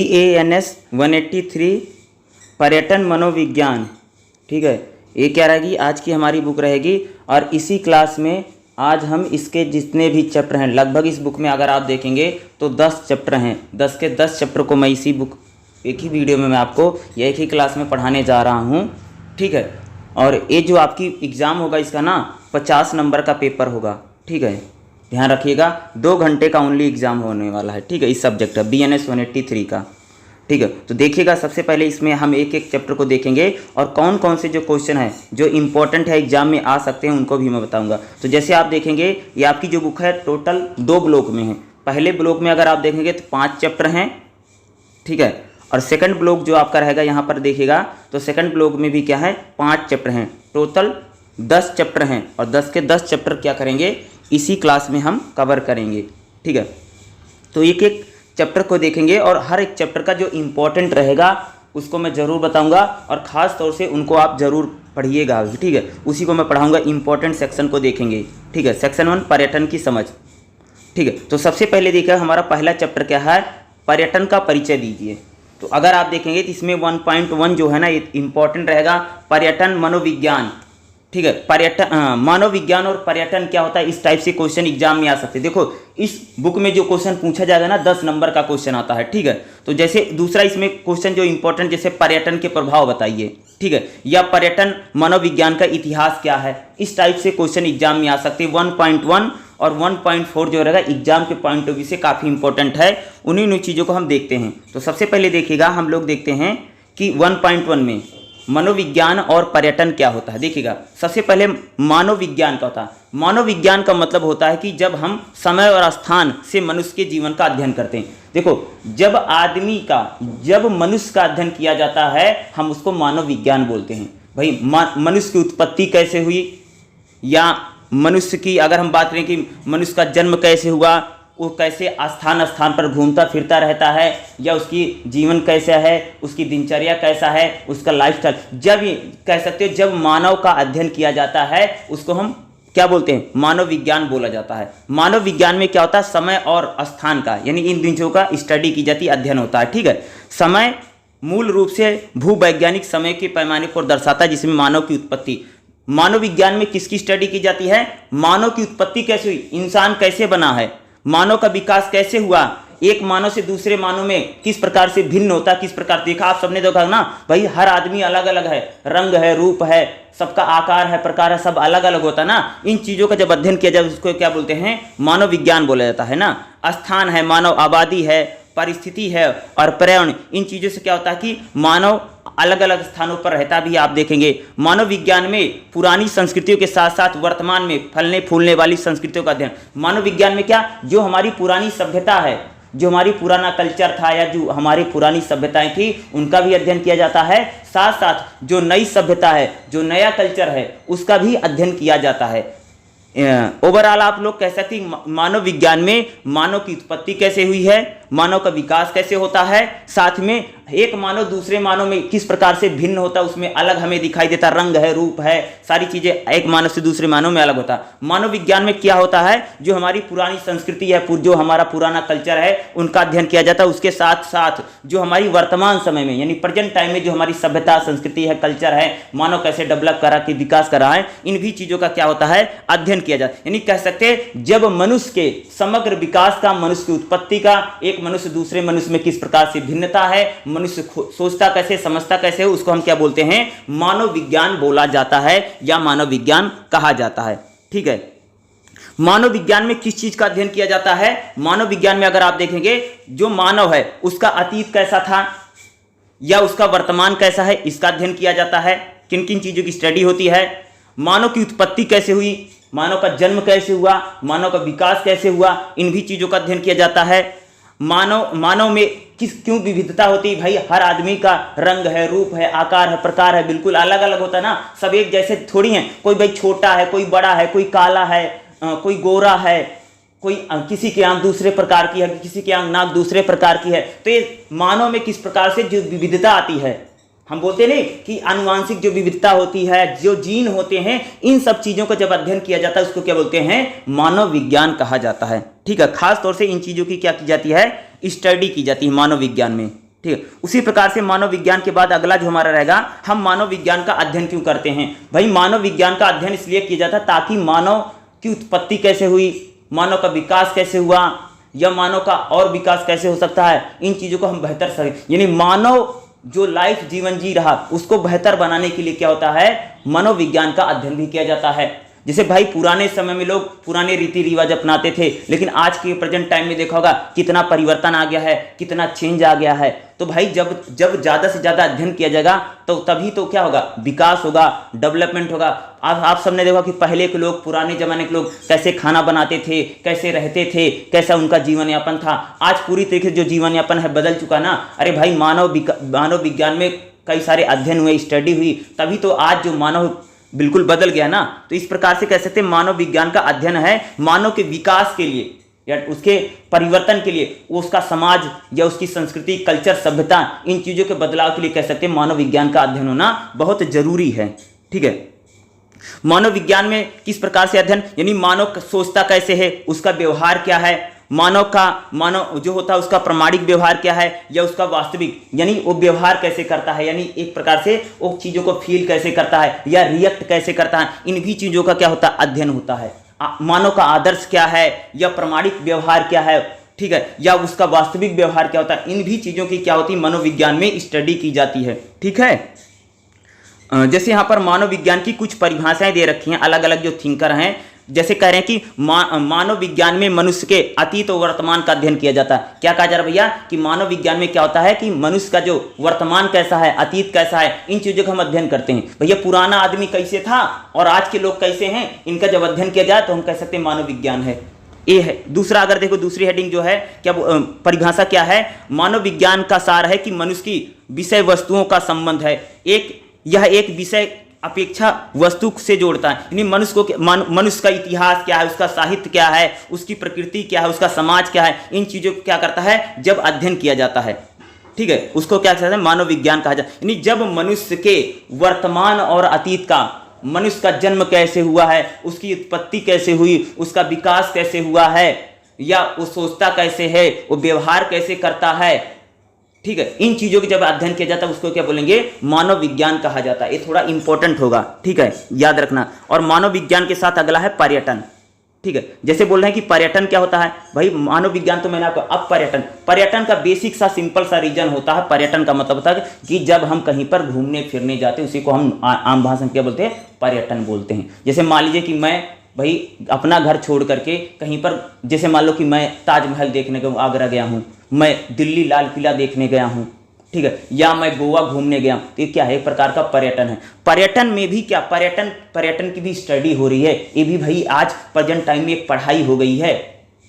EANS 183 पर्यटन मनोविज्ञान। ठीक है, ये क्या रहेगी आज की हमारी बुक रहेगी। और इसी क्लास में आज हम इसके जितने भी चैप्टर हैं, लगभग इस बुक में अगर आप देखेंगे तो 10 चैप्टर हैं। 10 के 10 चैप्टर को मैं इसी बुक एक ही वीडियो में मैं आपको या एक ही क्लास में पढ़ाने जा रहा हूँ। ठीक है, और ये जो आपकी एग्ज़ाम होगा इसका ना 50 नंबर का पेपर होगा। ठीक है, ध्यान रखिएगा, 2 घंटे का ओनली एग्ज़ाम होने वाला है। ठीक है, इस सब्जेक्ट का BNS 183 का। ठीक है, तो देखिएगा, सबसे पहले इसमें हम एक एक चैप्टर को देखेंगे और कौन कौन से जो क्वेश्चन है जो इंपॉर्टेंट है एग्जाम में आ सकते हैं उनको भी मैं बताऊंगा। तो जैसे आप देखेंगे ये आपकी जो बुक है टोटल 2 ब्लॉक में है। पहले ब्लॉक में अगर आप देखेंगे तो 5 चैप्टर हैं। ठीक है, और सेकंड ब्लॉक जो आपका रहेगा यहाँ पर देखिएगा तो सेकंड ब्लॉक में भी क्या है 5 चैप्टर हैं। टोटल 10 चैप्टर हैं और 10 के 10 चैप्टर क्या करेंगे इसी क्लास में हम कवर करेंगे। ठीक है, तो एक एक चैप्टर को देखेंगे और हर एक चैप्टर का जो इम्पोर्टेंट रहेगा उसको मैं ज़रूर बताऊंगा और ख़ास तौर से उनको आप ज़रूर पढ़िएगा। ठीक है, उसी को मैं पढ़ाऊंगा। इम्पोर्टेंट सेक्शन को देखेंगे। ठीक है, सेक्शन 1 पर्यटन की समझ। ठीक है, तो सबसे पहले देखिए हमारा पहला चैप्टर क्या है, पर्यटन का परिचय दीजिए। तो अगर आप देखेंगे तो इसमें 1.1 जो है ना ये इम्पोर्टेंट रहेगा, पर्यटन मनोविज्ञान। ठीक है, पर्यटन मनोविज्ञान और पर्यटन क्या होता है, इस टाइप से क्वेश्चन एग्जाम में आ सकते हैं। देखो इस बुक में जो क्वेश्चन पूछा जाएगा ना 10 नंबर का क्वेश्चन आता है। ठीक है, तो जैसे दूसरा इसमें क्वेश्चन जो इंपॉर्टेंट जैसे पर्यटन के प्रभाव बताइए। ठीक है, या पर्यटन मनोविज्ञान का इतिहास क्या है, इस टाइप से क्वेश्चन एग्जाम में आ सकते हैं। 1.1 और 1.4 जो रहेगा एग्जाम के पॉइंट ऑफ व्यू से काफ़ी इंपॉर्टेंट है। उन्हीं चीज़ों को हम देखते हैं। तो सबसे पहले देखिएगा हम लोग देखते हैं कि 1.1 में मनोविज्ञान और पर्यटन क्या होता है। देखिएगा सबसे पहले मानवविज्ञान का होता है। मानवविज्ञान का मतलब होता है कि जब हम समय और स्थान से मनुष्य के जीवन का अध्ययन करते हैं। देखो जब मनुष्य का अध्ययन किया जाता है हम उसको मानवविज्ञान बोलते हैं। भाई मनुष्य की उत्पत्ति कैसे हुई, या मनुष्य की अगर हम बात करें कि मनुष्य का जन्म कैसे हुआ, वो कैसे स्थान स्थान पर घूमता फिरता रहता है, या उसकी जीवन कैसा है, उसकी दिनचर्या कैसा है, उसका लाइफस्टाइल, जब ये कह सकते हो जब मानव का अध्ययन किया जाता है उसको हम क्या बोलते हैं, मानव विज्ञान बोला जाता है। मानव विज्ञान में क्या होता है, समय और स्थान का यानी इन चीज़ों का स्टडी की जाती है, अध्ययन होता है। ठीक है, समय मूल रूप से भूवैज्ञानिक समय के पैमाने को दर्शाता है जिसमें मानव की उत्पत्ति। मानव विज्ञान में किसकी स्टडी की जाती है, मानव की उत्पत्ति कैसे हुई, इंसान कैसे बना है, मानव का विकास कैसे हुआ, एक मानव से दूसरे मानव में किस प्रकार से भिन्न होता है, किस प्रकार देखा आप सबने देखा ना भाई, हर आदमी अलग अलग है, रंग है, रूप है, सबका आकार है, प्रकार है, सब अलग अलग होता है ना। इन चीज़ों का जब अध्ययन किया जाए उसको क्या बोलते हैं, मानव विज्ञान बोला जाता है ना। स्थान है, मानव आबादी है, परिस्थिति है और पर्यावरण, इन चीज़ों से क्या होता है कि मानव अलग अलग स्थानों पर रहता भी। आप देखेंगे मानव विज्ञान में पुरानी संस्कृतियों के साथ साथ वर्तमान में फलने फूलने वाली संस्कृतियों का अध्ययन। मानव विज्ञान में क्या, जो हमारी पुरानी सभ्यता है, जो हमारी पुराना कल्चर था या जो हमारी पुरानी सभ्यताएं थी उनका भी अध्ययन किया जाता है। साथ साथ जो नई सभ्यता है, जो नया कल्चर है उसका भी अध्ययन किया जाता है। ओवरऑल आप लोग कह सकते हैं मानव विज्ञान में मानव की उत्पत्ति कैसे हुई है, मानव का विकास कैसे होता है, साथ में एक मानव दूसरे मानव में किस प्रकार से भिन्न होता है, उसमें अलग हमें दिखाई देता, रंग है, रूप है, सारी चीजें एक मानव से दूसरे मानव में अलग होता है। मानव विज्ञान में क्या होता है, जो हमारी पुरानी संस्कृति है, जो हमारा पुराना कल्चर है उनका अध्ययन किया जाता है। उसके साथ साथ जो हमारी वर्तमान समय में यानी प्रेजेंट टाइम में जो हमारी सभ्यता संस्कृति है, कल्चर है, मानव कैसे डेवलप करा के विकास करा है, इन भी चीजों का क्या होता है, अध्ययन किया जाता है। यानी कह सकते हैं जब मनुष्य के समग्र विकास का, मनुष्य की उत्पत्ति का, एक मनुष्य दूसरे मनुष्य में किस प्रकार से भिन्नता है, मनुष्य सोचता कैसे, समझता कैसे है, उसको हम क्या बोलते हैं, मानव विज्ञान बोला जाता है या मानव विज्ञान कहा जाता है। ठीक है, मानव विज्ञान में किस चीज का अध्ययन किया जाता है, मानव विज्ञान में अगर आप देखेंगे जो मानव है उसका अतीत कैसा था या उसका वर्तमान कैसा है, इसका अध्ययन किया जाता है। किन किन चीजों की स्टडी होती है, मानव की उत्पत्ति कैसे हुई, मानव का जन्म कैसे हुआ, मानव का विकास कैसे हुआ, इन भी चीजों का अध्ययन किया जाता है। मानव में क्यों विविधता होती है, भाई हर आदमी का रंग है, रूप है, आकार है, प्रकार है, बिल्कुल अलग अलग होता है ना। सब एक जैसे थोड़ी हैं, कोई भाई छोटा है, कोई बड़ा है, कोई काला है, कोई गोरा है, कोई किसी की आंख दूसरे प्रकार की है, किसी की आंख नाक दूसरे प्रकार की है। तो ये मानव में किस प्रकार से जो विविधता आती है, हम बोलते नहीं कि आनुवांशिक जो विविधता होती है, जो जीन होते हैं, इन सब चीज़ों का जब अध्ययन किया जाता है उसको क्या बोलते हैं, मानव विज्ञान कहा जाता है। ठीक है, खास तौर से इन चीज़ों की क्या की जाती है, स्टडी की जाती है मानव विज्ञान में। ठीक है। उसी प्रकार से मानव विज्ञान के बाद अगला जो हमारा रहेगा, हम मानव विज्ञान का अध्ययन क्यों करते हैं। भाई मानव विज्ञान का अध्ययन इसलिए किया जाता है ताकि मानव की उत्पत्ति कैसे हुई, मानव का विकास कैसे हुआ, या मानव का और विकास कैसे हो सकता है, इन चीज़ों को हम बेहतर सकें। यानी मानव जो लाइफ जीवन जी रहा उसको बेहतर बनाने के लिए क्या होता है, मनोविज्ञान का अध्ययन भी किया जाता है। जैसे भाई पुराने समय में लोग पुराने रीति रिवाज अपनाते थे, लेकिन आज के प्रेजेंट टाइम में देखा होगा कितना परिवर्तन आ गया है, कितना चेंज आ गया है। तो भाई जब ज़्यादा से ज़्यादा अध्ययन किया जाएगा तो तभी तो क्या होगा, विकास होगा, डेवलपमेंट होगा। आप सबने देखा कि पहले के लोग, पुराने ज़माने के लोग कैसे खाना बनाते थे, कैसे रहते थे, कैसा उनका जीवन यापन था। आज पूरी तरीके से जो जीवन यापन है बदल चुका ना। अरे भाई मानव विज्ञान में कई सारे अध्ययन हुए, स्टडी हुई, तभी तो आज जो मानव बिल्कुल बदल गया ना। तो इस प्रकार से कह सकते हैं मानव विज्ञान का अध्ययन है मानव के विकास के लिए या उसके परिवर्तन के लिए, उसका समाज या उसकी संस्कृति, कल्चर, सभ्यता, इन चीज़ों के बदलाव के लिए कह सकते हैं मानव विज्ञान का अध्ययन होना बहुत जरूरी है। ठीक है। मानव विज्ञान में किस प्रकार से अध्ययन, यानी मानव सोचता कैसे है, उसका व्यवहार क्या है, मानव जो होता है उसका प्रामाणिक व्यवहार क्या है या उसका वास्तविक, यानी वो व्यवहार कैसे करता है, यानी एक प्रकार से वो चीज़ों को फील कैसे करता है या रिएक्ट कैसे करता है, इन भी चीज़ों का क्या होता है, अध्ययन होता है। मानव का आदर्श क्या है या प्रामाणिक व्यवहार क्या है, ठीक है, या उसका वास्तविक व्यवहार क्या होता है, इन भी चीज़ों की क्या होती है मनोविज्ञान में स्टडी की जाती है। ठीक है। जैसे यहाँ पर मानव विज्ञान की कुछ परिभाषाएं दे रखी हैं, अलग अलग जो थिंकर हैं, जैसे कह रहे हैं कि मानव विज्ञान में मनुष्य के अतीत और वर्तमान का अध्ययन किया जाता है। क्या कहा जा रहा है भैया कि मानव विज्ञान में क्या होता है कि मनुष्य का जो वर्तमान कैसा है, अतीत कैसा है, इन चीज़ों का हम अध्ययन करते हैं। भैया पुराना आदमी कैसे था और आज के लोग कैसे हैं, इनका जब अध्ययन किया जाए तो हम कह सकते हैं मानव विज्ञान है। ये है। दूसरा अगर देखो, दूसरी हेडिंग जो है क्या परिभाषा क्या है, मानव विज्ञान का सार है कि मनुष्य की विषय वस्तुओं का संबंध है। यह एक विषय अपेक्षा वस्तु से जोड़ता है, यानी मनुष्य का इतिहास क्या है, उसका साहित्य क्या है, उसकी प्रकृति क्या है, उसका समाज क्या है, इन चीज़ों को क्या करता है जब अध्ययन किया जाता है। ठीक है, उसको क्या कहते हैं, मानव विज्ञान कहा जाता है। यानी जब मनुष्य के वर्तमान और अतीत का, मनुष्य का जन्म कैसे हुआ है, उसकी उत्पत्ति कैसे हुई, उसका विकास कैसे हुआ है, या वो सोचता कैसे है, वो व्यवहार कैसे करता है, ठीक है, इन चीज़ों की जब अध्ययन किया जाता है उसको क्या बोलेंगे, मानव विज्ञान कहा जाता है। ये थोड़ा इंपॉर्टेंट होगा, ठीक है, याद रखना। और मानव विज्ञान के साथ अगला है पर्यटन। ठीक है, जैसे बोल रहे हैं कि पर्यटन क्या होता है भाई, मानव विज्ञान तो मैंने आपको, अब पर्यटन का बेसिक सा सिंपल सा रीजन होता है। पर्यटन का मतलब होता है कि जब हम कहीं पर घूमने फिरने जाते हैं उसी को हम आम भाषा में क्या बोलते हैं, पर्यटन बोलते हैं। जैसे मान लीजिए कि मैं भाई अपना घर छोड़ करके कहीं पर, जैसे मान लो कि मैं ताजमहल देखने को आगरा गया हूँ, मैं दिल्ली लाल किला देखने गया हूँ, ठीक है, या मैं गोवा घूमने गया हूँ, तो ये क्या है, एक प्रकार का पर्यटन है। पर्यटन में भी क्या, पर्यटन की भी स्टडी हो रही है। ये भी भाई आज प्रेजेंट टाइम में एक पढ़ाई हो गई है।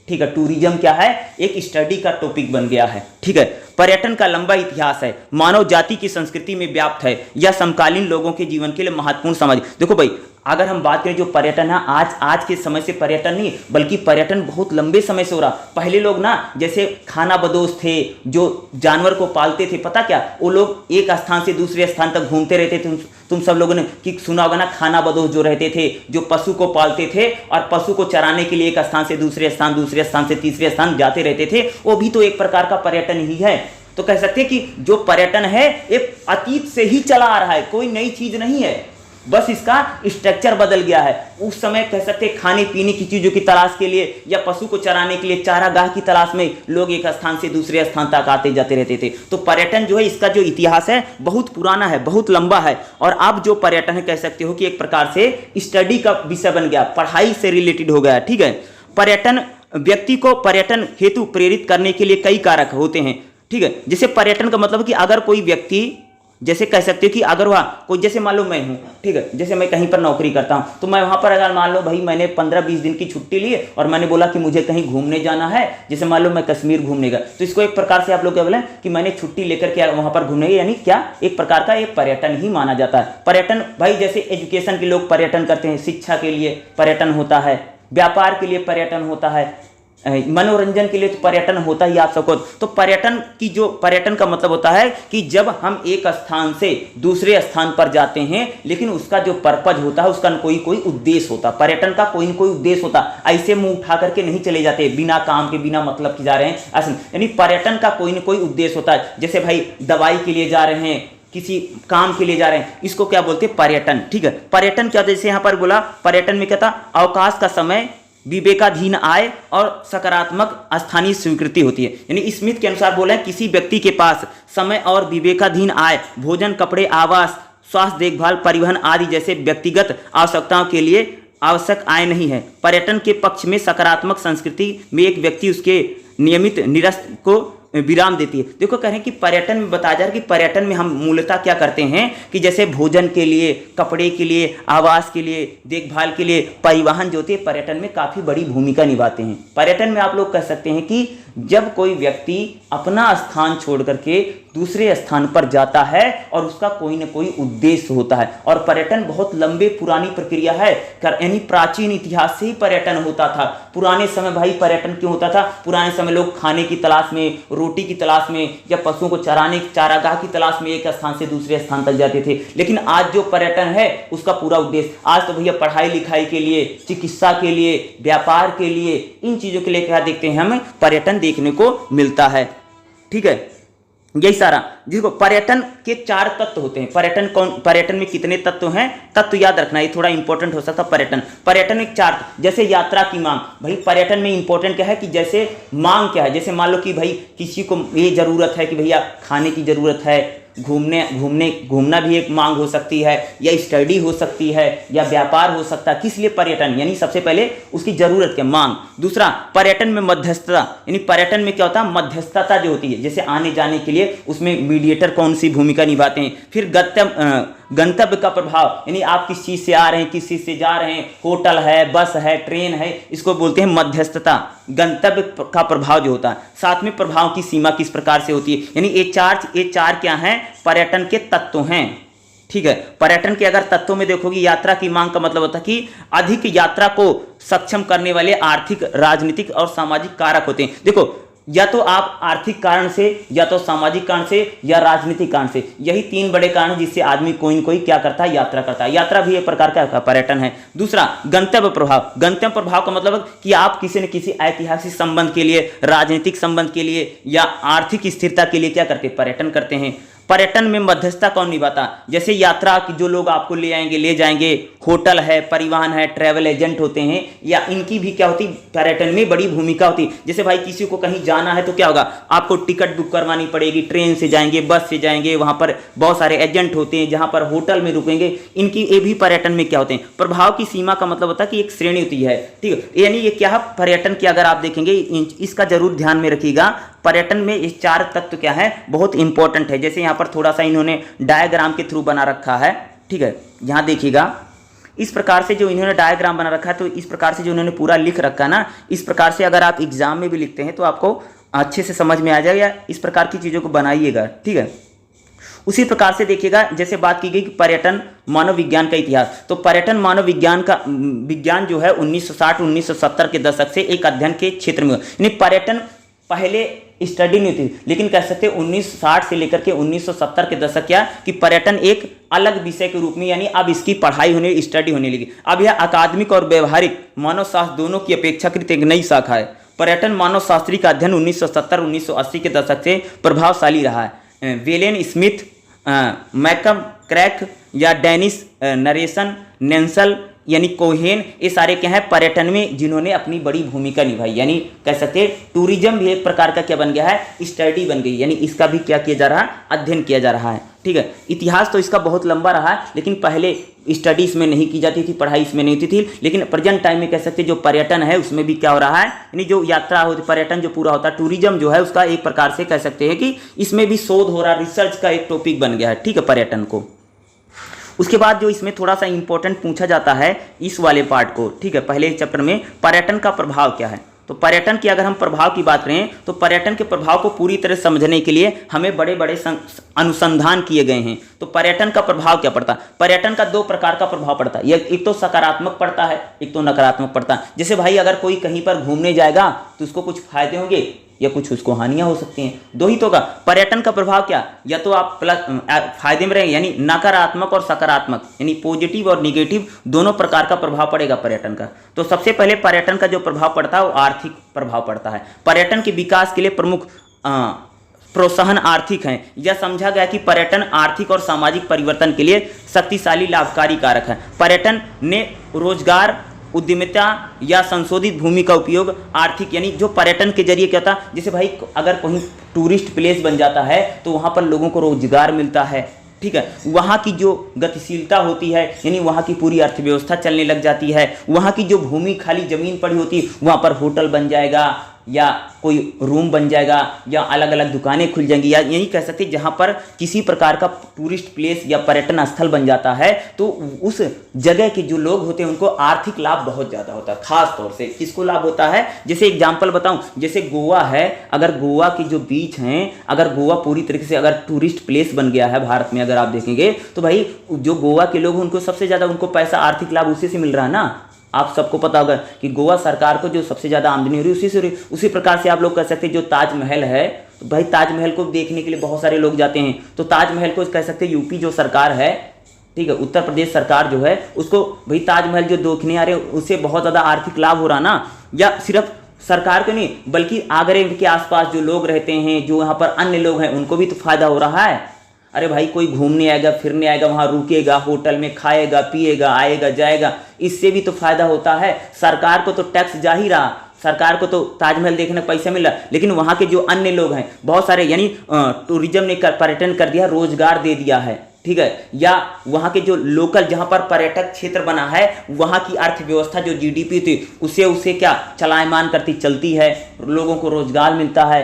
ठीक है, टूरिज्म क्या है, एक स्टडी का टॉपिक बन गया है। ठीक है, पर्यटन का लंबा इतिहास है, मानव जाति की संस्कृति में व्याप्त है, या समकालीन लोगों के जीवन के लिए महत्वपूर्ण सामाजिक। देखो भाई, अगर हम बात करें जो पर्यटन है, आज के समय से पर्यटन नहीं बल्कि पर्यटन बहुत लंबे समय से हो रहा। पहले लोग ना जैसे खाना बदोश थे, जो जानवर को पालते थे, पता क्या, वो लोग एक स्थान से दूसरे स्थान तक घूमते रहते थे। तुम सब लोगों ने कि सुना होगा ना, खाना बदोश जो रहते थे, जो पशु को पालते थे और पशु को चराने के लिए एक स्थान से दूसरे स्थान से तीसरे स्थान जाते रहते थे, वो भी तो एक प्रकार का पर्यटन ही है। तो कह सकते हैं कि जो पर्यटन है ये अतीत से ही चला आ रहा है, कोई नई चीज नहीं है, बस इसका स्ट्रक्चर बदल गया है। उस समय कह सकते हैं खाने पीने की चीजों की तलाश के लिए या पशु को चराने के लिए चारागाह की तलाश में लोग एक स्थान से दूसरे स्थान तक आते जाते रहते थे। तो पर्यटन जो है, इसका जो इतिहास है बहुत पुराना है, बहुत लंबा है। और अब जो पर्यटन है कह सकते हो कि एक प्रकार से स्टडी का विषय बन गया, पढ़ाई से रिलेटेड हो गया। ठीक है, पर्यटन व्यक्ति को पर्यटन हेतु प्रेरित करने के लिए कई कारक होते हैं। ठीक है, जैसे पर्यटन का मतलब कि अगर कोई व्यक्ति, जैसे कह सकते हो कि अगर वह कोई, जैसे मान लो मैं हूँ, ठीक है, जैसे मैं कहीं पर नौकरी करता हूँ, तो मैं वहाँ पर अगर मान लो भाई मैंने 15-20 दिन की छुट्टी ली और मैंने बोला कि मुझे कहीं घूमने जाना है, जैसे मान लो मैं कश्मीर घूमने गया, तो इसको एक प्रकार से आप लोग क्या बोले कि मैंने छुट्टी लेकर के वहाँ पर घूमने गया, यानी क्या, एक प्रकार का एक पर्यटन ही माना जाता है। पर्यटन भाई जैसे एजुकेशन के लोग पर्यटन करते हैं, शिक्षा के लिए पर्यटन होता है, व्यापार के लिए पर्यटन होता है, मनोरंजन के लिए तो पर्यटन होता ही आप सबको। तो पर्यटन का मतलब होता है कि जब हम एक स्थान से दूसरे स्थान पर जाते हैं, लेकिन उसका जो पर्पज होता है, उसका कोई उद्देश्य होता है। पर्यटन का कोई न कोई उद्देश्य होता है, ऐसे मुंह उठा करके नहीं चले जाते बिना काम के, बिना मतलब के जा रहे हैं ऐसे। यानी पर्यटन का कोई न कोई उद्देश्य होता है। जैसे भाई दवाई के लिए जा रहे हैं, किसी काम के लिए जा रहे हैं, इसको क्या बोलते हैं? पर्यटन। ठीक है, पर्यटन क्या, जैसे यहां पर बोला पर्यटन में क्या था? अवकाश का समय, विवेकाधीन आय और सकारात्मक स्थानीय स्वीकृति होती है। यानी स्मिथ के अनुसार बोला है, किसी व्यक्ति के पास समय और विवेकाधीन आय, भोजन, कपड़े, आवास, स्वास्थ्य देखभाल, परिवहन आदि जैसे व्यक्तिगत आवश्यकताओं के लिए आवश्यक आय नहीं है। पर्यटन के पक्ष में सकारात्मक संस्कृति में एक व्यक्ति उसके नियमित निरस्त को विराम देती है। देखो कह रहे हैं कि पर्यटन में बताया जा रहा है कि पर्यटन में हम मूलतः क्या करते हैं कि जैसे भोजन के लिए, कपड़े के लिए, आवास के लिए, देखभाल के लिए, परिवहन जो होती है पर्यटन में काफ़ी बड़ी भूमिका निभाते हैं। पर्यटन में आप लोग कह सकते हैं कि जब कोई व्यक्ति अपना स्थान छोड़ करके दूसरे स्थान पर जाता है और उसका कोई न कोई उद्देश्य होता है। और पर्यटन बहुत लंबे पुरानी प्रक्रिया है, यानी प्राचीन इतिहास से ही पर्यटन होता था। पुराने समय भाई पर्यटन क्यों होता था? पुराने समय लोग खाने की तलाश में, रोटी की तलाश में, या पशुओं को चराने चारागाह की तलाश में एक स्थान से दूसरे स्थान तक जाते थे। लेकिन आज जो पर्यटन है उसका पूरा उद्देश्य, आज तो भैया पढ़ाई लिखाई के लिए, चिकित्सा के लिए, व्यापार के लिए, इन चीजों के लिए क्या देखते हैं? हमें पर्यटन देखने को मिलता है। ठीक है, यही सारा। जिसको पर्यटन के 4 तत्व होते हैं। पर्यटन में कितने तत्व हैं? तत्व याद रखना, ये थोड़ा इंपॉर्टेंट हो सकता है। पर्यटन में 4, जैसे यात्रा की मांग। भाई पर्यटन में इंपॉर्टेंट क्या है कि जैसे मांग क्या है, जैसे मान लो कि भाई किसी को ये जरूरत है कि भैया खाने की जरूरत है, घूमना भी एक मांग हो सकती है, या स्टडी हो सकती है, या व्यापार हो सकता है। किस लिए पर्यटन? यानी सबसे पहले उसकी जरूरत क्या, मांग। दूसरा, पर्यटन में मध्यस्थता, यानी पर्यटन में क्या होता है? मध्यस्थता जो होती है, जैसे आने जाने के लिए उसमें मीडिएटर कौन सी भूमिका निभाते हैं। फिर गंतव्य का प्रभाव, यानी आप किस चीज से आ रहे हैं, किस चीज से जा रहे हैं, होटल है, बस है, ट्रेन है, इसको बोलते हैं मध्यस्थता। गंतव्य का प्रभाव जो होता है, साथ में प्रभाव की सीमा किस प्रकार से होती है। यानी ये चार क्या हैं? पर्यटन के तत्व हैं। ठीक है, पर्यटन के अगर तत्वों में देखोगे, यात्रा की मांग का मतलब होता है कि अधिक यात्रा को सक्षम करने वाले आर्थिक, राजनीतिक और सामाजिक कारक होते हैं। देखो, या तो आप आर्थिक कारण से, या तो सामाजिक कारण से, या राजनीतिक कारण से, यही 3 बड़े कारण जिससे आदमी कोई न कोई क्या करता है? यात्रा करता है। यात्रा भी एक प्रकार का पर्यटन है। दूसरा, गंतव्य प्रभाव। गंतव्य प्रभाव का मतलब कि आप किसी न किसी ऐतिहासिक संबंध के लिए, राजनीतिक संबंध के लिए, या आर्थिक स्थिरता के लिए क्या करते हैं? पर्यटन करते हैं। पर्यटन में मध्यस्थता कौन निभाता? जैसे यात्रा की जो लोग आपको ले आएंगे, ले जाएंगे, होटल है, परिवहन है, ट्रैवल एजेंट होते हैं, या इनकी भी क्या होती? पर्यटन में बड़ी भूमिका होती। जैसे भाई किसी को कहीं जाना है तो क्या होगा? आपको टिकट बुक करवानी पड़ेगी, ट्रेन से जाएंगे, बस से जाएंगे, वहां पर बहुत सारे एजेंट होते हैं जहां पर होटल में रुकेंगे। इनकी ये भी पर्यटन में क्या होते हैं? प्रभाव की सीमा का मतलब होता है कि एक श्रेणी होती है। ठीक है, यानी ये क्या पर्यटन की अगर आप देखेंगे, इसका जरूर ध्यान में रखिएगा। पर्यटन में ये 4 तत्व क्या है? बहुत इंपॉर्टेंट है। जैसे यहाँ पर थोड़ा सा इन्होंने डायग्राम के थ्रू बना रखा है। ठीक है, यहाँ देखिएगा, इस प्रकार से जो इन्होंने डायग्राम बना रखा है, तो इस प्रकार से जो इन्होंने पूरा लिख रखा है ना, इस प्रकार से अगर आप एग्जाम में भी लिखते हैं तो आपको अच्छे से समझ में आ जाएगा। इस प्रकार की चीज़ों को बनाइएगा। ठीक है, उसी प्रकार से देखिएगा, जैसे बात की गई कि पर्यटन मानव विज्ञान का इतिहास, तो पर्यटन मानव विज्ञान जो है 1960-1970 के दशक से एक अध्ययन के क्षेत्र में, यानी पर्यटन पहले स्टडी नहीं थी, लेकिन कह सकते हैं 1960 से लेकर के 1970 के दशक क्या कि पर्यटन एक अलग विषय के रूप में, यानी अब इसकी पढ़ाई होने, स्टडी होने लगी। अब यह अकादमिक और व्यवहारिक मानव शास्त्र दोनों की अपेक्षाकृत एक नई शाखा है। पर्यटन मानव शास्त्री का अध्ययन 1970-1980 के दशक से प्रभावशाली रहा है। वेलेन स्मिथ, मैकम क्रैक या डेनिस नरेशन, नेंसल यानी कोहेन, ये सारे क्या है? पर्यटन में जिन्होंने अपनी बड़ी भूमिका निभाई। यानी कह सकते हैं टूरिज्म भी एक प्रकार का क्या बन गया है? स्टडी बन गई। यानी इसका भी क्या किया जा रहा है? अध्ययन किया जा रहा है। ठीक है, इतिहास तो इसका बहुत लंबा रहा है, लेकिन पहले स्टडी इसमें नहीं की जाती थी, पढ़ाई इसमें नहीं होती थी। लेकिन प्रेजेंट टाइम में कह सकते हैं जो पर्यटन है उसमें भी क्या हो रहा है? यानी जो यात्रा होती, पर्यटन जो पूरा होता है, टूरिज्म जो है, उसका एक प्रकार से कह सकते हैं कि इसमें भी शोध हो रहा है, रिसर्च का एक टॉपिक बन गया है। ठीक है, पर्यटन को। उसके बाद जो इसमें थोड़ा सा इंपॉर्टेंट पूछा जाता है इस वाले पार्ट को। ठीक है, पहले चैप्टर में पर्यटन का प्रभाव क्या है, तो पर्यटन की अगर हम प्रभाव की बात करें तो पर्यटन के प्रभाव को पूरी तरह समझने के लिए हमें बड़े बड़े अनुसंधान किए गए हैं। तो पर्यटन का प्रभाव क्या पड़ता है? पर्यटन का दो प्रकार का प्रभाव पड़ता है, एक तो सकारात्मक पड़ता है, एक तो नकारात्मक पड़ता है। जैसे भाई अगर कोई कहीं पर घूमने जाएगा तो उसको कुछ फायदे होंगे या कुछ उसको हानियां हो सकती हैं, दो ही तो होगा। पर्यटन का प्रभाव क्या, या तो आप फायदे में रहेंगे, यानी नकारात्मक और सकारात्मक, यानी पॉजिटिव और निगेटिव दोनों प्रकार का प्रभाव पड़ेगा पर्यटन का। तो सबसे पहले पर्यटन का जो प्रभाव पड़ता है वो आर्थिक प्रभाव पड़ता है। पर्यटन के विकास के लिए प्रमुख प्रोत्साहन आर्थिक हैं। यह समझा गया कि पर्यटन आर्थिक और सामाजिक परिवर्तन के लिए शक्तिशाली लाभकारी कारक है। पर्यटन ने रोजगार, उद्यमिता या संशोधित भूमि का उपयोग आर्थिक, यानी जो पर्यटन के जरिए क्या होता है, जैसे भाई अगर कहीं टूरिस्ट प्लेस बन जाता है तो वहाँ पर लोगों को रोजगार मिलता है, ठीक है, वहाँ की जो गतिशीलता होती है, यानी वहाँ की पूरी अर्थव्यवस्था चलने लग जाती है। वहाँ की जो भूमि खाली जमीन पड़ी होती है वहाँ पर होटल बन जाएगा या कोई रूम बन जाएगा या अलग अलग दुकानें खुल जाएंगी, या यही कह सकते हैं जहाँ पर किसी प्रकार का टूरिस्ट प्लेस या पर्यटन स्थल बन जाता है तो उस जगह के जो लोग होते हैं उनको आर्थिक लाभ बहुत ज़्यादा होता है। खास तौर से किसको लाभ होता है, जैसे एग्जाम्पल बताऊं, जैसे गोवा है, अगर गोवा के जो बीच हैं, अगर गोवा पूरी तरीके से अगर टूरिस्ट प्लेस बन गया है भारत में, अगर आप देखेंगे तो भाई जो गोवा के लोग उनको सबसे ज़्यादा उनको पैसा आर्थिक लाभ उसी से मिल रहा है ना। आप सबको पता होगा कि गोवा सरकार को जो सबसे ज़्यादा आमदनी हो रही है उसी से हो रही। उसी प्रकार से आप लोग कह सकते हैं जो ताजमहल है, तो भाई ताजमहल को देखने के लिए बहुत सारे लोग जाते हैं, तो ताजमहल को कह सकते हैं यूपी जो सरकार है, ठीक है, उत्तर प्रदेश सरकार जो है उसको भाई ताजमहल जो देखने आ रहे हैं उससे बहुत ज़्यादा आर्थिक लाभ हो रहा ना। या सिर्फ सरकार को नहीं बल्कि आगरे के आसपास जो लोग रहते हैं, जो यहाँ पर अन्य लोग हैं, उनको भी तो फायदा हो रहा है। अरे भाई कोई घूमने आएगा, फिरने आएगा, वहाँ रुकेगा, होटल में खाएगा, पिएगा, आएगा, जाएगा, इससे भी तो फायदा होता है। सरकार को तो टैक्स जा ही रहा, सरकार को तो ताजमहल देखने का पैसा मिल रहा, लेकिन वहाँ के जो अन्य लोग हैं बहुत सारे, यानी टूरिज्म ने पर्यटन कर दिया, रोजगार दे दिया है, ठीक है, या वहाँ के जो लोकल जहाँ पर पर्यटक क्षेत्र बना है वहाँ की अर्थव्यवस्था जो जीडीपी थी उसे क्या चलायमान करती चलती है, लोगों को रोजगार मिलता है,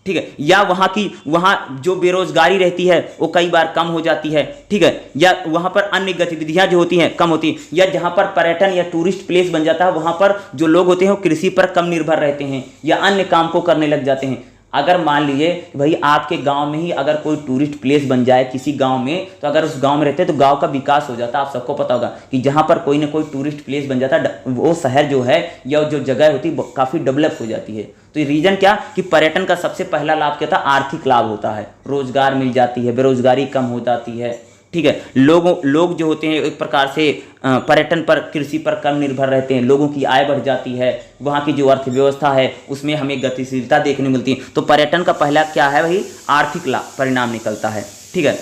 ठीक है, या वहाँ जो बेरोजगारी रहती है वो कई बार कम हो जाती है, ठीक है, या वहाँ पर अन्य गतिविधियाँ जो होती हैं कम होती हैं, या जहाँ पर पर्यटन या टूरिस्ट प्लेस बन जाता है वहाँ पर जो लोग होते हैं वो कृषि पर कम निर्भर रहते हैं या अन्य काम को करने लग जाते हैं। अगर मान लीजिए भाई आपके गांव में ही अगर कोई टूरिस्ट प्लेस बन जाए किसी गांव में, तो अगर उस गांव में रहते हैं तो गांव का विकास हो जाता है। आप सबको पता होगा कि जहां पर कोई ना कोई टूरिस्ट प्लेस बन जाता है वो शहर जो है या जो जगह होती है काफ़ी डेवलप हो जाती है। तो ये रीजन क्या कि पर्यटन का सबसे पहला लाभ क्या था, आर्थिक लाभ होता है, रोजगार मिल जाती है, बेरोजगारी कम हो जाती है, ठीक है, लोग जो होते हैं एक प्रकार से पर्यटन पर, कृषि पर कम निर्भर रहते हैं, लोगों की आय बढ़ जाती है, वहाँ की जो अर्थव्यवस्था है उसमें हमें गतिशीलता देखने मिलती है। तो पर्यटन का पहला क्या है भाई, आर्थिक लाभ परिणाम निकलता है, ठीक है।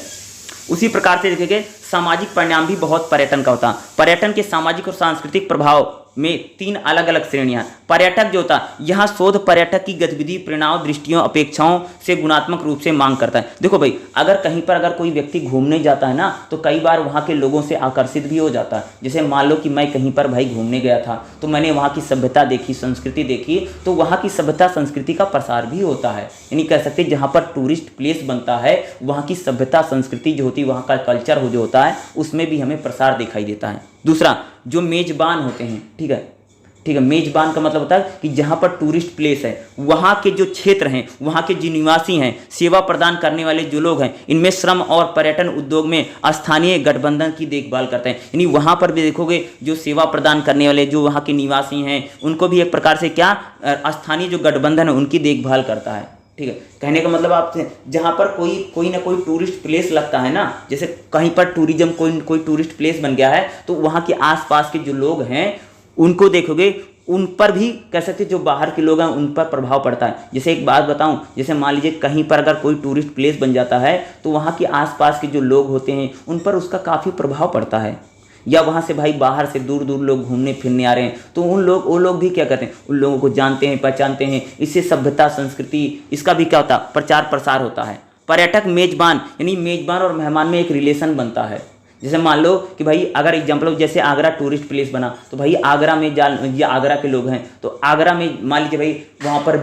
उसी प्रकार से देखेंगे सामाजिक परिणाम भी बहुत पर्यटन का होता है। पर्यटन के सामाजिक और सांस्कृतिक प्रभाव में 3 अलग अलग श्रेणियां। पर्यटक जो होता है, यहाँ शोध पर्यटक की गतिविधि, प्रेरणाओं, दृष्टियों, अपेक्षाओं से गुणात्मक रूप से मांग करता है। देखो भाई अगर कहीं पर अगर कोई व्यक्ति घूमने जाता है ना तो कई बार वहाँ के लोगों से आकर्षित भी हो जाता है। जैसे मान लो कि मैं कहीं पर भाई घूमने गया था तो मैंने वहाँ की सभ्यता देखी, संस्कृति देखी, तो वहाँ की सभ्यता संस्कृति का प्रसार भी होता है। यानी कह सकते हैं जहाँ पर टूरिस्ट प्लेस बनता है वहाँ की सभ्यता संस्कृति जो होती है, वहाँ का कल्चर जो होता है उसमें भी हमें प्रसार दिखाई देता है। दूसरा जो मेजबान होते हैं, ठीक है, मेजबान का मतलब होता है कि जहाँ पर टूरिस्ट प्लेस है वहाँ के जो क्षेत्र हैं, वहाँ के जो निवासी हैं, सेवा प्रदान करने वाले जो लोग हैं, इनमें श्रम और पर्यटन उद्योग में स्थानीय गठबंधन की देखभाल करते हैं। यानी वहाँ पर भी देखोगे जो सेवा प्रदान करने वाले जो वहाँ के निवासी हैं उनको भी एक प्रकार से क्या स्थानीय जो गठबंधन है उनकी देखभाल करता है, ठीक है। कहने का मतलब आप जहाँ पर कोई ना कोई टूरिस्ट प्लेस लगता है ना, जैसे कहीं पर टूरिज्म कोई टूरिस्ट प्लेस बन गया है तो वहाँ के आसपास के जो लोग हैं उनको देखोगे उन पर भी कह सकते जो बाहर के लोग हैं उन पर प्रभाव पड़ता है। जैसे एक बात बताऊं, जैसे मान लीजिए कहीं पर अगर कोई टूरिस्ट प्लेस बन जाता है तो वहाँ के आसपास के जो लोग होते हैं उन पर उसका काफ़ी प्रभाव पड़ता है। या वहाँ से भाई बाहर से दूर दूर लोग घूमने फिरने आ रहे हैं तो वो लोग भी क्या करते हैं, उन लोगों को जानते हैं, पहचानते हैं, इससे सभ्यता संस्कृति इसका भी क्या होता है, प्रचार प्रसार होता है। पर्यटक मेजबान, यानी मेजबान और मेहमान में एक रिलेशन बनता है। जैसे मान लो कि भाई अगर एग्जाम्पल जैसे आगरा टूरिस्ट प्लेस बना तो भाई आगरा में ये आगरा के लोग हैं तो आगरा में मान लीजिए भाई वहाँ पर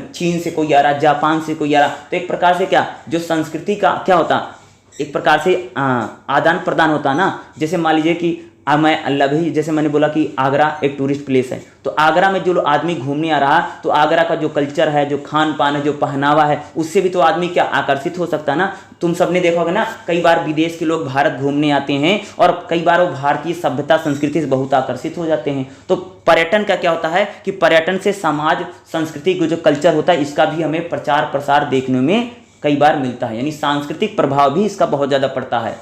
चीन से कोई आ रहा, जापान से कोई आ रहा, तो एक प्रकार से क्या जो संस्कृति का क्या होता, एक प्रकार से आदान प्रदान होता ना। जैसे मान लीजिए कि मैं अल्लाह भी, जैसे मैंने बोला कि आगरा एक टूरिस्ट प्लेस है, तो आगरा में जो आदमी घूमने आ रहा तो आगरा का जो कल्चर है, जो खान पान है, जो पहनावा है, उससे भी तो आदमी क्या आकर्षित हो सकता है ना। तुम सबने देखा होगा ना, कई बार विदेश के लोग भारत घूमने आते हैं और कई बार वो भारतीय सभ्यता संस्कृति से बहुत आकर्षित हो जाते हैं। तो पर्यटन का क्या होता है कि पर्यटन से समाज संस्कृति को जो कल्चर होता है इसका भी हमें प्रचार प्रसार देखने में कई बार मिलता है, यानी सांस्कृतिक प्रभाव भी इसका बहुत ज़्यादा पड़ता है।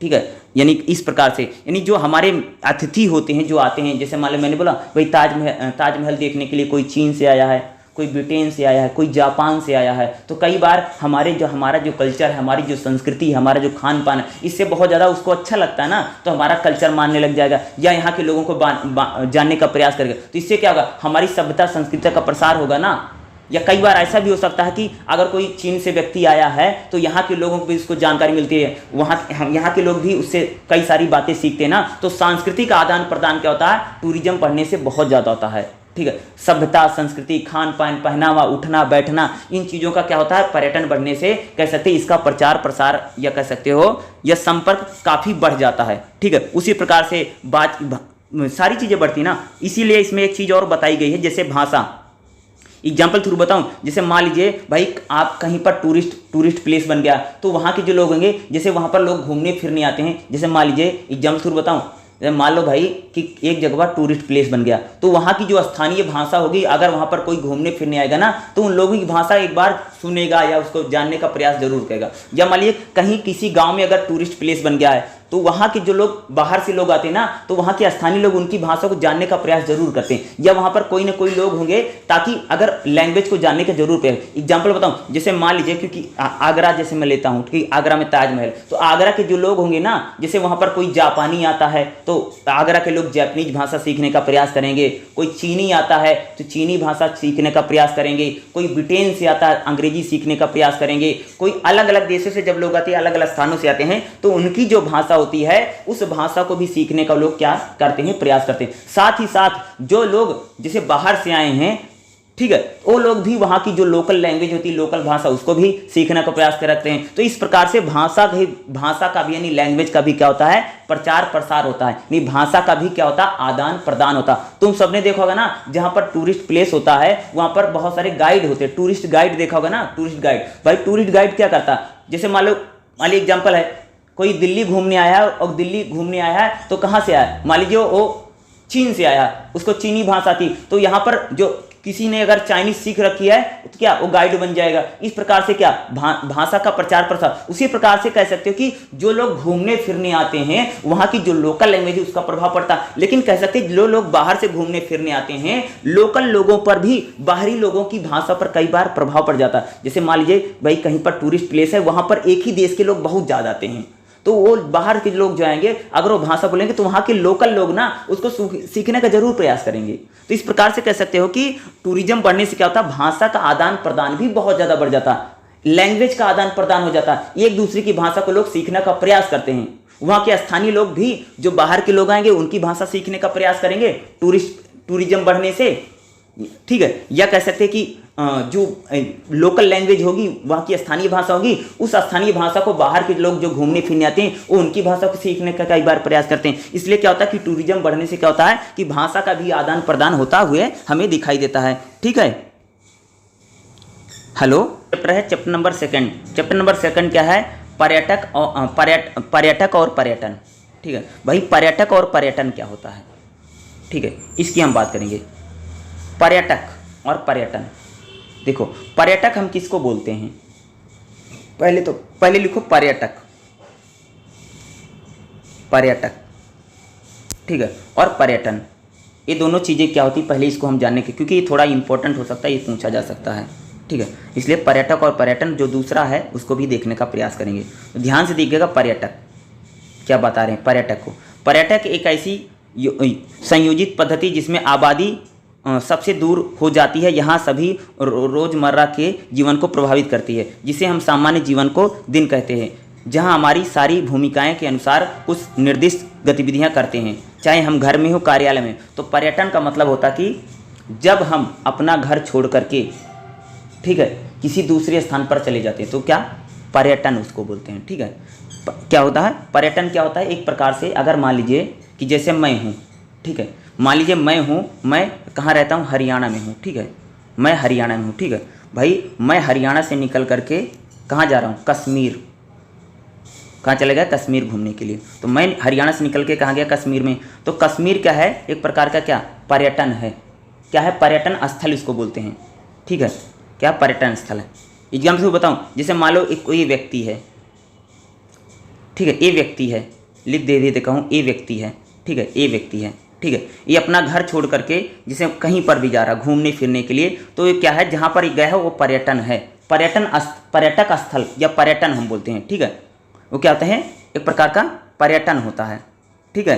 ठीक है, यानी इस प्रकार से, यानी जो हमारे अतिथि होते हैं जो आते हैं, जैसे मान लो मैंने बोला भाई ताजमहल देखने के लिए कोई चीन से आया है, कोई ब्रिटेन से आया है, कोई जापान से आया है, तो कई बार हमारा जो कल्चर है, हमारी जो संस्कृति है, हमारा जो खान पान है, इससे बहुत ज़्यादा उसको अच्छा लगता है ना, तो हमारा कल्चर मानने लग जाएगा या यहाँ के लोगों को जानने का प्रयास करेगा। तो इससे क्या होगा, हमारी सभ्यता संस्कृति का प्रसार होगा ना। या कई बार ऐसा भी हो सकता है कि अगर कोई चीन से व्यक्ति आया है तो यहाँ के लोगों को भी उसको जानकारी मिलती है, यहाँ के लोग भी उससे कई सारी बातें सीखते हैं ना। तो सांस्कृतिक आदान प्रदान क्या होता है, टूरिज्म पढ़ने से बहुत ज़्यादा होता है। ठीक है, सभ्यता संस्कृति, खान पान, पहनावा, उठना बैठना, इन चीज़ों का क्या होता है, पर्यटन बढ़ने से कह सकते हैं इसका प्रचार प्रसार या कह सकते हो यह संपर्क काफ़ी बढ़ जाता है। ठीक है, उसी प्रकार से सारी चीज़ें बढ़ती ना। इसीलिए इसमें एक चीज़ और बताई गई है, जैसे भाषा। एग्जाम्पल थ्रू बताऊं, जैसे मान लीजिए भाई आप कहीं पर टूरिस्ट प्लेस बन गया, तो वहाँ के जो लोग होंगे, जैसे वहाँ पर लोग घूमने फिरने आते हैं, जैसे मान लीजिए एग्जाम्पल थ्रू बताऊं, मान लो भाई कि एक जगह टूरिस्ट प्लेस बन गया, तो वहाँ की जो स्थानीय भाषा होगी, अगर वहाँ पर कोई घूमने फिरने आएगा ना, तो उन लोगों की भाषा एक बार सुनेगा या उसको जानने का प्रयास जरूर करेगा। या मान लीजिए कहीं किसी गांव में अगर टूरिस्ट प्लेस बन गया है, तो वहाँ के जो लोग बाहर से लोग आते हैं ना, तो वहाँ के स्थानीय लोग उनकी भाषा को जानने का प्रयास जरूर करते हैं, या वहाँ पर कोई ना कोई लोग होंगे ताकि अगर लैंग्वेज को जानने का जरूर प्रयास। एग्जाम्पल बताऊँ, जैसे मान लीजिए क्योंकि आगरा जैसे मैं लेता हूँ कि आगरा में ताजमहल, तो आगरा के जो लोग होंगे ना, जैसे वहाँ पर कोई जापानी आता है तो आगरा के लोग जापानीज भाषा सीखने का प्रयास करेंगे, कोई चीनी आता है तो चीनी भाषा सीखने का प्रयास करेंगे, कोई ब्रिटेन से आता है अंग्रेजी सीखने का प्रयास करेंगे, कोई अलग अलग देशों से जब लोग आते हैं, अलग अलग स्थानों से आते हैं, तो उनकी जो भाषा होती है उस भाषा को भी सीखने का लोग क्या करते हैं, प्रयास करते हैं। साथ ही साथ जो लोग जैसे बाहर से आए हैं, ठीक है, वो लोग भी वहाँ की जो लोकल लैंग्वेज होती है, लोकल भाषा, उसको भी सीखने का प्रयास करते हैं। तो इस प्रकार से भाषा का भी यानी लैंग्वेज का भी क्या होता है, प्रचार प्रसार होता है, यानी भाषा का भी क्या होता है, आदान प्रदान होता है। तुम सबने देखा होगा ना, जहाँ पर टूरिस्ट प्लेस होता है वहाँ पर बहुत सारे गाइड होते हैं, टूरिस्ट गाइड देखा होगा ना, टूरिस्ट गाइड। भाई टूरिस्ट गाइड क्या करता है, जैसे मान लो एग्जाम्पल है, कोई दिल्ली घूमने आया है, और दिल्ली घूमने आया है तो कहाँ से आया, मान लीजिए वो चीन से आया, उसको चीनी भाषा थी, तो यहाँ पर जो किसी ने अगर चाइनीज सीख रखी है तो क्या वो गाइड बन जाएगा। इस प्रकार से क्या भाषा का प्रचार प्रसार। उसी प्रकार से कह सकते हो कि जो लोग घूमने फिरने आते हैं वहाँ की जो लोकल लैंग्वेज है उसका प्रभाव पड़ता है। लेकिन कह सकते हैं जो लोग बाहर से घूमने फिरने आते हैं, लोकल लोगों पर भी बाहरी लोगों की भाषा पर कई बार प्रभाव पड़ जाता है। जैसे मान लीजिए भाई कहीं पर टूरिस्ट प्लेस है, वहाँ पर एक ही देश के लोग बहुत ज़्यादा आते हैं, तो वो बाहर के लोग जो आएंगे अगर वो भाषा बोलेंगे तो वहाँ के लोकल लोग ना उसको सीखने का जरूर प्रयास करेंगे। तो इस प्रकार से कह सकते हो कि टूरिज्म बढ़ने से क्या होता है, भाषा का आदान प्रदान भी बहुत ज़्यादा बढ़ जाता है, लैंग्वेज का आदान प्रदान हो जाता है, एक दूसरे की भाषा को लोग सीखने का प्रयास करते हैं। वहाँ के स्थानीय लोग भी जो बाहर के लोग आएंगे उनकी भाषा सीखने का प्रयास करेंगे टूरिज्म बढ़ने से। ठीक है, या कह सकते हैं कि जो लोकल लैंग्वेज होगी, वहाँ की स्थानीय भाषा होगी, उस स्थानीय भाषा को बाहर के लोग जो घूमने फिरने आते हैं वो उनकी भाषा को सीखने का कई बार प्रयास करते हैं। इसलिए क्या होता है कि टूरिज्म बढ़ने से क्या होता है कि भाषा का भी आदान प्रदान होता हुए हमें दिखाई देता है। ठीक है, हेलो, चैप्टर है chapter number second. Chapter number second क्या है, पर्यटक और पर्यटन। ठीक है भाई, पर्यटक और पर्यटन क्या होता है, ठीक है, इसकी हम बात करेंगे। पर्यटक और पर्यटन, देखो पर्यटक हम किसको बोलते हैं, पहले लिखो पर्यटक, ठीक है, और पर्यटन, ये दोनों चीज़ें क्या होती है पहले इसको हम जानने के, क्योंकि ये थोड़ा इंपॉर्टेंट हो सकता है, ये पूछा जा सकता है। ठीक है, इसलिए पर्यटक और पर्यटन जो दूसरा है उसको भी देखने का प्रयास करेंगे। तो ध्यान से देखिएगा, पर्यटक क्या बता रहे हैं। पर्यटक एक ऐसी संयोजित पद्धति जिसमें आबादी सबसे दूर हो जाती है, यहाँ सभी रोज़मर्रा के जीवन को प्रभावित करती है, जिसे हम सामान्य जीवन को दिन कहते हैं, जहाँ हमारी सारी भूमिकाएं के अनुसार कुछ निर्दिष्ट गतिविधियाँ करते हैं, चाहे हम घर में हो कार्यालय में। तो पर्यटन का मतलब होता कि जब हम अपना घर छोड़ करके, ठीक है, किसी दूसरे स्थान पर चले जाते हैं तो क्या, पर्यटन उसको बोलते हैं। ठीक है, क्या होता है पर्यटन, क्या होता है एक प्रकार से, अगर मान लीजिए कि जैसे मैं हूँ, ठीक है, मान लीजिए मैं हूँ, मैं कहाँ रहता हूँ, हरियाणा में हूँ, ठीक है, मैं हरियाणा में हूँ, ठीक है भाई, मैं हरियाणा से निकल करके कहाँ जा रहा हूँ, कश्मीर। कहाँ चले गए, कश्मीर घूमने के लिए। तो मैं हरियाणा से निकल के कहाँ गया, कश्मीर में। तो कश्मीर क्या है, एक प्रकार का क्या पर्यटन है, क्या है, पर्यटन स्थल इसको बोलते हैं, ठीक है, क्या पर्यटन स्थल है। एग्जाम्पल से बताऊँ, जैसे मान लो एक कोई व्यक्ति है, ठीक है, ए व्यक्ति है, लिख दे देते कहूँ ए व्यक्ति है, ठीक है, ए व्यक्ति है, ठीक है, ये अपना घर छोड़ करके जैसे कहीं पर भी जा रहा घूमने फिरने के लिए, तो ये क्या है, जहाँ पर गया है वो पर्यटन है, पर्यटक स्थल या पर्यटन हम बोलते हैं, ठीक है। वो क्या होता है, एक प्रकार का पर्यटन होता है, ठीक है,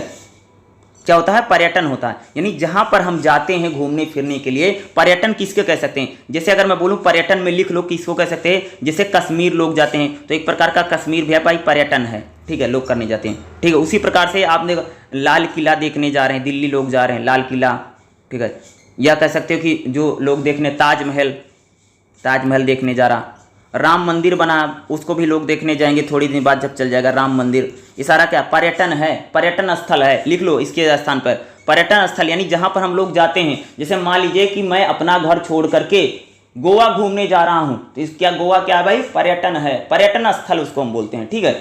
क्या होता है, पर्यटन होता है, यानी जहाँ पर हम जाते हैं घूमने फिरने के लिए, पर्यटन किसके कह सकते हैं। जैसे अगर मैं बोलूँ पर्यटन में लिख लो, किसको कह सकते हैं, जैसे कश्मीर लोग जाते हैं, तो एक प्रकार का कश्मीर भी भाई पर्यटन है, ठीक है, लोग करने जाते हैं, ठीक है। उसी प्रकार से आपने लाल किला देखने जा रहे हैं, दिल्ली लोग जा रहे हैं लाल किला, ठीक है, या कह सकते हो कि जो लोग देखने ताजमहल देखने जा रहा, राम मंदिर बना उसको भी लोग देखने जाएंगे थोड़ी दिन बाद जब चल जाएगा राम मंदिर। ये सारा क्या पर्यटन है, पर्यटन स्थल है, लिख लो इसके स्थान पर पर्यटन स्थल, यानी जहाँ पर हम लोग जाते हैं। जैसे मान लीजिए कि मैं अपना घर छोड़ करके गोवा घूमने जा रहा हूँ, तो इस क्या गोवा क्या है भाई, पर्यटन है, पर्यटन स्थल उसको हम बोलते हैं, ठीक है,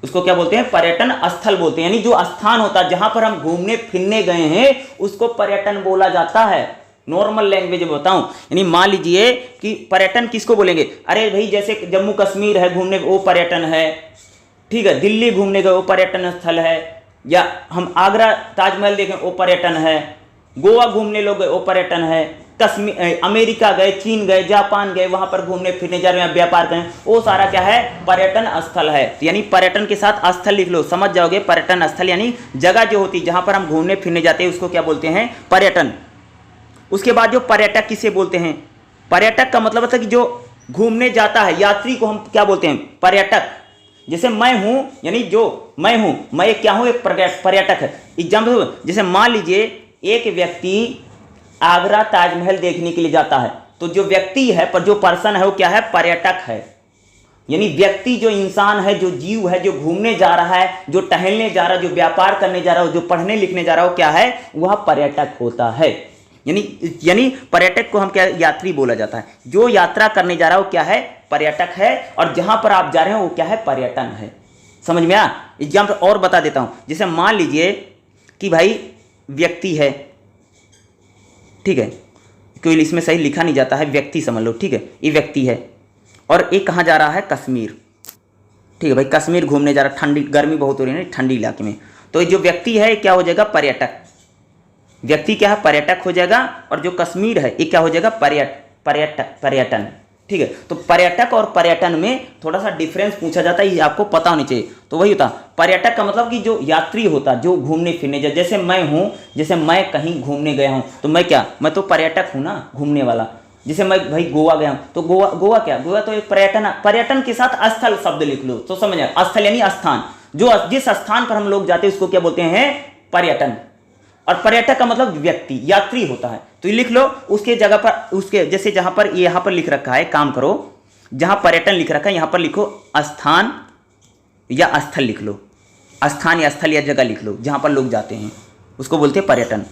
उसको क्या बोलते हैं, पर्यटन स्थल बोलते हैं, यानी जो स्थान होता है जहाँ पर हम घूमने फिरने गए हैं उसको पर्यटन बोला जाता है। नॉर्मल लैंग्वेज में बताऊं, यानी मान लीजिए कि पर्यटन किसको बोलेंगे, अरे भाई जैसे जम्मू कश्मीर है घूमने वो पर्यटन है, ठीक है, दिल्ली घूमने गए वो पर्यटन स्थल है, या हम आगरा ताजमहल देखें वो पर्यटन है, गोवा घूमने लोग गए वो पर्यटन है, कश्मीर अमेरिका गए, चीन गए, जापान गए, वहां पर घूमने फिरने जा रहे हैं, व्यापार गए, वो सारा क्या है, पर्यटन स्थल है। यानी पर्यटन के साथ स्थल लिख लो, समझ जाओगे। पर्यटन स्थल यानी जगह जो होती है जहां पर हम घूमने फिरने जाते हैं उसको क्या बोलते हैं, पर्यटन। उसके बाद जो पर्यटक किसे बोलते हैं, पर्यटक का मतलब है कि जो घूमने जाता है, यात्री को हम क्या बोलते हैं, पर्यटक। जैसे मैं हूं, यानी जो मैं हूं, मैं क्या हूं, एक पर्यटक है। एग्जाम्पल, जैसे मान लीजिए एक व्यक्ति आगरा ताजमहल देखने के लिए जाता है, तो जो व्यक्ति है पर जो पर्सन है वो क्या है, पर्यटक है। यानी व्यक्ति जो इंसान है, जो जीव है, जो घूमने जा रहा है, जो टहलने जा रहा है, जो व्यापार करने जा रहा है, जो पढ़ने लिखने जा रहा है, वो क्या है, वह पर्यटक होता है। यानी पर्यटक को हम क्या, यात्री बोला जाता है। जो यात्रा करने जा रहा है वो क्या है, पर्यटक है, और जहां पर आप जा रहे हैं वो क्या है, पर्यटन है। समझ में आया। एग्जाम्पल और बता देता हूं, जैसे मान लीजिए कि भाई व्यक्ति है, ठीक है, कोई इसमें सही लिखा नहीं जाता है, व्यक्ति समझ लो, ठीक है, ये व्यक्ति है और ये कहाँ जा रहा है, कश्मीर, ठीक है भाई, कश्मीर घूमने जा रहा है, ठंडी गर्मी बहुत हो रही है ना ठंडी इलाके में, तो जो व्यक्ति है क्या हो जाएगा, पर्यटक। व्यक्ति क्या है, पर्यटक हो जाएगा, और जो कश्मीर है ये क्या हो जाएगा, पर्यटन, ठीक है। तो पर्यटक और पर्यटन में थोड़ा सा डिफरेंस पूछा जाता है, ये आपको पता होनी चाहिए। तो वही होता, पर्यटक का मतलब कि जो यात्री होता, जो घूमने फिरने जाए। जैसे मैं हूं, जैसे मैं कहीं घूमने गया हूं, तो मैं क्या, मैं तो पर्यटक हूं ना, घूमने वाला। जैसे मैं भाई गोवा गया हूं, तो गोवा क्या, गोवा तो एक पर्यटन के साथ स्थल शब्द लिख लो तो समझ आए। स्थल यानी स्थान, जो जिस स्थान पर हम लोग जाते हैं उसको क्या बोलते हैं, पर्यटन। और पर्यटक का मतलब व्यक्ति, यात्री होता है। तो ये लिख लो उसके जगह पर, उसके जैसे जहां पर यहां पर लिख रखा है, काम करो, जहां पर्यटन लिख रखा है यहां पर लिखो स्थान या स्थल लिख लो, स्थान या स्थल या जगह लिख लो जहां पर लोग जाते हैं, उसको बोलते हैं पर्यटन।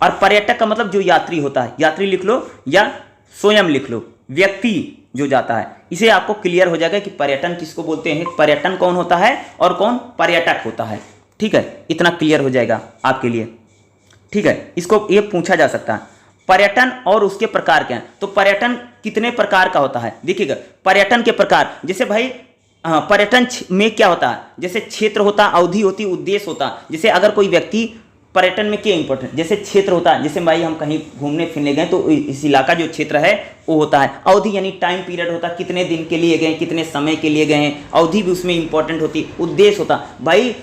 और पर्यटक का मतलब जो यात्री होता है, यात्री लिख लो या स्वयं लिख लो, व्यक्ति जो जाता है। इसे आपको क्लियर हो जाएगा कि पर्यटन किसको बोलते हैं, पर्यटन कौन होता है और कौन पर्यटक होता है। ठीक है, इतना क्लियर हो जाएगा आपके लिए। ठीक है, इसको ये पूछा जा सकता है, पर्यटन और उसके प्रकार क्या हैं। तो पर्यटन कितने प्रकार का होता है, देखिएगा पर्यटन के प्रकार। जैसे भाई पर्यटन में क्या होता है, जैसे क्षेत्र होता, अवधि होती, उद्देश्य होता। जैसे अगर कोई व्यक्ति पर्यटन में क्या इंपॉर्टेंट, जैसे क्षेत्र होता है, जैसे भाई हम कहीं घूमने फिरने गए तो इस इलाका जो क्षेत्र है वो होता है। अवधि यानी टाइम पीरियड होता, कितने दिन के लिए गए, कितने समय के लिए गए हैं, अवधि भी उसमें इंपॉर्टेंट होती। उद्देश्य होता, भाई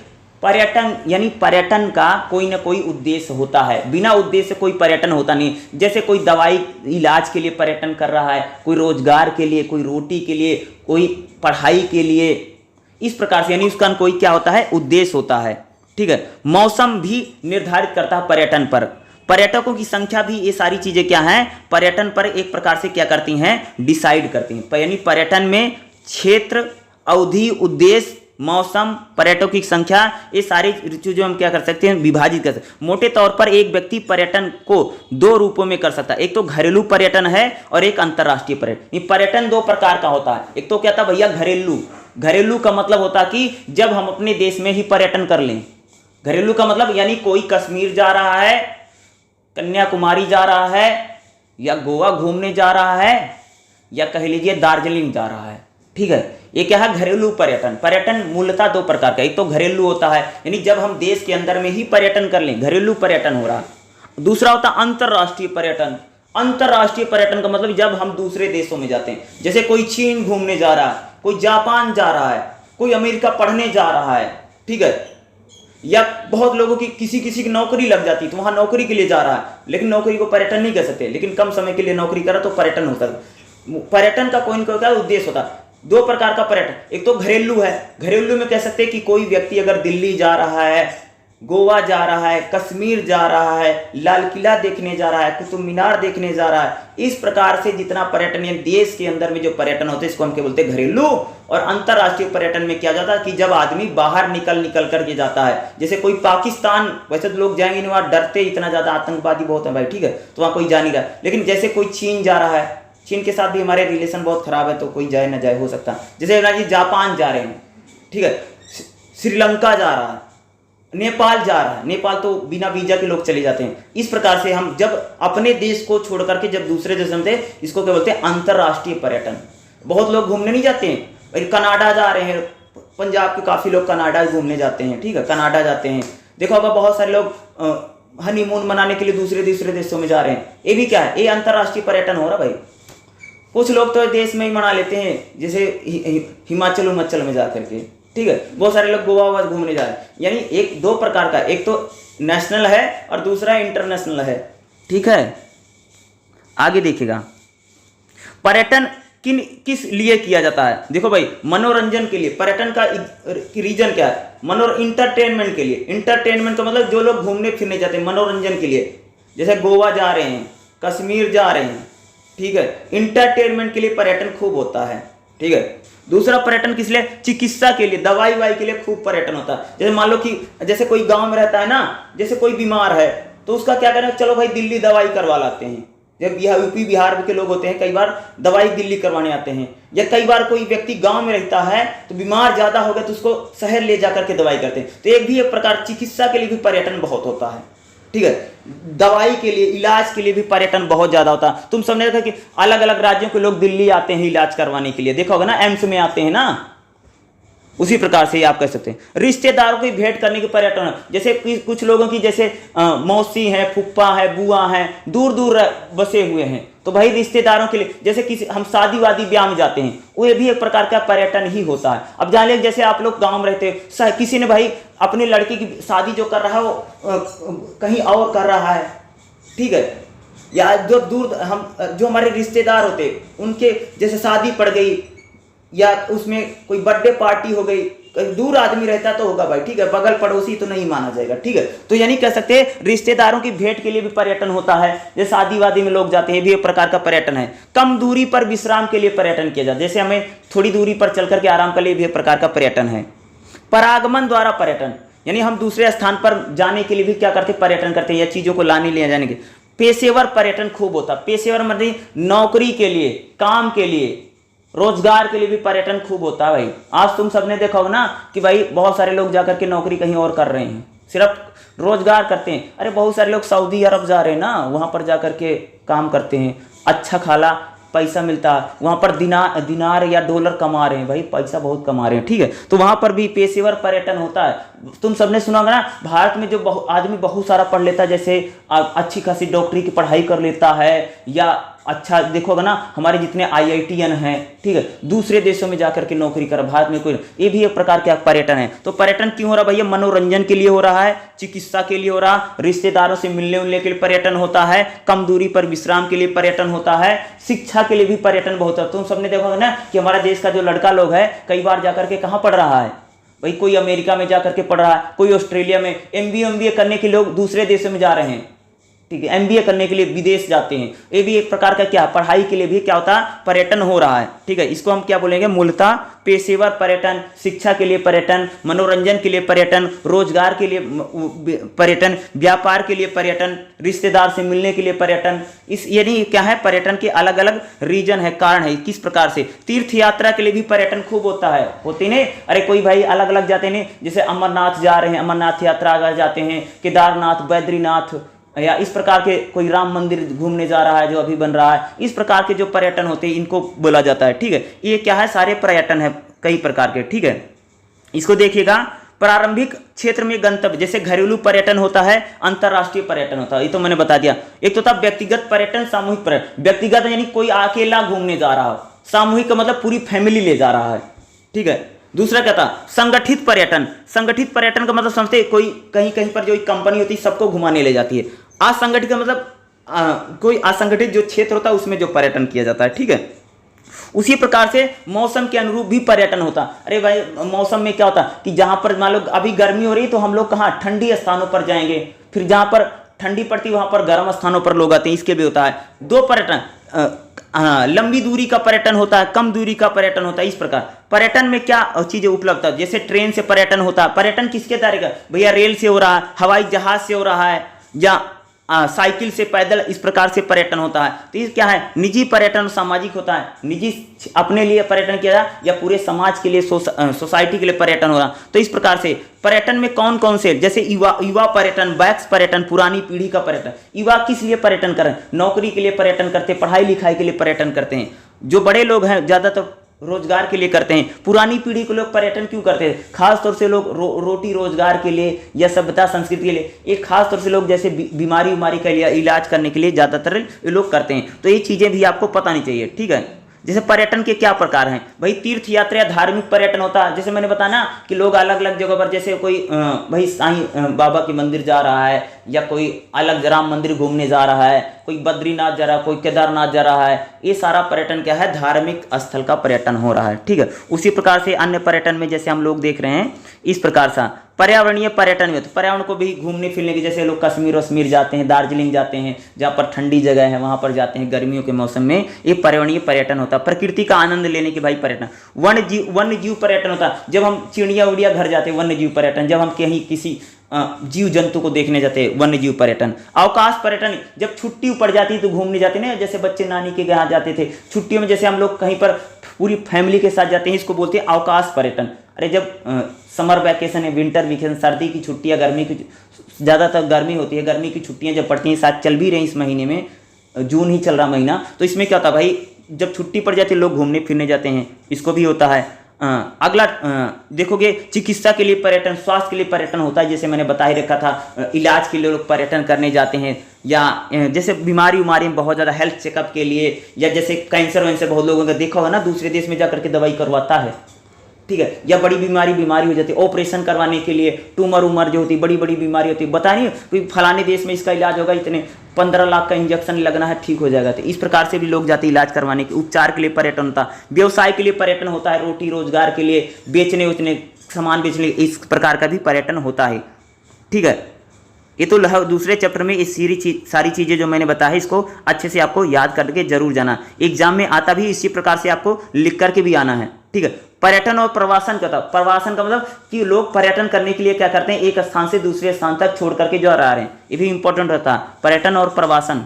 पर्यटन यानी पर्यटन का कोई ना कोई उद्देश्य होता है, बिना उद्देश्य से कोई पर्यटन होता नहीं। जैसे कोई दवाई इलाज के लिए पर्यटन कर रहा है, कोई रोजगार के लिए, कोई रोटी के लिए, कोई पढ़ाई के लिए, इस प्रकार से यानी उसका कोई क्या होता है, उद्देश्य होता है। ठीक है, मौसम भी निर्धारित करता है पर्यटन पर, पर्यटकों की संख्या भी, ये सारी चीजें क्या हैं, पर्यटन पर एक प्रकार से क्या करती हैं, डिसाइड करती हैं। यानी पर्यटन में क्षेत्र, अवधि, उद्देश्य मौसम, पर्यटकों की संख्या, ये सारी चीज़ों हम क्या कर सकते हैं, विभाजित कर सकते हैं। मोटे तौर पर एक व्यक्ति पर्यटन को दो रूपों में कर सकता है, एक तो घरेलू पर्यटन है और एक अंतर्राष्ट्रीय पर्यटन। ये पर्यटन दो प्रकार का होता है। एक तो क्या था भैया, घरेलू। घरेलू का मतलब होता कि जब हम अपने देश में ही पर्यटन कर लें। घरेलू का मतलब यानी कोई कश्मीर जा रहा है, कन्याकुमारी जा रहा है, या गोवा घूमने जा रहा है, या कह लीजिए दार्जिलिंग जा रहा है। ठीक है, ये क्या है, घरेलू पर्यटन। पर्यटन मूलतः दो प्रकार का, एक तो घरेलू होता है यानी जब हम देश के अंदर में ही पर्यटन कर लें, घरेलू पर्यटन हो रहा है। दूसरा होता है अंतर्राष्ट्रीय पर्यटन। अंतर्राष्ट्रीय पर्यटन का मतलब जब हम दूसरे देशों में जाते हैं, जैसे कोई चीन घूमने जा रहा है, कोई जापान जा रहा है, कोई अमेरिका पढ़ने जा रहा है। ठीक है, या बहुत लोगों की किसी की नौकरी लग जाती है तो वहां नौकरी के लिए जा रहा है, लेकिन नौकरी को पर्यटन नहीं कह सकते, लेकिन कम समय के लिए नौकरी करा तो पर्यटन होता है। पर्यटन का कोई ना कोई उद्देश्य होता है। दो प्रकार का पर्यटन, एक तो घरेलू है। घरेलू में कह सकते हैं कि कोई व्यक्ति अगर दिल्ली जा रहा है, गोवा जा रहा है, कश्मीर जा रहा है, लाल किला देखने जा रहा है, कुतुब मीनार देखने जा रहा है, इस प्रकार से जितना पर्यटन या देश के अंदर में जो पर्यटन होते हैं इसको हम क्या बोलते हैं, घरेलू। और अंतर्राष्ट्रीय पर्यटन में क्या जाता है कि जब आदमी बाहर निकल करके जाता है, जैसे कोई पाकिस्तान, वैसे तो लोग जाएंगे नहीं, वहां डरते इतना ज्यादा, आतंकवादी बहुत है भाई। ठीक है, तो वहां कोई जा नहीं रहा, लेकिन जैसे कोई चीन जा रहा है, चीन के साथ भी हमारे रिलेशन बहुत खराब है तो कोई जाए ना जाए हो सकता है। जैसे जापान जा रहे हैं, ठीक है, श्रीलंका जा रहा है, नेपाल जा रहा है, नेपाल तो बिना वीजा के लोग चले जाते हैं। इस प्रकार से हम जब अपने देश को छोड़ करके जब दूसरे देश में, इसको क्या बोलते हैं, अंतर्राष्ट्रीय पर्यटन। बहुत लोग घूमने नहीं जाते हैं, कनाडा जा रहे हैं, पंजाब के काफी लोग कनाडा घूमने जाते हैं। ठीक है, कनाडा जाते हैं, देखो होगा बहुत सारे लोग हनीमून मनाने के लिए दूसरे देशों में जा रहे हैं। ये भी क्या है, ये अंतर्राष्ट्रीय पर्यटन हो रहा भाई। कुछ लोग तो देश में ही मना लेते हैं, जैसे हिमाचल में जा करके। ठीक है, बहुत सारे लोग गोवा घूमने जा रहे हैं। यानी एक दो प्रकार का, एक तो नेशनल है और दूसरा इंटरनेशनल है। ठीक है, आगे देखिएगा, पर्यटन किस लिए किया जाता है। देखो भाई, मनोरंजन के लिए। पर्यटन का रीजन क्या है, इंटरटेनमेंट के लिए। इंटरटेनमेंट का मतलब जो लोग घूमने फिरने जाते हैं मनोरंजन के लिए, जैसे गोवा जा रहे हैं, कश्मीर जा रहे हैं। ठीक है, इंटरटेनमेंट के लिए पर्यटन खूब होता है। ठीक है, दूसरा पर्यटन किस लिए, चिकित्सा के लिए, दवाई वाई के लिए खूब पर्यटन होता है। जैसे मान लो कि जैसे कोई गांव में रहता है ना, जैसे कोई बीमार है तो उसका क्या करें, चलो भाई दिल्ली दवाई करवा लाते हैं। जब यूपी बिहार के लोग होते हैं, कई बार दवाई दिल्ली करवाने आते हैं। या कई बार कोई व्यक्ति गांव में रहता है तो बीमार ज्यादा हो गया तो उसको शहर ले जाकर के दवाई करते हैं। तो एक प्रकार चिकित्सा के लिए भी पर्यटन बहुत होता है। ठीक है, दवाई के लिए, इलाज के लिए भी पर्यटन बहुत ज्यादा होता है। तुम समझ रहे कि अलग अलग राज्यों के लोग दिल्ली आते हैं इलाज करवाने के लिए, देखा होगा ना, एम्स में आते हैं ना, उसी प्रकार से आप कह सकते हैं। रिश्तेदारों की भेंट करने के पर्यटन, जैसे कुछ लोगों की जैसे मौसी है, फुप्पा है, बुआ है, दूर दूर बसे हुए हैं, तो भाई रिश्तेदारों के लिए, जैसे किसी हम शादी वादी ब्याह में जाते हैं, वो भी एक प्रकार का पर्यटन ही होता है। अब जान ले, जैसे आप लोग गांव में रहते हैं, किसी ने भाई अपनी लड़की की शादी जो कर रहा है वो कहीं और कर रहा है। ठीक है, या जो दूर जो हमारे रिश्तेदार होते उनके जैसे शादी पड़ गई या उसमें कोई बर्थडे पार्टी हो गई, दूर आदमी रहता तो होगा भाई। ठीक है, बगल पड़ोसी तो नहीं माना जाएगा। ठीक है, तो यानी कह सकते हैं रिश्तेदारों की भेंट के लिए भी पर्यटन होता है। जैसे शादी वादी में लोग जाते हैं, भी एक प्रकार का पर्यटन है। कम दूरी पर विश्राम के लिए पर्यटन किया जाता है, जैसे हमें थोड़ी दूरी पर चल करके आराम के लिए भी एक प्रकार का पर्यटन है। परागमन द्वारा पर्यटन, यानी हम दूसरे स्थान पर जाने के लिए भी क्या करते हैं, पर्यटन करते हैं, या चीजों को लाने ले जाने के। पेशेवर पर्यटन खूब होता है। पेशेवर मतलब नौकरी के लिए, काम के लिए, रोजगार के लिए भी पर्यटन खूब होता है भाई। आज तुम सबने देखा होगा ना कि भाई बहुत सारे लोग जाकर के नौकरी कहीं और कर रहे हैं, सिर्फ रोजगार करते हैं। अरे बहुत सारे लोग सऊदी अरब जा रहे हैं ना, वहां पर जाकर के काम करते हैं, अच्छा खाला पैसा मिलता है, वहां पर दिनार या डॉलर कमा रहे हैं भाई, पैसा बहुत कमा रहे हैं। ठीक है, तो वहां पर भी पेशेवर पर्यटन होता है। तुम सबने सुना होगा ना, भारत में जो आदमी बहुत सारा पढ़ लेता है, जैसे अच्छी खासी डॉक्टरी की पढ़ाई कर लेता है, या अच्छा देखोगे ना हमारे जितने IITian हैं, ठीक है, दूसरे देशों में जाकर के नौकरी कर, भारत में कोई, ये भी एक प्रकार का पर्यटन है। तो पर्यटन क्यों हो रहा भैया, मनोरंजन के लिए हो रहा है, चिकित्सा के लिए हो रहा, रिश्तेदारों से मिलने उलने के लिए पर्यटन होता है, कम दूरी पर विश्राम के लिए पर्यटन होता है, शिक्षा के लिए भी पर्यटन बहुत है। तुम सबने देखा ना कि हमारा देश का जो लड़का लोग है कई बार जाकर के कहाँ पढ़ रहा है भाई, कोई अमेरिका में जाकर के पढ़ रहा है, कोई ऑस्ट्रेलिया में, MBA करने के लोग दूसरे देशों में जा रहे हैं। ठीक है, एमबीए करने के लिए विदेश जाते हैं, ये भी एक प्रकार का क्या पढ़ाई के लिए भी क्या होता है, पर्यटन हो रहा है। ठीक है, इसको हम क्या बोलेंगे, मूलतः पेशेवर पर्यटन, शिक्षा के लिए पर्यटन, मनोरंजन के लिए पर्यटन, रोजगार के लिए पर्यटन, व्यापार के लिए पर्यटन, रिश्तेदार से मिलने के लिए पर्यटन। इस यानी क्या है, पर्यटन के अलग अलग रीजन है, कारण है किस प्रकार से। तीर्थ यात्रा के लिए भी पर्यटन खूब होता है, होती नहीं, अरे कोई भाई अलग अलग जाते नहीं, जैसे अमरनाथ जा रहे हैं, अमरनाथ यात्रा जाते हैं, केदारनाथ, बद्रीनाथ, या इस प्रकार के कोई राम मंदिर घूमने जा रहा है जो अभी बन रहा है, इस प्रकार के जो पर्यटन होते हैं इनको बोला जाता है। ठीक है, ये क्या है, सारे पर्यटन है कई प्रकार के। ठीक है, इसको देखिएगा, प्रारंभिक क्षेत्र में गंतव्य, जैसे घरेलू पर्यटन होता है, अंतरराष्ट्रीय पर्यटन होता है, ये तो मैंने बता दिया। एक तो था व्यक्तिगत पर्यटन, सामूहिक पर्यटन। व्यक्तिगत यानी कोई अकेला घूमने जा रहा हो, सामूहिक का मतलब पूरी फैमिली ले जा रहा है। ठीक है, दूसरा क्या था, संगठित पर्यटन। संगठित पर्यटन का मतलब समझते, कोई कहीं कहीं पर जो कंपनी होती है सबको घुमाने ले जाती है। असंगठित का मतलब कोई असंगठित जो क्षेत्र होता है उसमें जो पर्यटन किया जाता है। ठीक है, उसी प्रकार से मौसम के अनुरूप भी पर्यटन होता। अरे भाई मौसम में क्या होता कि जहां पर मान लो अभी गर्मी हो रही तो हम लोग कहाँ, ठंडी स्थानों पर जाएंगे, फिर जहां पर ठंडी पड़ती वहां पर गर्म स्थानों पर लोग आते हैं, इसके भी होता है। दो पर्यटन, लंबी दूरी का पर्यटन होता है, कम दूरी का पर्यटन होता है। इस प्रकार पर्यटन में क्या चीजें उपलब्ध है, जैसे ट्रेन से पर्यटन होता है। पर्यटन किसके द्वारा का, भैया रेल से हो रहा है, हवाई जहाज से हो रहा है, या साइकिल से, पैदल, इस प्रकार से पर्यटन होता है। तो ये क्या है, निजी पर्यटन, सामाजिक होता है। निजी अपने लिए पर्यटन किया जाए या पूरे समाज के लिए, सोसाइटी के लिए पर्यटन हो रहा। तो इस प्रकार से पर्यटन में कौन कौन से, जैसे युवा पर्यटन, वैक्स पर्यटन, पुरानी पीढ़ी का पर्यटन। युवा किस लिए पर्यटन कर रहे हैं, नौकरी के लिए पर्यटन करते हैं, पढ़ाई लिखाई के लिए पर्यटन करते हैं। जो बड़े लोग हैं ज्यादातर रोजगार के लिए करते हैं। पुरानी पीढ़ी के लोग पर्यटन क्यों करते हैं, खास तौर से लोग रोटी रोजगार के लिए या सभ्यता संस्कृति के लिए। एक खास तौर से लोग जैसे बीमारी का इलाज करने के लिए ज्यादातर ये लोग करते हैं। तो ये चीजें भी आपको पता नहीं चाहिए। ठीक है, जैसे पर्यटन के क्या प्रकार हैं भाई, तीर्थ यात्रा या धार्मिक पर्यटन होता है। जैसे मैंने बताया ना कि लोग अलग अलग जगह पर, जैसे कोई भाई साईं बाबा के मंदिर जा रहा है, या कोई अलग राम मंदिर घूमने जा रहा है, कोई बद्रीनाथ जा रहा है, कोई केदारनाथ जा रहा है। ये सारा पर्यटन क्या है, धार्मिक स्थल का पर्यटन हो रहा है। ठीक है, उसी प्रकार से अन्य पर्यटन में जैसे हम लोग देख रहे हैं इस प्रकार सा पर्यावरणीय पर्यटन में, तो पर्यावरण को भी घूमने फिरने के, जैसे लोग कश्मीर वश्मीर जाते हैं, दार्जिलिंग जाते हैं, जहाँ पर ठंडी जगह है वहाँ पर जाते हैं गर्मियों के मौसम में, ये पर्यावरणीय पर्यटन होता है। प्रकृति का आनंद लेने के भाई पर्यटन। वन्य जीव पर्यटन होता है, जब हम चिड़िया उड़िया घर जाते हैं, वन्य जीव पर्यटन। जब हम कहीं किसी जीव जंतु को देखने जाते हैं, वन्य जीव पर्यटन। अवकाश पर्यटन, जब छुट्टी पड़ जाती है तो घूमने जाते हैं, जैसे बच्चे नानी के यहाँ जाते थे छुट्टियों में, जैसे हम लोग कहीं पर पूरी फैमिली के साथ जाते हैं, इसको बोलते हैं अवकाश पर्यटन। अरे जब समर वैकेशन है, विंटर वेकेशन, सर्दी की छुट्टियां, गर्मी की, ज़्यादातर गर्मी होती है, गर्मी की छुट्टियां जब पड़ती हैं, शायद चल भी रही इस महीने में, जून ही चल रहा महीना, तो इसमें क्या होता है भाई, जब छुट्टी पड़ जाती है लोग घूमने फिरने जाते हैं, इसको भी होता है। अगला देखोगे, चिकित्सा के लिए पर्यटन, स्वास्थ्य के लिए पर्यटन होता है, जैसे मैंने बता ही रखा था, इलाज के लिए लोग पर्यटन करने जाते हैं, या जैसे बीमारी में बहुत ज़्यादा हेल्थ चेकअप के लिए, या जैसे कैंसर वैंसर बहुत लोगों का देखा होगा ना, दूसरे देश में जाकर के दवाई करवाता है। ठीक है, या बड़ी बीमारी हो जाती है, ऑपरेशन करवाने के लिए, ट्यूमर जो होती है, बड़ी बीमारी होती है, बता नहीं कोई फलाने देश में इसका इलाज होगा, इतने 15 लाख का इंजेक्शन लगना है, ठीक हो जाएगा। तो इस प्रकार से भी लोग जाते हैं इलाज करवाने के, उपचार के लिए पर्यटन होता है। व्यवसाय के लिए पर्यटन होता है, रोटी रोजगार के लिए, बेचने सामान बेचने, इस प्रकार का भी पर्यटन होता है। ठीक है, ये तो दूसरे चैप्टर में इस सारी चीज़ें जो मैंने बताया है, इसको अच्छे से आपको याद करके जरूर जाना। एग्जाम में आता भी इसी प्रकार से आपको लिख करके भी आना है। ठीक है, पर्यटन और प्रवासन का था। प्रवासन का मतलब कि लोग पर्यटन करने के लिए क्या करते हैं, एक स्थान से दूसरे स्थान तक छोड़ करके जो आ रहे हैं, ये भी इंपॉर्टेंट रहता है, पर्यटन और प्रवासन।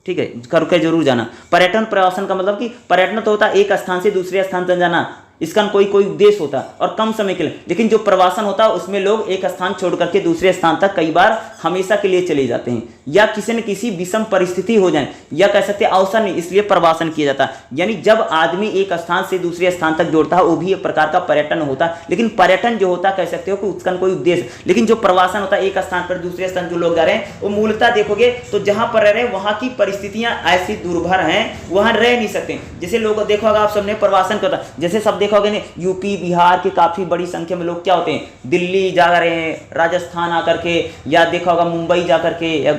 ठीक है, करके जरूर जाना। पर्यटन प्रवासन का मतलब कि पर्यटन तो होता है एक स्थान से दूसरे स्थान तक जाना, इसका कोई उद्देश्य होता है और कम समय के लिए। लेकिन जो प्रवासन होता है उसमें लोग एक स्थान छोड़ करके दूसरे स्थान तक कई बार हमेशा के लिए चले जाते हैं, या किसी न किसी विषम परिस्थिति हो जाए, या कह सकते हैं अवसर नहीं, इसलिए प्रवासन किया जाता है। यानी जब आदमी एक स्थान से दूसरे स्थान तक जोड़ता है, वो भी एक प्रकार का पर्यटन होता है। लेकिन पर्यटन जो होता है कह सकते हो कि उसका कोई उद्देश्य, लेकिन जो प्रवासन होता है एक स्थान पर दूसरे स्थान जो लोग जा रहे हैं, वो मूलतः देखोगे तो जहां पर रह रहे हैं वहां की परिस्थितियां ऐसी दुर्भर हैं, वहां रह नहीं सकते। जैसे लोग देखो आप सबने प्रवासन करता, जैसे सब देखोगे यूपी बिहार के काफी बड़ी संख्या में लोग क्या होते हैं, दिल्ली जा रहे हैं, राजस्थान आकर के, या देखा होगा मुंबई जाकर के, या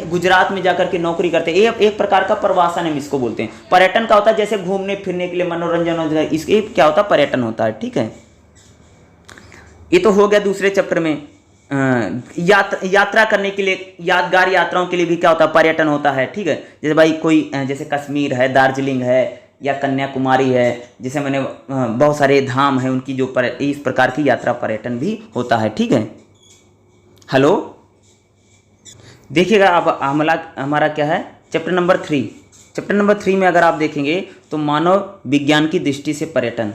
गुजरात में जाकर के नौकरी करते हैं। ये एक प्रकार का प्रवासन हम इसको बोलते हैं। पर्यटन का होता है जैसे घूमने फिरने के लिए, मनोरंजन होता है, इसके क्या होता है, पर्यटन होता है। ठीक है, ये तो हो गया दूसरे चैप्टर में यात्रा करने के लिए, यादगार यात्राओं के लिए भी क्या होता है, पर्यटन होता है। ठीक है, जैसे भाई कोई जैसे कश्मीर है, दार्जिलिंग है या कन्याकुमारी है, जैसे मैंने बहुत सारे धाम हैं उनकी जो इस प्रकार की यात्रा पर्यटन भी होता है। ठीक है, हेलो, देखिएगा अब हमारा क्या है, चैप्टर नंबर 3। चैप्टर नंबर 3 में अगर आप देखेंगे तो मानव विज्ञान की दृष्टि से पर्यटन,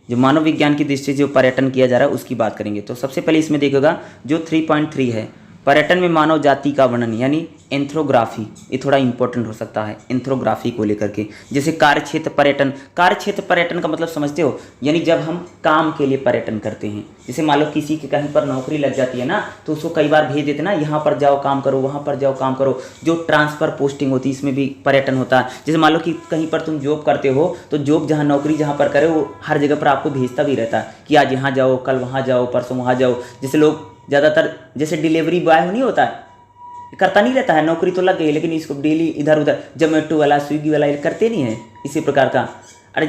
जो मानव विज्ञान की दृष्टि से जो पर्यटन किया जा रहा है उसकी बात करेंगे। तो सबसे पहले इसमें देखिएगा जो 3.3 है, पर्यटन में मानव जाति का वर्णन, यानी एंथ्रोग्राफी, ये थोड़ा इंपॉर्टेंट हो सकता है एंथ्रोग्राफी को लेकर के। जैसे कार्यक्षेत्र पर्यटन, कार्यक्षेत्र पर्यटन का मतलब समझते हो, यानी जब हम काम के लिए पर्यटन करते हैं, जैसे मान लो किसी की कहीं पर नौकरी लग जाती है ना, तो उसको कई बार भेज देते ना, यहाँ पर जाओ काम करो, वहाँ पर जाओ काम करो, जो ट्रांसफ़र पोस्टिंग होती है इसमें भी पर्यटन होता है। जैसे मान लो कि कहीं पर तुम जॉब करते हो, तो जॉब जहाँ नौकरी जहाँ पर करे वो हर जगह पर आपको भेजता भी रहता है कि आज यहाँ जाओ, कल वहाँ जाओ, परसों वहाँ जाओ। जैसे लोग ज़्यादातर जैसे डिलीवरी बॉय नहीं होता है, करता नहीं रहता है, नौकरी तो लग गई लेकिन इसको डेली इधर उधर, जोमेटो वाला, स्विगी वाला ये करते नहीं है, इसी प्रकार का। अरे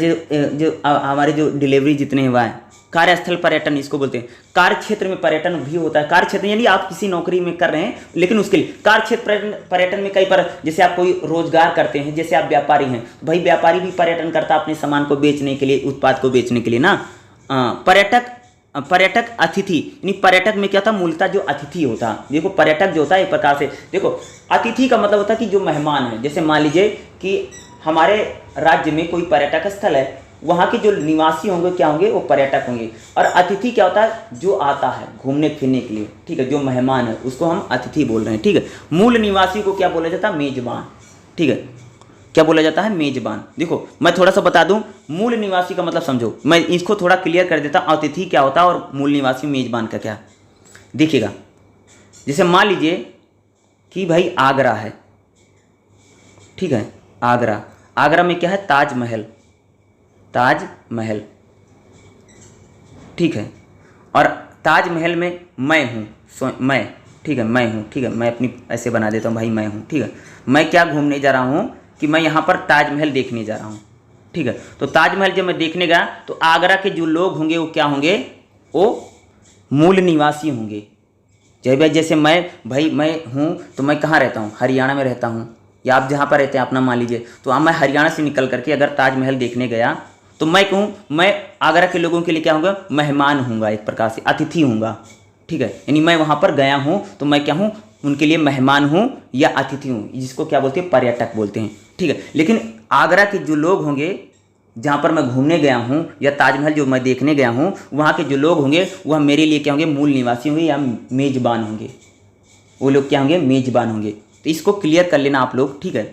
जो हमारे जो डिलीवरी जितने हुआ है, कार्यस्थल पर्यटन इसको बोलते हैं। कार्य क्षेत्र में पर्यटन भी होता है। कार्य क्षेत्र यानी आप किसी नौकरी में कर रहे हैं लेकिन उसके लिए कार्य क्षेत्र पर्यटन में कई पर, जैसे आप कोई रोजगार करते हैं, जैसे आप व्यापारी हैं, तो भाई व्यापारी भी पर्यटन करता है अपने सामान को बेचने के लिए, उत्पाद को बेचने के लिए ना। पर्यटक अतिथि, यानी पर्यटक में क्या था, मूलतः जो अतिथि होता है। देखो पर्यटक जो होता है एक प्रकार से, देखो अतिथि का मतलब होता है कि जो मेहमान है। जैसे मान लीजिए कि हमारे राज्य में कोई पर्यटक स्थल है, वहाँ के जो निवासी होंगे क्या होंगे, वो पर्यटक होंगे। और अतिथि क्या होता है, जो आता है घूमने फिरने के लिए, ठीक है, जो मेहमान है उसको हम अतिथि बोल रहे हैं। ठीक है, मूल निवासी को क्या बोला जाता है, मेजबान। ठीक है, क्या बोला जाता है, मेजबान। देखो मैं थोड़ा सा बता दूं, मूल निवासी का मतलब समझो, मैं इसको थोड़ा क्लियर कर देता हूं, अतिथि क्या होता है और मूल निवासी मेजबान का क्या। देखिएगा, जैसे मान लीजिए कि भाई आगरा है, ठीक है, आगरा में क्या है, ताजमहल, ठीक है, और ताजमहल में मैं हूँ, मैं, ठीक है, मैं हूँ, ठीक है, मैं अपनी ऐसे बना देता हूँ भाई, मैं हूँ, ठीक है, मैं क्या घूमने जा रहा हूँ कि मैं यहाँ पर ताजमहल देखने जा रहा हूँ। ठीक है, तो ताजमहल जब मैं देखने गया तो आगरा के जो लोग होंगे वो क्या होंगे, वो मूल निवासी होंगे। जय भाई, जैसे मैं हूँ तो मैं कहाँ रहता हूँ, हरियाणा में रहता हूँ, या आप जहाँ पर रहते हैं अपना मान लीजिए, तो अब मैं हरियाणा से निकल करके अगर ताजमहल देखने गया तो मैं कहूँ, मैं आगरा के लोगों के लिए क्या होगा, मेहमान हूँगा, एक प्रकार से अतिथि हूँगा। ठीक है, यानी मैं वहाँ पर गया हूँ तो मैं क्या हूँ, उनके लिए मेहमान हूँ या अतिथि हूँ, जिसको क्या बोलते हैं, पर्यटक बोलते हैं। ठीक है, लेकिन आगरा के जो लोग होंगे जहाँ पर मैं घूमने गया हूँ या ताजमहल जो मैं देखने गया हूँ, वहाँ के जो लोग होंगे वह मेरे लिए क्या होंगे, मूल निवासी होंगे या मेजबान होंगे। वो लोग क्या होंगे, मेजबान होंगे। तो इसको क्लियर कर लेना आप लोग। ठीक है,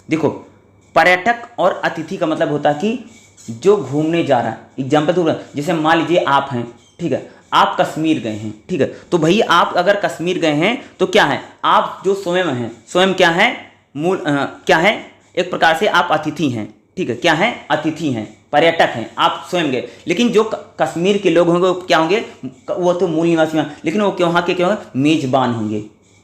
देखो पर्यटक और अतिथि का मतलब होता है कि जो घूमने जा रहा है। एग्जाम्पल दूंगा, जैसे मान लीजिए आप हैं, ठीक है, आप कश्मीर गए हैं, ठीक है, तो भाई आप अगर कश्मीर गए हैं तो क्या है, आप जो स्वयं हैं, स्वयं क्या है, मूल क्या है, एक प्रकार से आप अतिथि हैं। ठीक है, क्या है, अतिथि हैं, पर्यटक हैं, आप स्वयं गए। लेकिन जो कश्मीर के लोग होंगे वो क्या होंगे, वो तो मूल निवासी हैं, लेकिन वो वहाँ के क्या होंगे, मेजबान होंगे।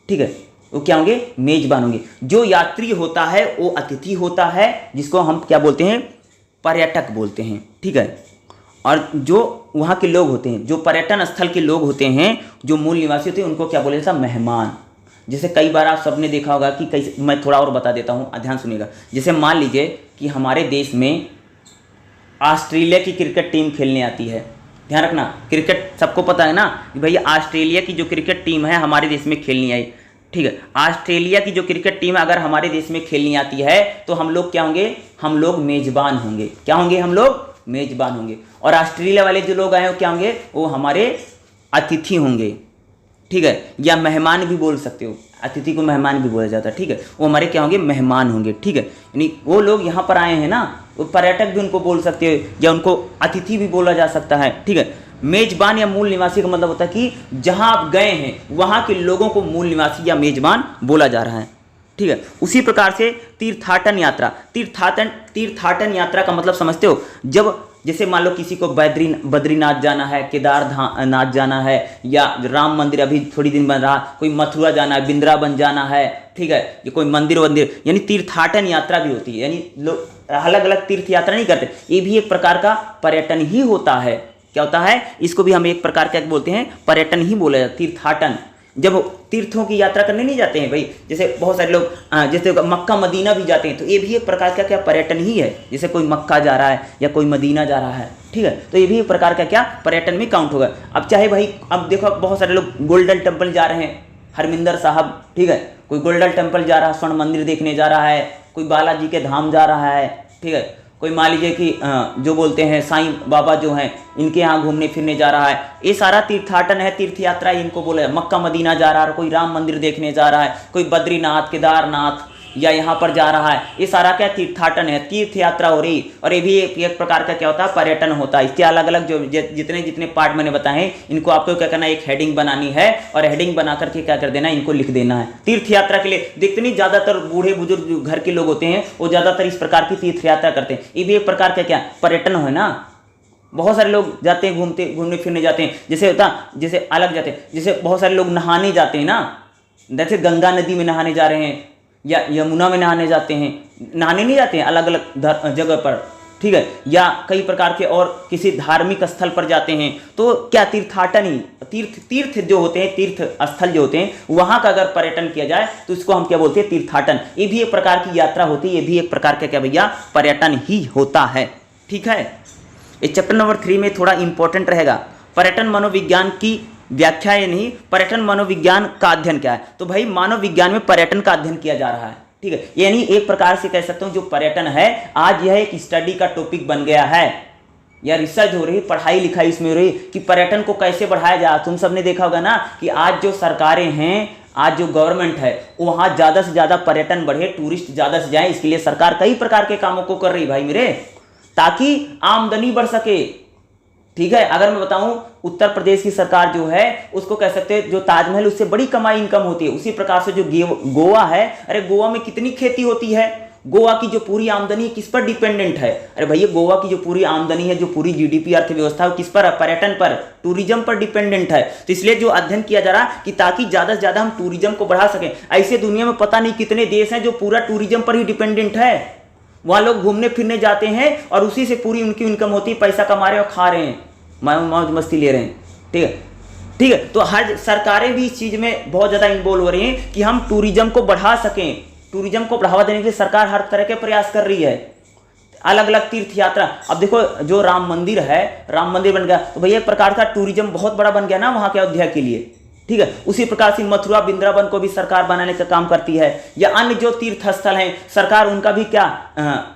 ठीक है, वो क्या होंगे, मेजबान होंगे। जो यात्री होता है वो अतिथि होता है, जिसको हम क्या बोलते हैं, पर्यटक बोलते हैं। ठीक है, और जो वहाँ के लोग होते हैं, जो पर्यटन स्थल के लोग होते हैं, जो मूल निवासी होते हैं, उनको क्या बोले जाता है, मेहमान। जैसे कई बार आप सबने देखा होगा कि कई, मैं थोड़ा और बता देता हूँ, ध्यान सुनिएगा। जैसे मान लीजिए कि हमारे देश में ऑस्ट्रेलिया की क्रिकेट टीम खेलने आती है। ध्यान रखना, क्रिकेट सबको पता है ना कि भैया ऑस्ट्रेलिया की जो क्रिकेट टीम है हमारे देश में खेलनी आई। ठीक है, ऑस्ट्रेलिया की जो क्रिकेट टीम अगर हमारे देश में खेलनी आती है तो हम लोग क्या होंगे, हम लोग मेजबान होंगे। क्या होंगे, हम लोग मेजबान होंगे। और ऑस्ट्रेलिया वाले जो लोग आए वो क्या होंगे, वो हमारे अतिथि होंगे। ठीक है, या मेहमान भी बोल सकते हो, अतिथि को मेहमान भी बोला जाता है। ठीक है, वो हमारे क्या होंगे, मेहमान होंगे। ठीक है, यानी वो लोग यहाँ पर आए हैं ना, वो पर्यटक भी उनको बोल सकते हो या उनको अतिथि भी बोला जा सकता है। ठीक है, मेजबान या मूल निवासी का मतलब होता है कि जहाँ आप गए हैं वहाँ के लोगों को मूल निवासी या मेजबान बोला जा रहा है। ठीक है, उसी प्रकार से तीर्थाटन यात्रा, तीर्थाटन यात्रा का मतलब समझते हो, जब जैसे मान लो किसी को बद्रीनाथ जाना है, केदारनाथ जाना है, या राम मंदिर अभी थोड़ी दिन बन रहा, कोई मथुरा जाना है, वृंदावन जाना है। ठीक है, ये कोई मंदिर, यानी तीर्थाटन यात्रा भी होती है। यानी लोग अलग अलग तीर्थ यात्रा नहीं करते, ये भी एक प्रकार का पर्यटन ही होता है। क्या होता है, इसको भी हम एक प्रकार का बोलते हैं पर्यटन ही बोला जाता है, तीर्थाटन। जब तीर्थों की यात्रा करने नहीं जाते हैं भाई, जैसे बहुत सारे लोग जैसे मक्का मदीना भी जाते हैं, तो ये भी एक प्रकार का क्या पर्यटन ही है। जैसे कोई मक्का जा रहा है या कोई मदीना जा रहा है, ठीक है, तो ये भी एक प्रकार का क्या पर्यटन में काउंट होगा। अब चाहे भाई, अब देखो बहुत सारे लोग गोल्डन टेम्पल जा रहे हैं, हरमिंदर साहब, ठीक है, कोई गोल्डन टेम्पल जा रहा है, स्वर्ण मंदिर देखने जा रहा है, कोई बालाजी के धाम जा रहा है, ठीक है, कोई मान लीजिए कि जो बोलते हैं साईं बाबा जो हैं इनके यहाँ घूमने फिरने जा रहा है, ये सारा तीर्थाटन है, तीर्थ यात्रा इनको बोले। मक्का मदीना जा रहा है, कोई राम मंदिर देखने जा रहा है, कोई बद्रीनाथ केदारनाथ या यहाँ पर जा रहा है, ये सारा क्या तीर्थाटन है, तीर्थ यात्रा हो रही। और ये भी एक प्रकार का क्या होता है, पर्यटन होता है। इसके अलग अलग जो जितने जितने पार्ट मैंने बताए हैं, इनको आपको क्या करना है, एक हेडिंग बनानी है और हेडिंग बना करके क्या कर देना है, इनको लिख देना है। तीर्थ यात्रा के लिए जितनी ज्यादातर बूढ़े बुजुर्ग जो घर के लोग होते हैं वो ज्यादातर इस प्रकार की तीर्थ यात्रा करते हैं। ये भी एक प्रकार का क्या पर्यटन है ना। बहुत सारे लोग जाते हैं, घूमने फिरने जाते हैं, जैसे होता जैसे अलग जाते हैं, जैसे बहुत सारे लोग नहाने जाते हैं ना, जैसे गंगा नदी में नहाने जा रहे हैं या यमुना में नहाने जाते हैं, नहाने नहीं जाते हैं अलग अलग जगह पर, ठीक है, या कई प्रकार के और किसी धार्मिक स्थल पर जाते हैं, तो क्या तीर्थाटन ही तीर्थ जो होते हैं, तीर्थ स्थल जो होते हैं, वहां का अगर पर्यटन किया जाए तो इसको हम क्या बोलते हैं, तीर्थाटन। ये भी एक प्रकार की यात्रा होती है, ये भी एक प्रकार का क्या भैया पर्यटन ही होता है, ठीक है। इस चैप्टर नंबर 3 में थोड़ा इंपॉर्टेंट रहेगा पर्यटन मनोविज्ञान की व्याख्या, ये नहीं, पर्यटन मनोविज्ञान का अध्ययन क्या है। तो भाई मानव विज्ञान में पर्यटन का अध्ययन किया जा रहा है, ठीक है, यानी एक प्रकार से कह सकता हूं जो पर्यटन है आज यह एक स्टडी का टॉपिक बन गया है, या रिसर्च हो रही, पढ़ाई लिखाई इसमें हो रही कि पर्यटन को कैसे बढ़ाया जाए। तुम सबने देखा होगा ना कि आज जो सरकारें हैं, आज जो गवर्नमेंट है, वहां ज्यादा से ज्यादा पर्यटन बढ़े, टूरिस्ट ज्यादा से जाए, इसके लिए सरकार कई प्रकार के कामों को कर रही भाई मेरे, ताकि आमदनी बढ़ सके, ठीक है। अगर मैं बताऊं उत्तर प्रदेश की सरकार जो है उसको कह सकते हैं जो ताजमहल, उससे बड़ी कमाई इनकम होती है। उसी प्रकार से जो गोवा है, अरे गोवा में कितनी खेती होती है, गोवा की जो पूरी आमदनी किस पर डिपेंडेंट है, अरे भैया गोवा की जो पूरी आमदनी है, जो पूरी जीडीपी अर्थव्यवस्था है, किस पर है, पर्यटन पर, टूरिज्म पर डिपेंडेंट है। तो इसलिए जो अध्ययन किया जा रहा है कि ताकि ज्यादा से ज्यादा हम टूरिज्म को बढ़ा सकें। ऐसे दुनिया में पता नहीं कितने देश हैं जो पूरा टूरिज्म पर ही डिपेंडेंट है, वहां लोग घूमने फिरने जाते हैं और उसी से पूरी उनकी इनकम होती है, पैसा कमा रहे हैं और खा रहे हैं, मौज मस्ती ले रहे हैं, ठीक है, ठीक है। तो हर सरकारें भी इस चीज में बहुत ज्यादा इन्वॉल्व हो रही हैं कि हम टूरिज्म को बढ़ा सकें। टूरिज्म को बढ़ावा देने के लिए सरकार हर तरह के प्रयास कर रही है, अलग अलग तीर्थ यात्रा। अब देखो जो राम मंदिर है, राम मंदिर बन गया तो भैया एक प्रकार का टूरिज्म बहुत बड़ा बन गया ना वहां के अयोध्या के लिए, ठीक है। उसी प्रकार से मथुरा वृंदावन को भी सरकार बनाने का काम करती है, या अन्य जो तीर्थ स्थल हैं सरकार उनका भी क्या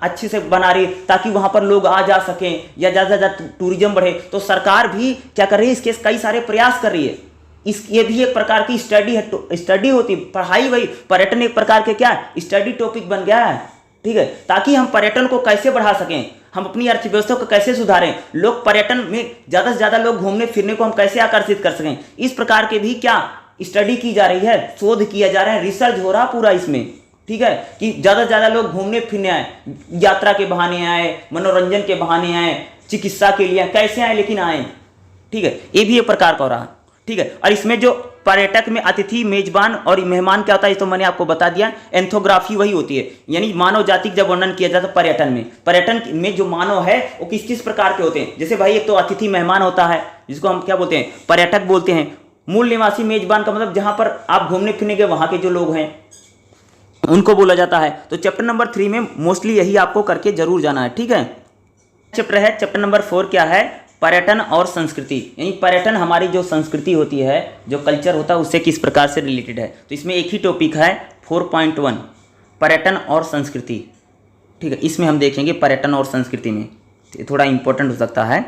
अच्छे से बना रही है ताकि वहां पर लोग आ जा सकें या ज्यादा ज्यादा टूरिज्म बढ़े। तो सरकार भी क्या कर रही है, इसके कई सारे प्रयास कर रही है। ये भी एक प्रकार की स्टडी है, स्टडी होती पढ़ाई, वही पर्यटन एक प्रकार के क्या स्टडी टॉपिक बन गया है, ठीक है, ताकि हम पर्यटन को कैसे बढ़ा सकें, हम अपनी अर्थव्यवस्था को कैसे सुधारें, लोग पर्यटन में ज्यादा से ज्यादा लोग घूमने फिरने को हम कैसे आकर्षित कर सकें। इस प्रकार के भी क्या स्टडी की जा रही है, शोध किया जा रहा है, रिसर्च हो रहा पूरा इसमें, ठीक है, कि ज्यादा से ज्यादा लोग घूमने फिरने आए, यात्रा के बहाने आए, मनोरंजन के बहाने आए, चिकित्सा के लिए कैसे आए लेकिन आए, ठीक है, ये भी एक प्रकार का हो रहा, ठीक है। और इसमें जो पर्यटक में अतिथि, मेजबान और मेहमान क्या होता है, तो मैंने आपको बता दिया। एंथोग्राफी वही होती है, यानी मानव जाति का जब वर्णन किया जाता है पर्यटन में जो मानव है वो किस किस प्रकार के होते हैं। जैसे भाई एक तो अतिथि मेहमान होता है जिसको हम क्या बोलते हैं, पर्यटक बोलते हैं। मूल निवासी मेजबान का मतलब जहां पर आप घूमने फिरने के वहां के जो लोग हैं उनको बोला जाता है। तो चैप्टर नंबर 3 में मोस्टली यही आपको करके जरूर जाना है, ठीक है। चैप्टर है चैप्टर नंबर 4 क्या है, पर्यटन और संस्कृति, यानी पर्यटन हमारी जो संस्कृति होती है, जो कल्चर होता है उससे किस प्रकार से रिलेटेड है। तो इसमें एक ही टॉपिक है 4.1 पर्यटन और संस्कृति, ठीक है। इसमें हम देखेंगे पर्यटन और संस्कृति में थोड़ा इंपॉर्टेंट हो सकता है,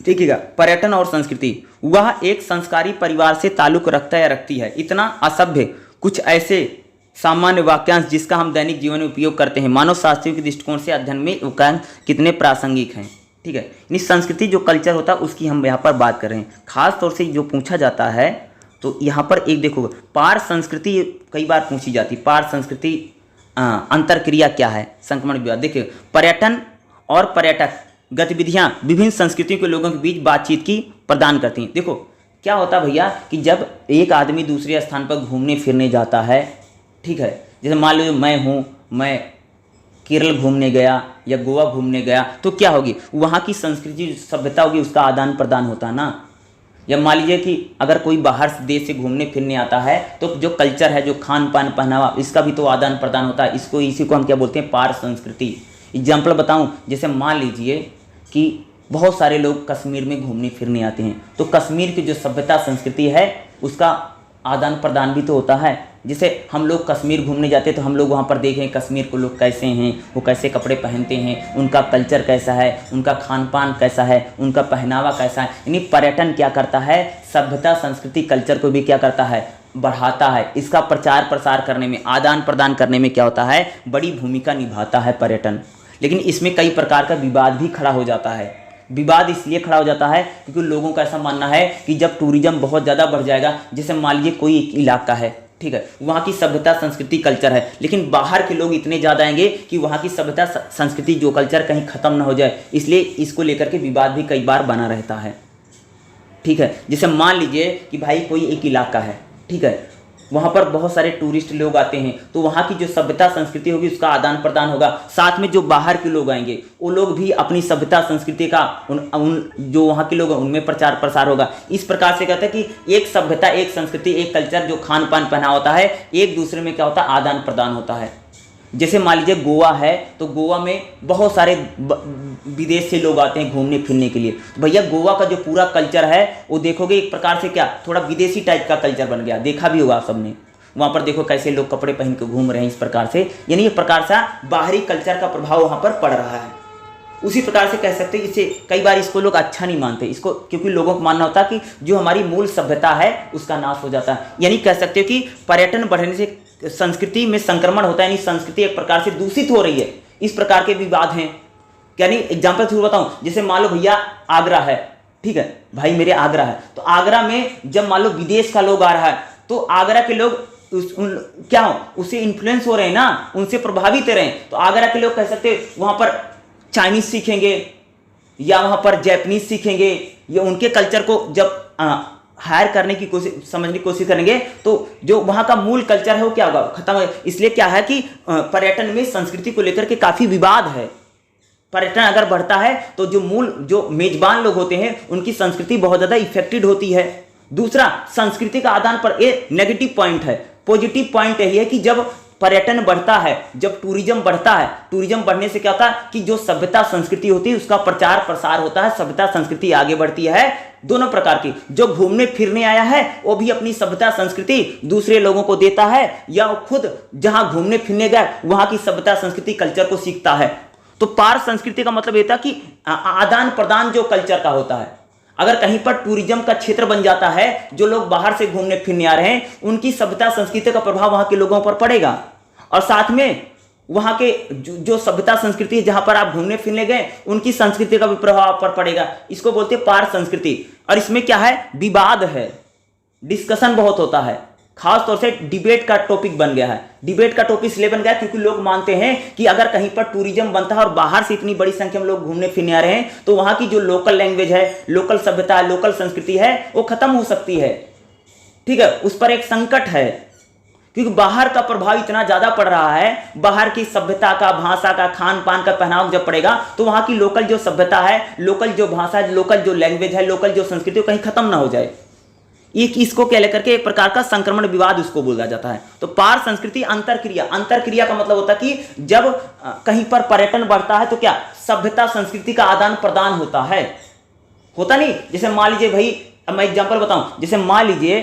ठीक है। पर्यटन और संस्कृति, वह एक संस्कारी परिवार से ताल्लुक रखता या रखती है। इतना असभ्य कुछ ऐसे सामान्य वाक्यांश जिसका हम दैनिक जीवन में उपयोग करते हैं, मानव शास्त्रियों के दृष्टिकोण से अध्ययन में वाक्यांश कितने प्रासंगिक हैं, ठीक है। यानी संस्कृति जो कल्चर होता है उसकी हम यहाँ पर बात कर रहे हैं। खास तौर से जो पूछा जाता है तो यहाँ पर एक देखो, पार संस्कृति कई बार पूछी जाती, पार संस्कृति अंतर क्रिया क्या है, संक्रमण विवाद। देखिए पर्यटन और पर्यटक गतिविधियाँ विभिन्न संस्कृतियों के लोगों के बीच बातचीत की प्रदान करती हैं। देखो क्या होता भैया कि जब एक आदमी दूसरे स्थान पर घूमने फिरने जाता है, ठीक है, जैसे मान लो मैं हूँ, मैं केरल घूमने गया या गोवा घूमने गया तो क्या होगी, वहाँ की संस्कृति सभ्यता होगी, उसका आदान प्रदान होता ना। या मान लीजिए कि अगर कोई बाहर से देश से घूमने फिरने आता है तो जो कल्चर है, जो खान पान पहनावा, इसका भी तो आदान प्रदान होता है। इसी को हम क्या बोलते हैं, पार संस्कृति। एग्जाम्पल बताऊं, जैसे मान लीजिए कि बहुत सारे लोग कश्मीर में घूमने फिरने आते हैं, तो कश्मीर की जो सभ्यता संस्कृति है उसका आदान प्रदान भी तो होता है। जैसे हम लोग कश्मीर घूमने जाते हैं तो हम लोग वहाँ पर देखें कश्मीर के लोग कैसे हैं, वो कैसे कपड़े पहनते हैं, उनका कल्चर कैसा है, उनका खान पान कैसा है, उनका पहनावा कैसा है। यानी पर्यटन क्या करता है, सभ्यता संस्कृति कल्चर को भी क्या करता है, बढ़ाता है। इसका प्रचार प्रसार करने में, आदान प्रदान करने में क्या होता है, बड़ी भूमिका निभाता है पर्यटन। लेकिन इसमें कई प्रकार का विवाद भी खड़ा हो जाता है। विवाद इसलिए खड़ा हो जाता है क्योंकि लोगों का ऐसा मानना है कि जब टूरिज्म बहुत ज़्यादा बढ़ जाएगा, जैसे मान लीजिए कोई एक इलाका है, ठीक है, वहाँ की सभ्यता संस्कृति कल्चर है, लेकिन बाहर के लोग इतने ज़्यादा आएंगे कि वहाँ की सभ्यता संस्कृति जो कल्चर कहीं ख़त्म ना हो जाए, इसलिए इसको लेकर के विवाद भी कई बार बना रहता है। ठीक है, जैसे मान लीजिए कि भाई कोई एक इलाका है, ठीक है, वहाँ पर बहुत सारे टूरिस्ट लोग आते हैं, तो वहाँ की जो सभ्यता संस्कृति होगी उसका आदान प्रदान होगा। साथ में जो बाहर के लोग आएंगे वो लोग भी अपनी सभ्यता संस्कृति का उन जो वहाँ के लोग हैं उनमें प्रचार प्रसार होगा। इस प्रकार से कहते हैं कि एक सभ्यता, एक संस्कृति, एक कल्चर, जो खान पान पहना होता है, एक दूसरे में क्या होता है, आदान प्रदान होता है। जैसे मान लीजिए गोवा है, तो गोवा में बहुत सारे विदेश से लोग आते हैं घूमने फिरने के लिए। तो भैया गोवा का जो पूरा कल्चर है वो देखोगे एक प्रकार से क्या, थोड़ा विदेशी टाइप का कल्चर बन गया। देखा भी होगा सबने, वहाँ पर देखो कैसे लोग कपड़े पहन के घूम रहे हैं, इस प्रकार से। यानी एक प्रकार से बाहरी कल्चर का प्रभाव वहाँ पर पड़ रहा है। उसी प्रकार से कह सकते हैं, इसे कई बार इसको लोग अच्छा नहीं मानते इसको, क्योंकि लोगों को मानना होता है कि जो हमारी मूल सभ्यता है उसका नाश हो जाता है। यानी कह सकते हो कि पर्यटन बढ़ने से संस्कृति में संक्रमण होता है, यानी संस्कृति एक प्रकार से दूषित हो रही है। इस प्रकार के विवाद हैं। यानी एग्जाम्पल थ्रू बताऊं, जैसे मान लो भैया आगरा है, ठीक है, भाई मेरे आगरा है, तो आगरा में जब मान लो विदेश का लोग आ रहा है तो आगरा के लोग क्या हो, उससे इन्फ्लुएंस हो रहे हैं ना, उनसे प्रभावित हो रहे हैं। तो आगरा के लोग कह सकते हैं वहाँ पर चाइनीज सीखेंगे या वहाँ पर जैपनीज सीखेंगे, या उनके कल्चर को जब हायर करने की कोशिश, समझने की कोशिश करेंगे तो जो वहाँ का मूल कल्चर है वो क्या होगा, खत्म हो। इसलिए क्या है कि पर्यटन में संस्कृति को लेकर के काफ़ी विवाद है। पर्यटन अगर बढ़ता है तो जो मेजबान लोग होते हैं उनकी संस्कृति बहुत ज़्यादा इफेक्टेड होती है। दूसरा, संस्कृति का आदान पर ये नेगेटिव पॉइंट है। पॉजिटिव पॉइंट यही है कि जब पर्यटन बढ़ता है, जब टूरिज्म बढ़ता है, टूरिज्म बढ़ने से क्या होता है कि जो सभ्यता संस्कृति होती है उसका प्रचार प्रसार होता है, सभ्यता संस्कृति आगे बढ़ती है। दोनों प्रकार की, जो घूमने फिरने आया है वो भी अपनी सभ्यता संस्कृति दूसरे लोगों को देता है, या वो खुद जहां घूमने फिरने गए वहां की सभ्यता संस्कृति कल्चर को सीखता है। तो पार संस्कृति का मतलब ये था कि आदान प्रदान जो कल्चर का होता है। अगर कहीं पर टूरिज्म का क्षेत्र बन जाता है, जो लोग बाहर से घूमने फिरने आ रहे हैं उनकी सभ्यता संस्कृति का प्रभाव वहां के लोगों पर पड़ेगा, और साथ में वहां के जो सभ्यता संस्कृति है जहां पर आप घूमने फिरने गए उनकी संस्कृति का भी प्रभाव पर पड़ेगा। इसको बोलते हैं पार संस्कृति। और इसमें क्या है, विवाद है, डिस्कशन बहुत होता है, खास तौर से डिबेट का टॉपिक बन गया है। डिबेट का टॉपिक इसलिए बन गया क्योंकि लोग मानते हैं कि अगर कहीं पर टूरिज्म बनता है और बाहर से इतनी बड़ी संख्या में लोग घूमने फिरने आ रहे हैं तो वहां की जो लोकल लैंग्वेज है, लोकल सभ्यता है, लोकल संस्कृति है वो खत्म हो सकती है। ठीक है, उस पर एक संकट है, क्योंकि बाहर का प्रभाव इतना ज्यादा पड़ रहा है। बाहर की सभ्यता का, भाषा का, खान पान का पहनाव जब पड़ेगा तो वहां की लोकल जो सभ्यता है, लोकल जो भाषा है, लोकल जो लैंग्वेज है, लोकल जो संस्कृति कहीं खत्म ना हो जाए। इसको क्या लेकर के एक प्रकार का संक्रमण विवाद उसको बोला जाता है। तो पार संस्कृति अंतरक्रिया, अंतरक्रिया का मतलब होता है कि जब कहीं पर पर्यटन बढ़ता है तो क्या सभ्यता संस्कृति का आदान प्रदान होता है, होता नहीं। जैसे मान लीजिए भाई, अब मैं एग्जांपल बताऊं, जैसे मान लीजिए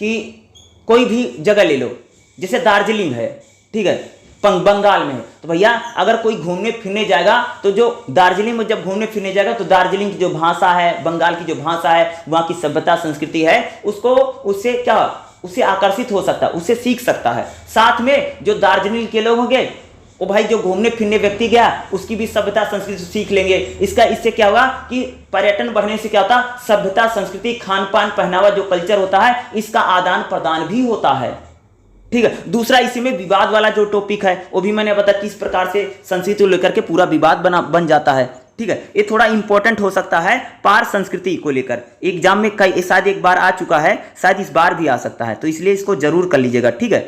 कि कोई भी जगह ले लो, जैसे दार्जिलिंग है, ठीक है, बंगाल में है, तो भैया अगर कोई घूमने फिरने जाएगा तो जो दार्जिलिंग में जब घूमने फिरने जाएगा तो दार्जिलिंग की जो भाषा है, बंगाल की जो भाषा है, वहाँ की सभ्यता संस्कृति है, उससे क्या, उससे आकर्षित हो सकता है, उससे सीख सकता है। साथ में जो दार्जिलिंग के लोग होंगे वो भाई जो घूमने फिरने व्यक्ति गया उसकी भी सभ्यता संस्कृति सीख लेंगे। इससे क्या होगा कि पर्यटन बढ़ने से क्या होता है, सभ्यता संस्कृति, खान पान, पहनावा जो कल्चर होता है इसका आदान प्रदान भी होता है। ठीक है, दूसरा इसी में विवाद वाला जो टॉपिक है वो भी मैंने बताया किस प्रकार से संस्कृति को लेकर के पूरा विवाद बन जाता है। ठीक है, ये थोड़ा इंपॉर्टेंट हो सकता है पार संस्कृति को लेकर। एग्जाम में कई शायद एक बार आ चुका है, शायद इस बार भी आ सकता है, तो इसलिए इसको जरूर कर लीजिएगा। ठीक है,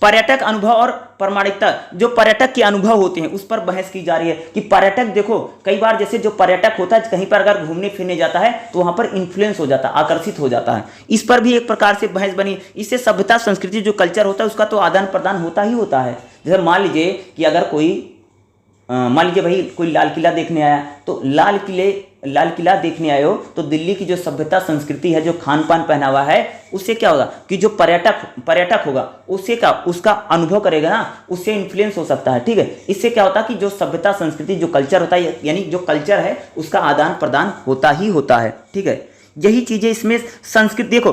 पर्यटक अनुभव और प्रामाणिकता, जो पर्यटक के अनुभव होते हैं उस पर बहस की जा रही है कि पर्यटक, देखो कई बार जैसे जो पर्यटक होता है कहीं पर अगर घूमने फिरने जाता है तो वहां पर इन्फ्लुएंस हो जाता है, आकर्षित हो जाता है। इस पर भी एक प्रकार से बहस बनी। इससे सभ्यता संस्कृति जो कल्चर होता है उसका तो आदान प्रदान होता ही होता है। जैसे मान लीजिए कि अगर मान लीजिए भाई कोई लाल किला देखने आया, तो लाल किला देखने आए हो तो दिल्ली की जो सभ्यता संस्कृति है, जो खान पान पहनावा है, उससे क्या होगा कि जो पर्यटक होगा उससे क्या उसका अनुभव करेगा ना, उससे इन्फ्लुएंस हो सकता है। ठीक है, इससे क्या होता है कि जो सभ्यता संस्कृति जो कल्चर होता है, यानी जो कल्चर है उसका आदान प्रदान होता ही होता है। ठीक है, यही चीजें इसमें संस्कृति, देखो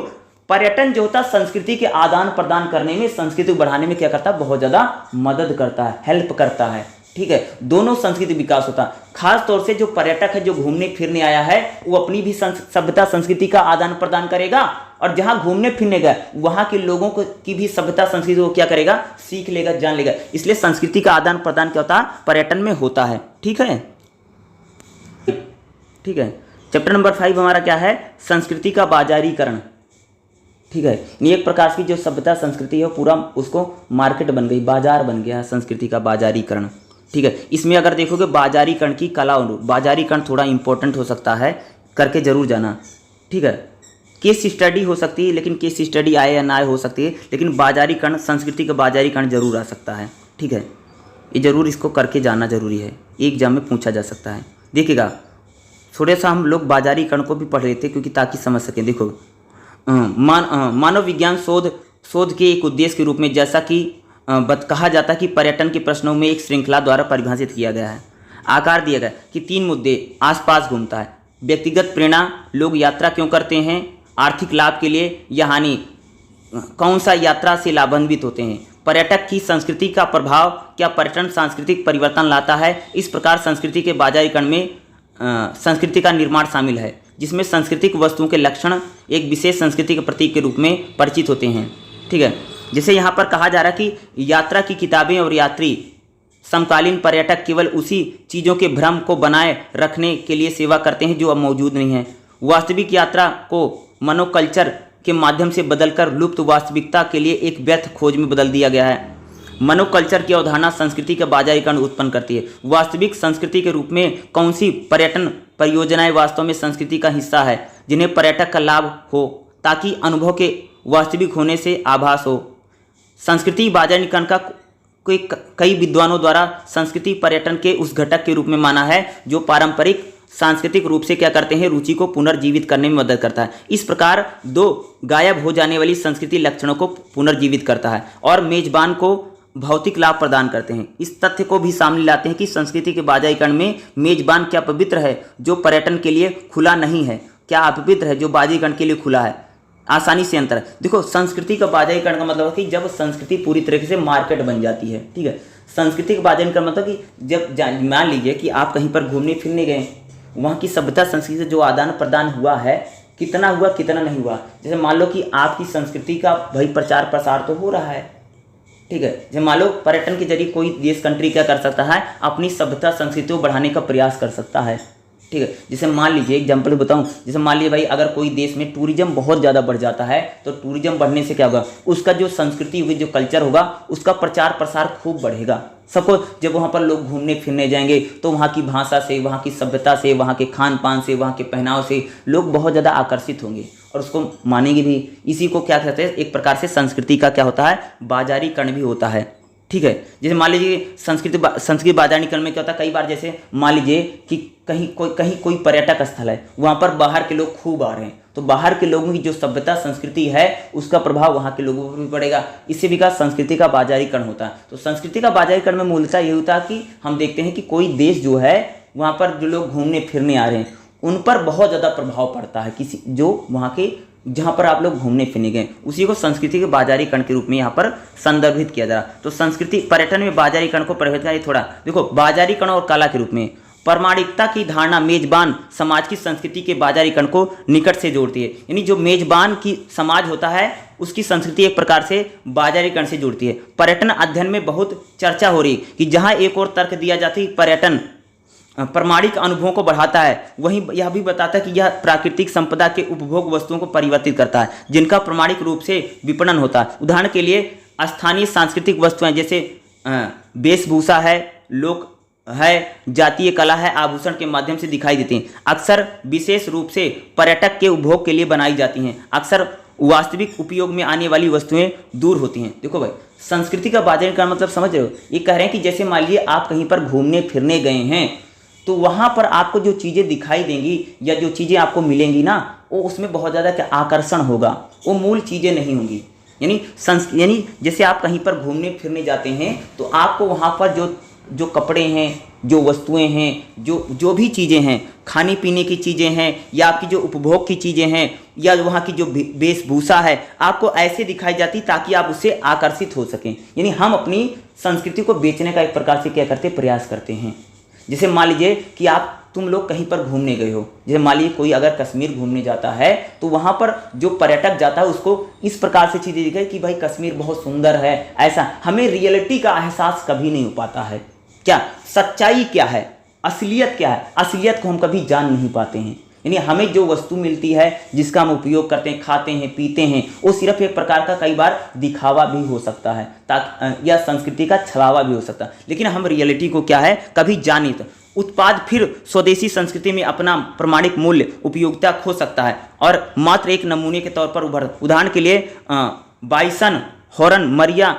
पर्यटन जो होता है संस्कृति के आदान प्रदान करने में, संस्कृति को बढ़ाने में क्या करता है, बहुत ज्यादा मदद करता है, हेल्प करता है। ठीक है, दोनों संस्कृति विकास होता है। खास तौर से जो पर्यटक है जो घूमने फिरने आया है वो अपनी भी सभ्यता संस्कृति का आदान प्रदान करेगा, और जहां घूमने फिरने गया वहां के लोगों को की भी सभ्यता संस्कृति को क्या करेगा, सीख लेगा, जान लेगा। इसलिए संस्कृति का आदान प्रदान क्या होता है, पर्यटन में होता है। ठीक है, ठीक है। चैप्टर नंबर 5 हमारा क्या है, संस्कृति का बाजारीकरण। ठीक है, ये एक प्रकार की जो सभ्यता संस्कृति है पूरा उसको मार्केट बन गई, बाजार बन गया संस्कृति का बाजारीकरण। ठीक है, इसमें अगर देखोगे बाजारीकरण की कला, बाजारीकरण थोड़ा इंपॉर्टेंट हो सकता है, करके जरूर जाना। ठीक है, केस स्टडी हो सकती है, लेकिन केस स्टडी आए या ना आए हो सकती है, लेकिन बाजारीकरण, संस्कृति का बाजारीकरण जरूर आ सकता है। ठीक है, ये जरूर इसको करके जाना जरूरी है, एग्जाम में पूछा जा सकता है। देखिएगा थोड़ा सा हम लोग बाजारीकरण को भी पढ़ लेते क्योंकि ताकि समझ सकें। देखो मानव विज्ञान शोध के एक उद्देश्य के रूप में, जैसा कि कहा जाता है कि पर्यटन के प्रश्नों में एक श्रृंखला द्वारा परिभाषित किया गया है, आकार दिया गया कि 3 मुद्दे आसपास घूमता है। व्यक्तिगत प्रेरणा, लोग यात्रा क्यों करते हैं, आर्थिक लाभ के लिए या हानि, कौन सा यात्रा से लाभान्वित होते हैं, पर्यटक की संस्कृति का प्रभाव, क्या पर्यटन सांस्कृतिक परिवर्तन लाता है। इस प्रकार संस्कृति के बाजारीकरण में संस्कृति का निर्माण शामिल है, जिसमें सांस्कृतिक वस्तुओं के लक्षण एक विशेष संस्कृति के प्रतीक के रूप में परिचित होते हैं। ठीक है, जैसे यहाँ पर कहा जा रहा है कि यात्रा की किताबें और यात्री समकालीन पर्यटक केवल उसी चीज़ों के भ्रम को बनाए रखने के लिए सेवा करते हैं जो अब मौजूद नहीं है। वास्तविक यात्रा को मनोकल्चर के माध्यम से बदलकर लुप्त वास्तविकता के लिए एक व्यर्थ खोज में बदल दिया गया है। मनोकल्चर की अवधारणा संस्कृति का बाजारीकरण उत्पन्न करती है। वास्तविक संस्कृति के रूप में कौन सी पर्यटन परियोजनाएं वास्तव में संस्कृति का हिस्सा है, जिन्हें पर्यटक का लाभ हो ताकि अनुभव के वास्तविक होने से आभास हो। संस्कृति बाजारीकरण का कई विद्वानों द्वारा संस्कृति पर्यटन के उस घटक के रूप में माना है जो पारंपरिक सांस्कृतिक रूप से क्या करते हैं, रुचि को पुनर्जीवित करने में मदद करता है। इस प्रकार 2 गायब हो जाने वाली संस्कृति लक्षणों को पुनर्जीवित करता है और मेजबान को भौतिक लाभ प्रदान करते हैं। इस तथ्य को भी सामने लाते हैं कि संस्कृति के बाजारीकरण में मेजबान क्या पवित्र है जो पर्यटन के लिए खुला नहीं है, क्या अपवित्र है जो बाजारीकरण के लिए खुला है। आसानी से अंतर है। देखो संस्कृति का बाजारीकरण का मतलब है कि जब संस्कृति पूरी तरीके से मार्केट बन जाती है। ठीक है, संस्कृति का बाजारीकरण मतलब कि जब मान लीजिए कि आप कहीं पर घूमने फिरने गए, वहाँ की सभ्यता संस्कृति से जो आदान प्रदान हुआ है, कितना हुआ कितना नहीं हुआ। जैसे मान लो कि आपकी संस्कृति का भाई प्रचार प्रसार तो हो रहा है। ठीक है, जैसे मान लो पर्यटन के जरिए कोई देश कंट्री क्या कर सकता है, अपनी सभ्यता संस्कृति को बढ़ाने का प्रयास कर सकता है। ठीक है, जैसे मान लीजिए एग्जाम्पल बताऊं, जैसे मान लीजिए भाई अगर कोई देश में टूरिज्म बहुत ज़्यादा बढ़ जाता है तो टूरिज्म बढ़ने से क्या होगा, उसका जो संस्कृति होगी, जो कल्चर होगा, उसका प्रचार प्रसार खूब बढ़ेगा। सपोज जब वहाँ पर लोग घूमने फिरने जाएंगे तो वहाँ की भाषा से, वहाँ की सभ्यता से, वहाँ के खान पान से, वहाँ के पहनाव से लोग बहुत ज़्यादा आकर्षित होंगे और उसको मानेंगे भी। इसी को क्या कहते हैं, एक प्रकार से संस्कृति का क्या होता है, बाजारीकरण भी होता है। ठीक है, जैसे मान लीजिए संस्कृति बाजारीकरण में क्या होता है, कई बार जैसे मान लीजिए कि कहीं कोई पर्यटक स्थल है, वहाँ पर बाहर के लोग खूब आ रहे हैं, तो बाहर के लोगों की जो सभ्यता संस्कृति है उसका प्रभाव वहाँ के लोगों पर भी पड़ेगा। इससे भी संस्कृति का बाजारीकरण होता है। तो संस्कृति का बाजारीकरण में मूलतः ये होता है कि हम देखते हैं कि कोई देश जो है वहाँ पर जो लोग घूमने फिरने आ रहे हैं उन पर बहुत ज़्यादा प्रभाव पड़ता है, किसी जो वहाँ के जहाँ पर आप लोग घूमने फिरने गए, उसी को संस्कृति के बाजारीकरण के रूप में यहाँ पर संदर्भित किया जा रहा है। तो संस्कृति पर्यटन में बाजारीकरण को प्रभावित करें। थोड़ा देखो बाजारीकरण और कला के रूप में प्रामाणिकता की धारणा मेजबान समाज की संस्कृति के बाजारीकरण को निकट से जोड़ती है। यानी जो मेजबान की समाज होता है उसकी संस्कृति एक प्रकार से बाजारीकरण से जुड़ती है। पर्यटन अध्ययन में बहुत चर्चा हो रही कि जहाँ एक और तर्क दिया जाता है पर्यटन प्रामाणिक अनुभवों को बढ़ाता है, वहीं यह भी बताता है कि यह प्राकृतिक संपदा के उपभोग वस्तुओं को परिवर्तित करता है जिनका प्रामाणिक रूप से विपणन होता है। उदाहरण के लिए स्थानीय सांस्कृतिक वस्तुएं जैसे वेशभूषा है, लोक है, जातीय कला है, आभूषण के माध्यम से दिखाई देती हैं। अक्सर विशेष रूप से पर्यटक के उपभोग के लिए बनाई जाती हैं। अक्सर वास्तविक उपयोग में आने वाली वस्तुएं दूर होती हैं। देखो भाई, संस्कृति का बाजारीकरण का मतलब समझ रहे हो? ये कह रहे हैं कि जैसे मान लीजिए आप कहीं पर घूमने फिरने गए हैं तो वहाँ पर आपको जो चीज़ें दिखाई देंगी या जो चीज़ें आपको मिलेंगी ना, वो उसमें बहुत ज़्यादा क्या आकर्षण होगा, वो मूल चीज़ें नहीं होंगी। यानी जैसे आप कहीं पर घूमने फिरने जाते हैं तो आपको वहाँ पर जो कपड़े हैं, जो वस्तुएं हैं, जो भी चीज़ें हैं, खाने पीने की चीज़ें हैं या आपकी जो उपभोग की चीज़ें हैं या वहाँ की जो वेशभूषा है, आपको ऐसे दिखाई जाती ताकि आप उससे आकर्षित हो सकें। यानी हम अपनी संस्कृति को बेचने का एक प्रकार से क्या करते प्रयास करते हैं। जैसे मान लीजिए कि तुम लोग कहीं पर घूमने गए हो, जैसे मान लीजिए कोई अगर कश्मीर घूमने जाता है तो वहाँ पर जो पर्यटक जाता है उसको इस प्रकार से चीज़ें दिखाई कि भाई कश्मीर बहुत सुंदर है, ऐसा। हमें रियलिटी का एहसास कभी नहीं हो पाता है। क्या सच्चाई क्या है, असलियत क्या है, असलियत को हम कभी जान नहीं पाते हैं। यानी हमें जो वस्तु मिलती है जिसका हम उपयोग करते हैं, खाते हैं, पीते हैं, वो सिर्फ एक प्रकार का कई बार दिखावा भी हो सकता है ताकि या संस्कृति का छलावा भी हो सकता है, लेकिन हम रियलिटी को क्या है कभी जान नहीं। उत्पाद फिर स्वदेशी संस्कृति में अपना प्रमाणिक मूल्य उपयोगिता खो सकता है और मात्र एक नमूने के तौर पर उभर। उदाहरण के लिए बाइसन हॉर्न मरिया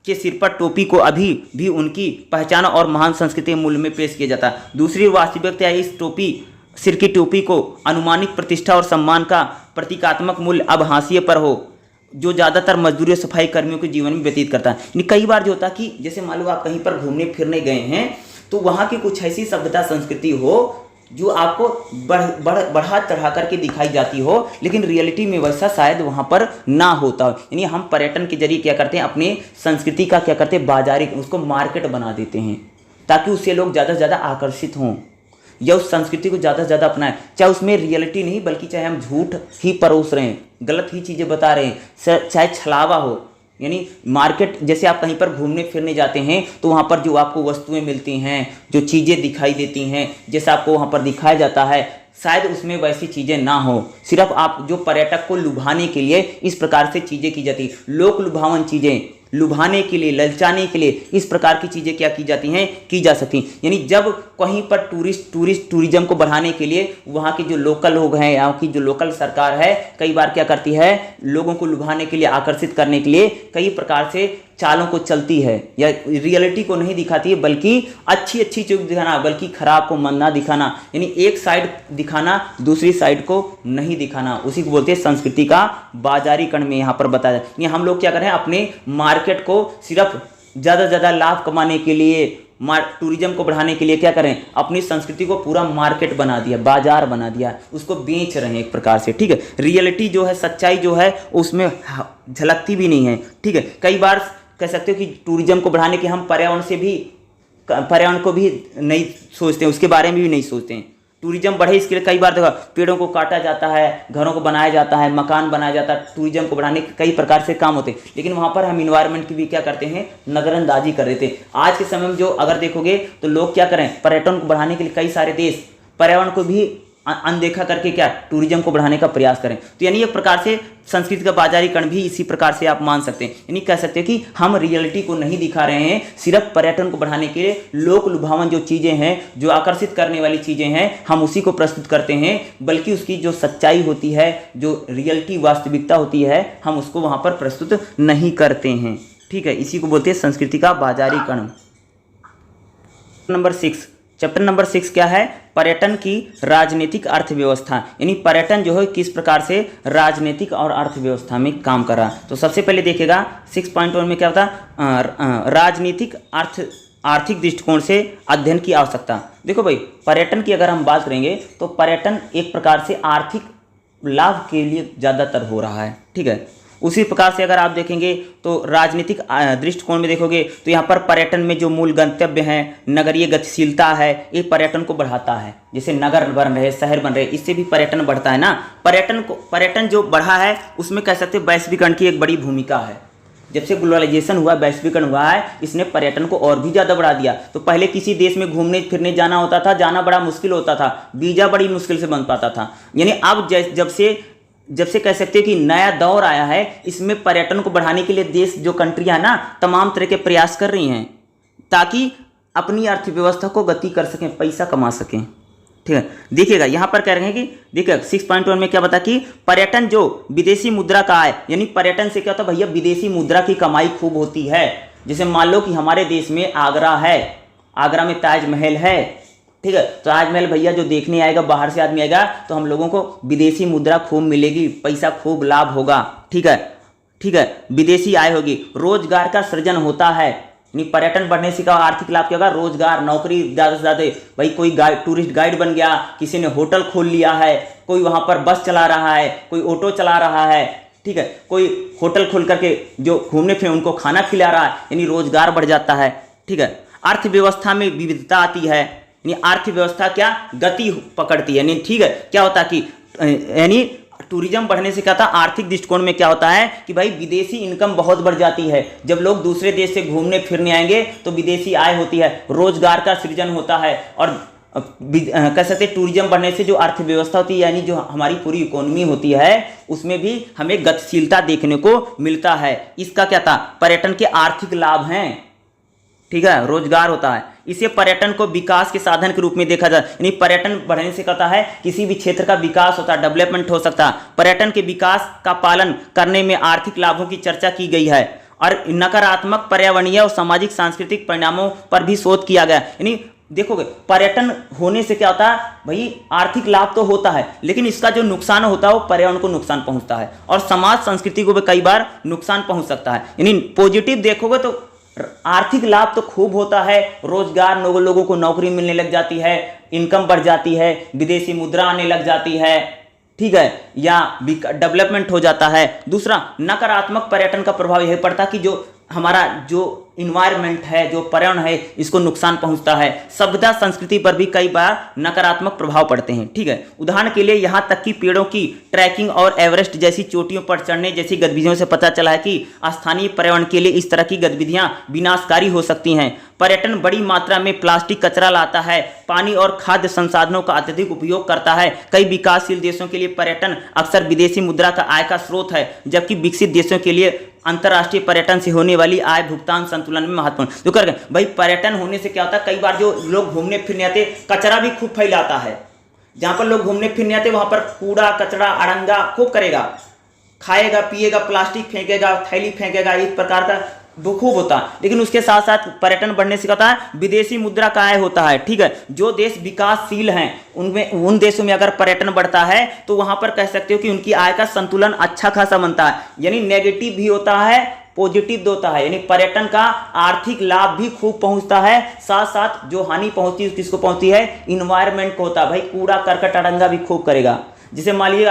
के सिर पर टोपी को अभी भी उनकी पहचान और महान संस्कृति मूल्य में पेश किया जाता है। दूसरी वास्तविकता है इस सिर की टोपी को अनुमानित प्रतिष्ठा और सम्मान का प्रतीकात्मक मूल्य अब हाशिए पर हो, जो ज़्यादातर मजदूरी और सफाई कर्मियों के जीवन में व्यतीत करता है। यानी कई बार जो होता है कि जैसे मान लो आप कहीं पर घूमने फिरने गए हैं तो वहाँ की कुछ ऐसी सभ्यता संस्कृति हो जो आपको बढ़ा चढ़ा करके दिखाई जाती हो, लेकिन रियलिटी में वैसा शायद वहाँ पर ना होता हो। यानी हम पर्यटन के जरिए क्या करते हैं, अपनी संस्कृति का क्या करते हैं बाजारी, उसको मार्केट बना देते हैं ताकि उससे लोग ज़्यादा से ज़्यादा आकर्षित हों या उस संस्कृति को ज़्यादा से ज़्यादा अपनाएं। चाहे उसमें रियलिटी नहीं बल्कि चाहे हम झूठ ही परोस रहे हैं, गलत ही चीज़ें बता रहे हैं, चाहे छलावा हो। यानी मार्केट, जैसे आप कहीं पर घूमने फिरने जाते हैं तो वहाँ पर जो आपको वस्तुएं मिलती हैं, जो चीज़ें दिखाई देती हैं, जैसा आपको वहाँ पर दिखाया जाता है, शायद उसमें वैसी चीज़ें ना हो। सिर्फ आप जो पर्यटक को लुभाने के लिए इस प्रकार से चीज़ें की जाती, लोक लुभावन चीज़ें लुभाने के लिए, ललचाने के लिए इस प्रकार की चीज़ें क्या की जाती हैं, की जा सकती। यानी जब कहीं पर टूरिज्म को बढ़ाने के लिए वहाँ के जो लोकल लोग हैं, यहाँ की जो लोकल सरकार है, कई बार क्या करती है, लोगों को लुभाने के लिए, आकर्षित करने के लिए कई प्रकार से चालों को चलती है या रियलिटी को नहीं दिखाती है, बल्कि अच्छी चीज़ दिखाना, बल्कि खराब को मन ना दिखाना। यानी एक साइड दिखाना, दूसरी साइड को नहीं दिखाना, उसी को बोलते हैं संस्कृति का बाजारीकरण में यहाँ पर बताया जाए। यानी हम लोग क्या कर रहे हैं, अपने मार्केट को सिर्फ ज़्यादा से ज़्यादा लाभ कमाने के लिए, टूरिज्म को बढ़ाने के लिए क्या करें, अपनी संस्कृति को पूरा मार्केट बना दिया, बाजार बना दिया, उसको बेच रहे हैं एक प्रकार से। ठीक है, रियलिटी जो है, सच्चाई जो है उसमें झलकती भी नहीं है। ठीक है, कई बार कह सकते हो कि टूरिज्म को बढ़ाने के हम पर्यावरण को भी नहीं सोचते हैं, उसके बारे में भी नहीं सोचते हैं। टूरिज्म बढ़े इसके लिए कई बार देखा, पेड़ों को काटा जाता है, घरों को बनाया जाता है, मकान बनाया जाता है, टूरिज्म को बढ़ाने के कई प्रकार से काम होते हैं, लेकिन वहाँ पर हम इन्वायरमेंट की भी क्या करते हैं, नज़रअंदाजी कर देते हैं। आज के समय में जो अगर देखोगे तो लोग क्या करें, पर्यटन को बढ़ाने के लिए कई सारे देश पर्यावरण को भी अनदेखा करके क्या टूरिज्म को बढ़ाने का प्रयास करें। तो यानी एक प्रकार से संस्कृति का बाजारीकरण भी इसी प्रकार से आप मान सकते हैं। यानी कह सकते हैं कि हम रियलिटी को नहीं दिखा रहे हैं, सिर्फ पर्यटन को बढ़ाने के लिए लोक लुभावन जो चीज़ें हैं, जो आकर्षित करने वाली चीज़ें हैं, हम उसी को प्रस्तुत करते हैं, बल्कि उसकी जो सच्चाई होती है, जो रियलिटी वास्तविकता होती है, हम उसको वहाँ पर प्रस्तुत नहीं करते हैं। ठीक है, इसी को बोलते हैं संस्कृति का बाजारीकरण। चैप्टर नंबर 6 क्या है, पर्यटन की राजनीतिक अर्थव्यवस्था। यानी पर्यटन जो है किस प्रकार से राजनीतिक और अर्थव्यवस्था में काम कर रहा है। तो सबसे पहले देखिएगा 6.1 में क्या होता है, राजनीतिक आर्थिक दृष्टिकोण से अध्ययन की आवश्यकता। देखो भाई, पर्यटन की अगर हम बात करेंगे तो पर्यटन एक प्रकार से आर्थिक लाभ के लिए ज़्यादातर हो रहा है। ठीक है, उसी प्रकार से अगर आप देखेंगे तो राजनीतिक दृष्टिकोण में देखोगे तो यहाँ पर पर्यटन में जो मूल गंतव्य हैं, नगरीय गतिशीलता है, ये पर्यटन को बढ़ाता है। जैसे नगर बन रहे, शहर बन रहे, इससे भी पर्यटन बढ़ता है ना। पर्यटन जो बढ़ा है उसमें कह सकते हैं वैश्वीकरण की एक बड़ी भूमिका है। जब से ग्लोबलाइजेशन हुआ, वैश्वीकरण हुआ है, इसने पर्यटन को और भी ज़्यादा बढ़ा दिया। तो पहले किसी देश में घूमने फिरने जाना होता था, जाना बड़ा मुश्किल होता था, वीज़ा बड़ी मुश्किल से बन पाता था। यानी अब जब से कह सकते हैं कि नया दौर आया है, इसमें पर्यटन को बढ़ाने के लिए देश जो कंट्रियां ना तमाम तरह के प्रयास कर रही हैं ताकि अपनी अर्थव्यवस्था को गति कर सकें, पैसा कमा सकें। ठीक है, देखिएगा यहाँ पर कह रहे हैं कि देखिए 6.1 में क्या बता कि पर्यटन जो विदेशी मुद्रा का आय, यानी पर्यटन से क्या होता है भैया, विदेशी मुद्रा की कमाई खूब होती है। जैसे मान लो कि हमारे देश में आगरा है, आगरा में ताजमहल है, ठीक है, तो ताजमहल भैया जो देखने आएगा, बाहर से आदमी आएगा तो हम लोगों को विदेशी मुद्रा खूब मिलेगी, पैसा खूब लाभ होगा। ठीक है, ठीक है, विदेशी आय होगी, रोजगार का सृजन होता है। यानी पर्यटन बढ़ने से का आर्थिक लाभ क्या होगा, रोजगार, नौकरी ज़्यादा से ज़्यादा। भाई कोई टूरिस्ट गाइड बन गया, किसी ने होटल खोल लिया है, कोई वहाँ पर बस चला रहा है, कोई ऑटो चला रहा है, ठीक है, कोई होटल खोल करके जो घूमने फिरने उनको खाना खिला रहा है, यानी रोजगार बढ़ जाता है। ठीक है, अर्थव्यवस्था में विविधता आती है, यानी अर्थव्यवस्था क्या गति पकड़ती है। यानी ठीक है, क्या होता है कि यानी टूरिज्म बढ़ने से क्या था, आर्थिक दृष्टिकोण में क्या होता है कि भाई विदेशी इनकम बहुत बढ़ जाती है। जब लोग दूसरे देश से घूमने फिरने आएंगे तो विदेशी आय होती है, रोजगार का सृजन होता है। और कह सकते हैं टूरिज्म बढ़ने से जो अर्थव्यवस्था होती है, यानी जो हमारी पूरी इकोनॉमी होती है, उसमें भी हमें गतिशीलता देखने को मिलता है। इसका क्या था, पर्यटन के आर्थिक लाभ हैं। ठीक है, रोजगार होता है। इसे पर्यटन को विकास के साधन के रूप में देखा जाए, यानी पर्यटन बढ़ने से कहता है किसी भी क्षेत्र का विकास होता है, डेवलपमेंट हो सकता है। पर्यटन के विकास का पालन करने में आर्थिक लाभों की चर्चा की गई है और नकारात्मक पर्यावरणीय और सामाजिक सांस्कृतिक परिणामों पर भी शोध किया गया। यानी देखोगे पर्यटन होने से क्या होता है भाई, आर्थिक लाभ तो होता है, लेकिन इसका जो नुकसान होता है वो पर्यावरण को नुकसान पहुंचता है और समाज संस्कृति को भी कई बार नुकसान पहुंच सकता है। यानी पॉजिटिव देखोगे तो आर्थिक लाभ तो खूब होता है, रोजगार, लोगों को नौकरी मिलने लग जाती है, इनकम बढ़ जाती है, विदेशी मुद्रा आने लग जाती है, ठीक है, या डेवलपमेंट हो जाता है। दूसरा नकारात्मक पर्यटन का प्रभाव यह पड़ता है कि जो हमारा जो इन्वायरमेंट है, जो पर्यावरण है, इसको नुकसान पहुंचता है। सभ्यता संस्कृति पर भी कई बार नकारात्मक प्रभाव पड़ते हैं। ठीक है, उदाहरण के लिए यहाँ तक कि पेड़ों की ट्रैकिंग और एवरेस्ट जैसी चोटियों पर चढ़ने जैसी गतिविधियों से पता चला है कि स्थानीय पर्यावरण के लिए इस तरह की गतिविधियां विनाशकारी हो सकती हैं। पर्यटन बड़ी मात्रा में प्लास्टिक कचरा लाता है, पानी और खाद्य संसाधनों का अत्यधिक उपयोग करता है। कई विकासशील देशों के लिए पर्यटन अक्सर विदेशी मुद्रा का आय का स्रोत है, जबकि विकसित देशों के लिए अंतर्राष्ट्रीय पर्यटन से होने वाली आय भुगतान संतुलन में महत्वपूर्ण। जो कर गए भाई, पर्यटन होने से क्या होता है, कई बार जो लोग घूमने फिरने आते कचरा भी खूब फैलाता है। जहां पर लोग घूमने फिरने आते वहां पर कूड़ा कचरा अड़ंगा खूब करेगा, खाएगा पिएगा, प्लास्टिक फेंकेगा, थैली फेंकेगा, इस प्रकार का खूब होता है। लेकिन उसके साथ साथ पर्यटन बढ़ने से कहता है विदेशी मुद्रा का आय होता है। ठीक है, जो देश विकासशील हैं उनमें, उन देशों में अगर पर्यटन बढ़ता है तो वहां पर कह सकते हो कि उनकी आय का संतुलन अच्छा खासा बनता है। यानी नेगेटिव भी होता है, पॉजिटिव भी होता है। यानी पर्यटन का आर्थिक लाभ भी खूब पहुंचता है, साथ साथ जो हानि पहुंचती है किसको पहुंचती है, इन्वायरमेंट को होता है। भाई कूड़ा करकट अड़ंगा भी खूब करेगा। जैसे मान लीजिए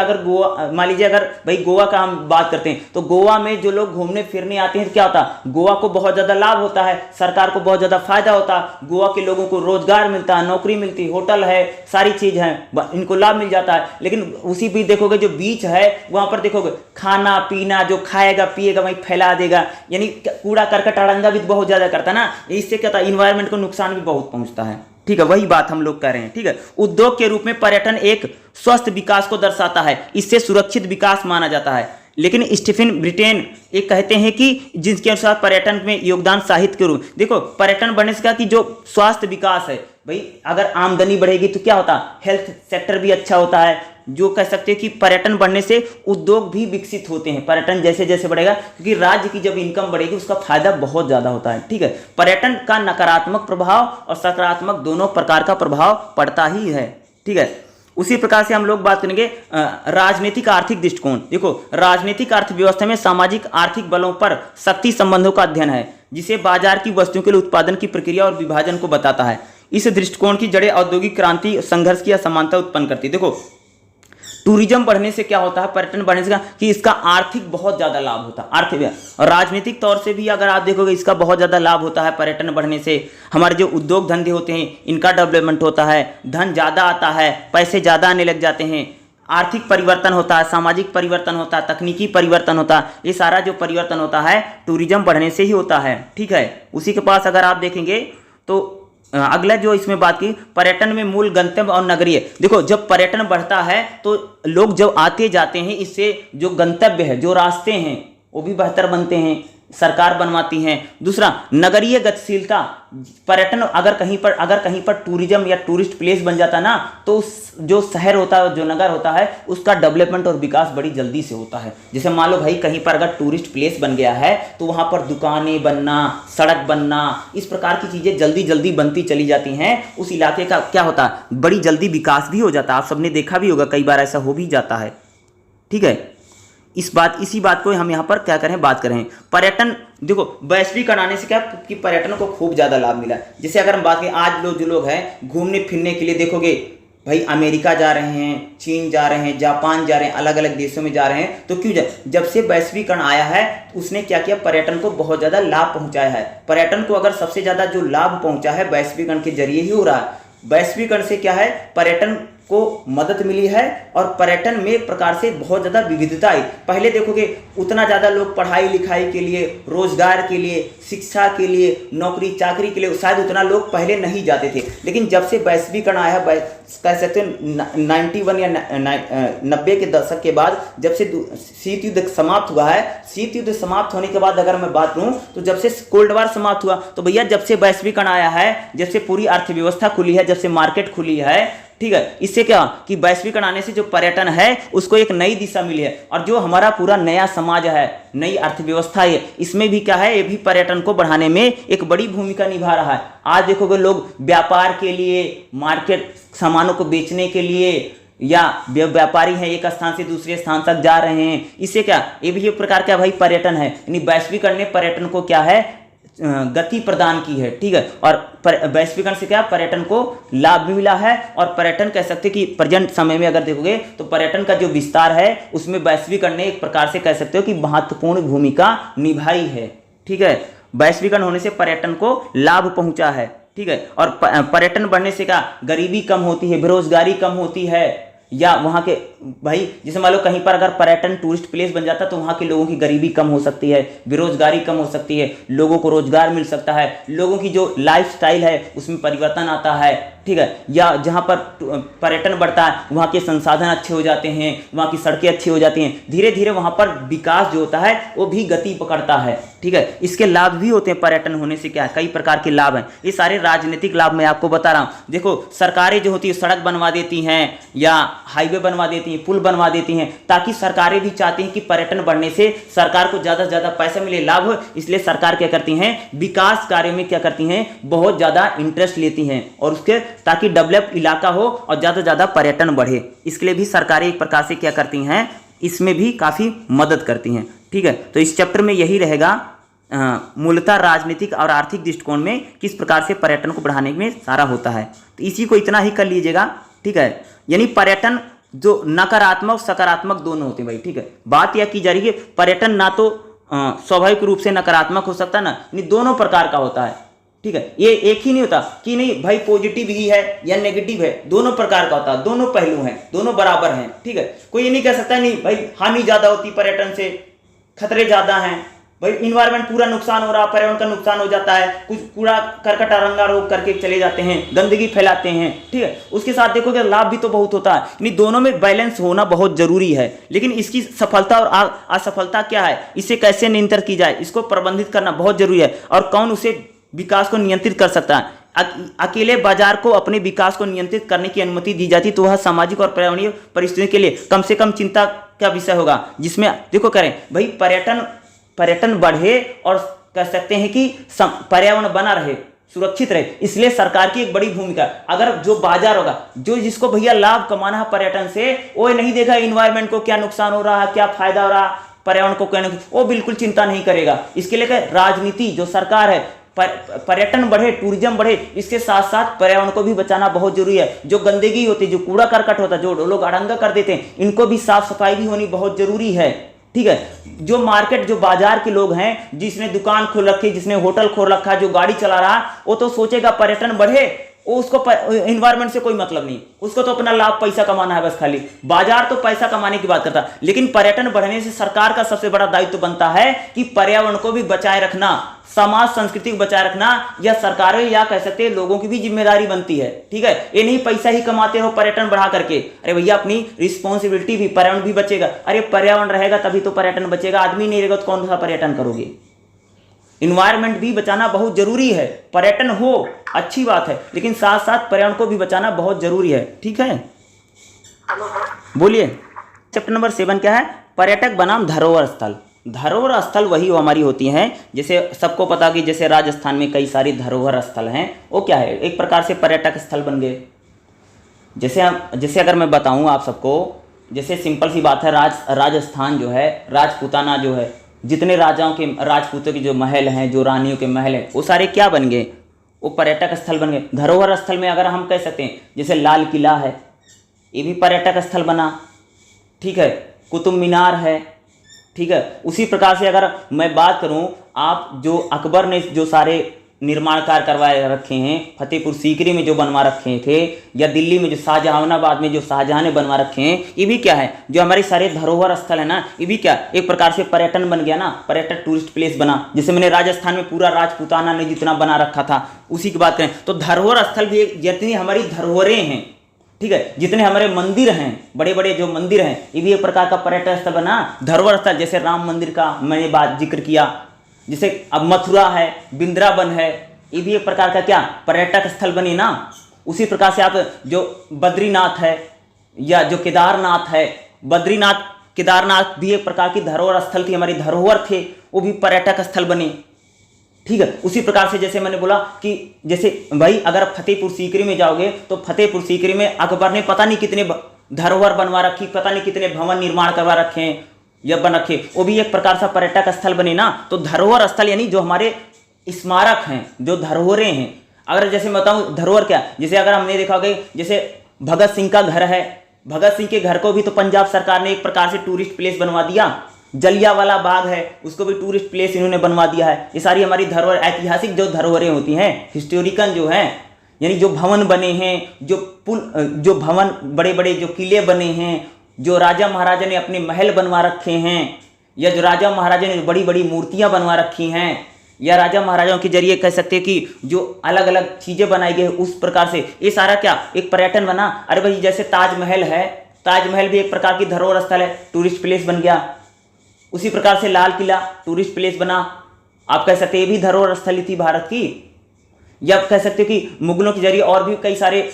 अगर भाई गोवा का हम बात करते हैं तो गोवा में जो लोग घूमने फिरने आते हैं तो क्या होता है, गोवा को बहुत ज़्यादा लाभ होता है, सरकार को बहुत ज़्यादा फायदा होता है, गोवा के लोगों को रोजगार मिलता है, नौकरी मिलती है, होटल है, सारी चीज़ है, इनको लाभ मिल जाता है। लेकिन उसी बीच देखोगे जो बीच है वहाँ पर देखोगे खाना पीना जो खाएगा पिएगा वहीं फैला देगा, यानी कूड़ा करकट अड़ंगा भी बहुत ज़्यादा करता है ना, इससे क्या होता है इन्वायरमेंट को नुकसान भी बहुत पहुँचता है। ठीक है, वही बात हम लोग कह रहे हैं। ठीक है, उद्योग के रूप में पर्यटन एक स्वस्थ विकास को दर्शाता है, इससे सुरक्षित विकास माना जाता है। लेकिन स्टीफन ब्रिटेन एक कहते हैं कि जिसके अनुसार पर्यटन में योगदान साहित्य के रूप, देखो पर्यटन बढ़ने से क्या कि जो स्वास्थ्य विकास है भाई, अगर आमदनी बढ़ेगी तो क्या होता है, हेल्थ सेक्टर भी अच्छा होता है। जो कह सकते हैं कि पर्यटन बढ़ने से उद्योग भी विकसित होते हैं, पर्यटन जैसे जैसे बढ़ेगा, क्योंकि राज्य की जब इनकम बढ़ेगी उसका फायदा बहुत ज्यादा होता है। ठीक है, पर्यटन का नकारात्मक प्रभाव और सकारात्मक दोनों प्रकार का प्रभाव पड़ता ही है। ठीक है, उसी प्रकार से हम लोग बात करेंगे राजनीतिक आर्थिक दृष्टिकोण। देखो राजनीतिक अर्थव्यवस्था में सामाजिक आर्थिक बलों पर शक्ति संबंधों का अध्ययन है, जिसे बाजार की वस्तुओं के लिए उत्पादन की प्रक्रिया और विभाजन को बताता है। इस दृष्टिकोण की जड़ें औद्योगिक क्रांति संघर्ष की असमानता उत्पन्न करती है। देखो टूरिज्म बढ़ने से क्या होता है, पर्यटन बढ़ने से कि इसका आर्थिक बहुत ज़्यादा लाभ होता है, आर्थिक और राजनीतिक तौर से भी अगर आप देखोगे इसका बहुत ज़्यादा लाभ होता है। पर्यटन बढ़ने से हमारे जो उद्योग धंधे होते हैं इनका डेवलपमेंट होता है, धन ज़्यादा आता है, पैसे ज़्यादा आने लग जाते हैं, आर्थिक परिवर्तन होता है, सामाजिक परिवर्तन होता है, तकनीकी परिवर्तन होता है। ये सारा जो परिवर्तन होता है टूरिज्म बढ़ने से ही होता है। ठीक है, उसी के पास अगर आप देखेंगे तो अगला जो इसमें बात की, पर्यटन में मूल गंतव्य और नगरीय। देखो जब पर्यटन बढ़ता है तो लोग जब आते जाते हैं, इससे जो गंतव्य है, जो रास्ते हैं वो भी बेहतर बनते हैं, सरकार बनवाती है। दूसरा नगरीय गतिशीलता, पर्यटन अगर कहीं पर टूरिज्म या टूरिस्ट प्लेस बन जाता ना, तो जो शहर होता है, जो नगर होता है, उसका डेवलपमेंट और विकास बड़ी जल्दी से होता है। जैसे मान लो भाई कहीं पर अगर टूरिस्ट प्लेस बन गया है तो वहां पर दुकानें बनना, सड़क बनना, इस प्रकार की चीजें जल्दी जल्दी बनती चली जाती हैं। उस इलाके का क्या होता है, बड़ी जल्दी विकास भी हो जाता है। आप सबने देखा भी होगा, कई बार ऐसा हो भी जाता है। ठीक है, इसी बात को हम यहाँ पर क्या करें, बात करें। पर्यटन देखो वैश्वीकरण आने से क्या कि पर्यटन को खूब ज़्यादा लाभ मिला। जैसे अगर हम बात करें, आज जो लोग हैं घूमने फिरने के लिए, देखोगे भाई अमेरिका जा रहे हैं, चीन जा रहे हैं, जापान जा रहे हैं, अलग अलग देशों में जा रहे हैं। तो क्यों जब से वैश्वीकरण आया है उसने क्या किया, पर्यटन को बहुत ज़्यादा लाभ पहुँचाया है। पर्यटन को अगर सबसे ज़्यादा जो लाभ पहुँचा है वैश्वीकरण के जरिए ही हो रहा है। वैश्वीकरण से क्या है, पर्यटन को मदद मिली है और पर्यटन में एक प्रकार से बहुत ज़्यादा विविधता आई। पहले देखोगे उतना ज़्यादा लोग पढ़ाई लिखाई के लिए, रोजगार के लिए, शिक्षा के लिए, नौकरी चाकरी के लिए शायद उतना लोग पहले नहीं जाते थे। लेकिन जब से वैश्वीकरण आया, कह सकते हैं 91 या 90 के दशक के बाद, जब से शीत युद्ध समाप्त हुआ है, शीत युद्ध समाप्त होने के बाद अगर मैं बात करूं तो जब से कोल्ड वार समाप्त हुआ, तो भैया जब से वैश्वीकरण आया है, जब से पूरी अर्थव्यवस्था खुली है, जब से मार्केट खुली है, ठीक है, इससे क्या कि वैश्वीकरण आने से जो पर्यटन है उसको एक नई दिशा मिली है। और जो हमारा पूरा नया समाज है, नई अर्थव्यवस्था है, इसमें भी क्या है, ये भी पर्यटन को बढ़ाने में एक बड़ी भूमिका निभा रहा है। आज देखोगे लोग व्यापार के लिए, मार्केट सामानों को बेचने के लिए, या व्यापारी हैं एक स्थान से दूसरे स्थान तक जा रहे हैं, इससे क्या, ये भी एक प्रकार का भाई पर्यटन है। यानी वैश्वीकरण ने पर्यटन को क्या है, गति प्रदान की है। ठीक है, और वैश्वीकरण से क्या पर्यटन को लाभ भी मिला है। और पर्यटन कह सकते कि प्रेजेंट समय में अगर देखोगे तो पर्यटन का जो विस्तार है उसमें वैश्वीकरण ने एक प्रकार से कह सकते हो कि महत्वपूर्ण भूमिका निभाई है। ठीक है, वैश्वीकरण होने से पर्यटन को लाभ पहुंचा है। ठीक है, और पर्यटन बढ़ने से क्या गरीबी कम होती है, बेरोजगारी कम होती है। या वहाँ के भाई जैसे मान लो कहीं पर अगर पर्यटन टूरिस्ट प्लेस बन जाता तो वहाँ के लोगों की गरीबी कम हो सकती है, बेरोजगारी कम हो सकती है, लोगों को रोजगार मिल सकता है, लोगों की जो लाइफ स्टाइल है उसमें परिवर्तन आता है। ठीक है, या जहाँ पर पर्यटन बढ़ता है वहाँ के संसाधन अच्छे हो जाते हैं, वहाँ की सड़कें अच्छी हो जाती हैं, धीरे धीरे वहाँ पर विकास जो होता है वो भी गति पकड़ता है। ठीक है, इसके लाभ भी होते हैं। पर्यटन होने से क्या कई प्रकार के लाभ हैं, ये सारे राजनीतिक लाभ मैं आपको बता रहा हूँ। देखो सरकारें जो होती है सड़क बनवा देती हैं, या हाईवे बनवा देती हैं, पुल बनवा देती हैं, ताकि सरकारें भी चाहती हैं कि पर्यटन बढ़ने से सरकार को ज़्यादा से ज़्यादा पैसा मिले, लाभ हो। इसलिए सरकार क्या करती हैं, विकास कार्य में क्या करती हैं, बहुत ज़्यादा इंटरेस्ट लेती हैं, और उसके ताकि डेवलप इलाका हो और ज़्यादा से ज़्यादा पर्यटन बढ़े। इसके लिए भी सरकारें एक प्रकार से क्या करती हैं, इसमें भी काफ़ी मदद करती हैं। ठीक है, तो इस चैप्टर में यही रहेगा, मूलतः राजनीतिक और आर्थिक दृष्टिकोण में किस प्रकार से पर्यटन को बढ़ाने में सारा होता है। तो इसी को इतना ही कर लीजिएगा। ठीक है, यानी पर्यटन जो नकारात्मक सकारात्मक दोनों होते हैं भाई। ठीक है, बात यह की जा रही है पर्यटन ना तो स्वाभाविक रूप से नकारात्मक हो सकता ना, यानी दोनों प्रकार का होता है। ठीक है, ये एक ही नहीं होता कि नहीं भाई पॉजिटिव ही है या नेगेटिव है, दोनों प्रकार का होता है, दोनों पहलू हैं, दोनों बराबर हैं। ठीक है, कोई ये नहीं कह सकता नहीं भाई हानि ज्यादा होती पर्यटन से, खतरे ज्यादा हैं, भाई इन्वायरमेंट पूरा नुकसान हो रहा, पर्यावरण का नुकसान हो जाता है, कुछ कूड़ा करकट रंगारोग करके चले जाते हैं, गंदगी फैलाते हैं। ठीक है, उसके साथ देखोगे लाभ भी तो बहुत होता है। यानी दोनों में बैलेंस होना बहुत जरूरी है। लेकिन इसकी सफलता और असफलता क्या है, इसे कैसे नियंत्रित की जाए, इसको प्रबंधित करना बहुत जरूरी है। और कौन उसे विकास को नियंत्रित कर सकता है। अकेले बाजार को अपने विकास को नियंत्रित करने की अनुमति दी जाती तो वह सामाजिक और पर्यावरणीय परिस्थितियों के लिए कम से कम चिंता का विषय होगा। जिसमें देखो करें भाई पर्यटन बढ़े और कह सकते हैं कि पर्यावरण बना रहे, सुरक्षित रहे, इसलिए सरकार की एक बड़ी भूमिका। अगर जो बाजार होगा, जो जिसको भैया लाभ कमाना है पर्यटन से, वो नहीं देखा इन्वायरमेंट को क्या नुकसान हो रहा है, क्या फायदा हो रहा है, पर्यावरण को क्या, वो बिल्कुल चिंता नहीं करेगा। इसके लिए राजनीति जो सरकार है, पर्यटन बढ़े, टूरिज्म बढ़े, इसके साथ साथ पर्यावरण को भी बचाना बहुत जरूरी है। जो गंदगी होती है, जो कूड़ा करकट होता है, जो लोग अड़ंगा कर देते हैं, इनको भी साफ सफाई भी होनी बहुत जरूरी है। ठीक है, जो मार्केट जो बाजार के लोग हैं, जिसने दुकान खोल रखी, जिसने होटल खोल रखा, जो गाड़ी चला रहा, वो तो सोचेगा पर्यटन बढ़े वो उसको इन्वायरमेंट से कोई मतलब नहीं, उसको तो अपना लाभ पैसा कमाना है बस खाली। बाजार तो पैसा कमाने की बात करता है, लेकिन पर्यटन बढ़ने से सरकार का सबसे बड़ा दायित्व बनता है कि पर्यावरण को भी बचाए रखना, समाज संस्कृति को बचाए रखना, यह सरकारों या कह सकते हैं लोगों की भी जिम्मेदारी बनती है। ठीक है, ये नहीं पैसा ही कमाते रहो पर्यटन बढ़ा करके। अरे भैया अपनी रिस्पॉन्सिबिलिटी भी, पर्यावरण भी बचेगा। अरे पर्यावरण रहेगा तभी तो पर्यटन बचेगा, आदमी नहीं रहेगा तो कौन सा पर्यटन करोगे। इन्वायरमेंट भी बचाना बहुत जरूरी है। पर्यटन हो अच्छी बात है, लेकिन साथ साथ पर्यावरण को भी बचाना बहुत जरूरी है। ठीक है, बोलिए। चैप्टर नंबर 7 क्या है? पर्यटक बनाम धरोहर स्थल। धरोहर स्थल वही हमारी होती हैं, जैसे सबको पता कि जैसे राजस्थान में कई सारी धरोहर स्थल हैं, वो क्या है, एक प्रकार से पर्यटक स्थल बन गए। जैसे अगर मैं बताऊं आप सबको, जैसे सिंपल सी बात है, राजस्थान जो है, राजपूताना जो है, जितने राजाओं के, राजपूतों के जो महल हैं, जो रानियों के महल हैं, वो सारे क्या बन गए, वो पर्यटक स्थल बन गए। धरोहर स्थल में अगर हम कह सकते हैं, जैसे लाल किला है, ये भी पर्यटक स्थल बना। ठीक है, कुतुब मीनार है। ठीक है, उसी प्रकार से अगर मैं बात करूं, आप जो अकबर ने जो सारे निर्माण कार्य करवाए रखे हैं, फतेहपुर सीकरी में जो बनवा रखे थे, या दिल्ली में जो शाहजहानाबाद में जो शाहजहां ने बनवा रखे हैं, ये भी क्या है, जो हमारे सारे धरोहर स्थल है ना, ये भी क्या एक प्रकार से पर्यटन बन गया ना, पर्यटक टूरिस्ट प्लेस बना। जैसे मैंने राजस्थान में पूरा राजपूताना ने जितना बना रखा था, उसी की बात करें तो धरोहर स्थल भी जितनी हमारी धरोहरें हैं, ठीक है, जितने हमारे मंदिर हैं, बड़े बड़े जो मंदिर हैं, ये भी एक प्रकार का पर्यटन स्थल बना, धरोहर स्थल। जैसे राम मंदिर का मैंने बात जिक्र किया, जैसे अब मथुरा है, वृंदावन है, ये भी एक प्रकार का क्या पर्यटक स्थल बनी ना। उसी प्रकार से आप जो बद्रीनाथ है या जो केदारनाथ है, बद्रीनाथ केदारनाथ भी एक प्रकार की धरोहर स्थल थी, हमारी धरोहर थे, वो भी पर्यटक स्थल बने। ठीक है, उसी प्रकार से जैसे मैंने बोला कि जैसे भाई अगर फतेहपुर सीकरी में जाओगे तो फतेहपुर सीकरी में अकबर ने पता नहीं कितने धरोहर बनवा रखी, पता नहीं कितने भवन निर्माण करवा रखे हैं या बन रखे, वो भी एक प्रकार से पर्यटक स्थल बने ना। तो धरोहर स्थल यानी जो हमारे स्मारक हैं, जो धरोहरें हैं। अगर जैसे मैं बताऊं धरोहर क्या, जैसे अगर हमने देखा होगा, जैसे भगत सिंह का घर है, भगत सिंह के घर को भी तो पंजाब सरकार ने एक प्रकार से टूरिस्ट प्लेस बनवा दिया। जलियांवाला बाग है, उसको भी टूरिस्ट प्लेस इन्होंने बनवा दिया है। ये सारी हमारी धरोहर, ऐतिहासिक जो धरोहरें होती हैं, हिस्टोरिकल जो हैं, यानी जो भवन बने हैं, जो पुल, जो भवन, बड़े बड़े जो किले बने हैं, जो राजा महाराजा ने अपने महल बनवा रखे हैं, या जो राजा महाराजा ने बड़ी बड़ी मूर्तियां बनवा रखी हैं, या राजा महाराजाओं के जरिए कह सकते हैं कि जो अलग अलग चीजें बनाई गई, उस प्रकार से ये सारा क्या एक पर्यटन बना। अरे भाई जैसे ताजमहल है, ताजमहल भी एक प्रकार की धरोहर स्थल है, टूरिस्ट प्लेस बन गया। उसी प्रकार से लाल किला टूरिस्ट प्लेस बना, आप कह सकते हैं ये भी धरोहर स्थल थी भारत की। या आप कह सकते हो कि मुगलों के जरिए और भी कई सारे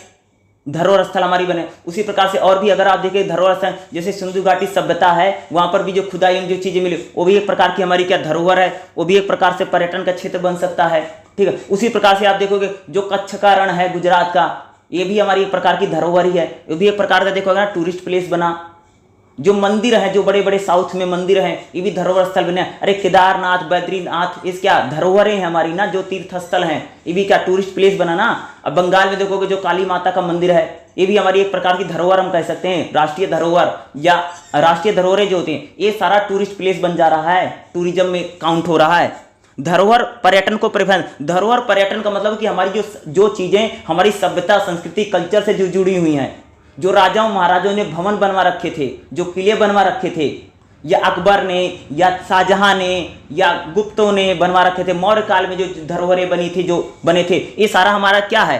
धरोहर स्थल हमारी बने। उसी प्रकार से और भी अगर आप देखें धरोहर स्थल, जैसे सिंधु घाटी सभ्यता है, वहां पर भी जो खुदाई जो चीजें मिली, वो भी एक प्रकार की हमारी क्या धरोहर है, वो भी एक प्रकार से पर्यटन का क्षेत्र बन सकता है। ठीक है, उसी प्रकार से आप देखोगे जो कच्छ का रण है गुजरात का, ये भी हमारी एक प्रकार की धरोहर ही है, ये भी एक प्रकार का देखोगे ना टूरिस्ट प्लेस बना। जो मंदिर हैं, जो बड़े बड़े साउथ में मंदिर हैं, ये भी धरोहर स्थल बने। अरे केदारनाथ, बद्रीनाथ, इस क्या धरोहरें हैं हमारी ना, जो तीर्थ स्थल हैं, ये भी क्या टूरिस्ट प्लेस बना ना। अब बंगाल में देखोगे जो काली माता का मंदिर है, ये भी हमारी एक प्रकार की धरोहर हम कह सकते हैं, राष्ट्रीय धरोहर या राष्ट्रीय धरोहरें जो होती हैं, ये सारा टूरिस्ट प्लेस बन जा रहा है, टूरिज्म में काउंट हो रहा है। धरोहर पर्यटन को प्रेफरेंस, धरोहर पर्यटन का मतलब कि हमारी जो चीजें हमारी सभ्यता, संस्कृति, कल्चर से जो जुड़ी हुई हैं, जो राजाओं महाराजाओं ने भवन बनवा रखे थे, जो किले बनवा रखे थे, या अकबर ने या शाहजहां ने या गुप्तों ने बनवा रखे थे, मौर्य काल में जो धरोहरें बनी थी, जो बने थे, ये सारा हमारा क्या है,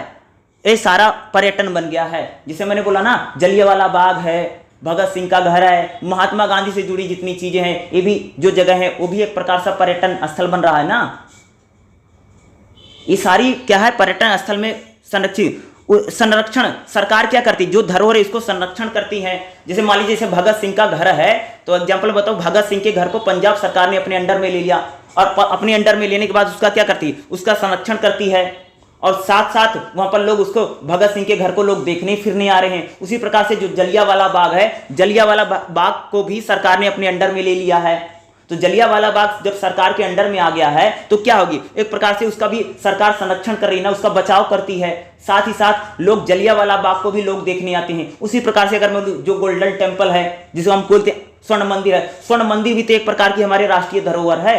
ये सारा पर्यटन बन गया है। जिसे मैंने बोला ना, जलियांवाला बाग है, भगत सिंह का घर है, महात्मा गांधी से जुड़ी जितनी चीजें हैं, ये भी जो जगह है वो भी एक प्रकार से पर्यटन स्थल बन रहा है ना। ये सारी क्या है, पर्यटन स्थल में संरक्षण सरकार क्या करती है, जो धरोहर है इसको संरक्षण करती है। जैसे मान लीजिए जैसे भगत सिंह का घर है, तो एग्जांपल बताओ, भगत सिंह के घर को पंजाब सरकार ने अपने अंडर में ले लिया, और अपने अंडर में लेने के बाद उसका क्या करती है, उसका संरक्षण करती है, और साथ साथ वहां पर लोग उसको, भगत सिंह के घर को लोग देखने फिरने आ रहे हैं। उसी प्रकार से जो जलियांवाला बाग है, जलियांवाला बाग को भी सरकार ने अपने अंडर में ले लिया है। तो जलियांवाला बाग जब सरकार के अंडर में आ गया है, तो क्या होगी, एक प्रकार से उसका भी सरकार संरक्षण कर रही है ना, उसका बचाव करती है। साथ ही साथ लोग जलियांवाला बाग को भी लोग देखने आते हैं। उसी प्रकार से अगर मैं जो गोल्डन टेम्पल है, जिसको हम बोलते हैं स्वर्ण मंदिर है, स्वर्ण मंदिर भी तो एक प्रकार की हमारे राष्ट्रीय धरोहर है।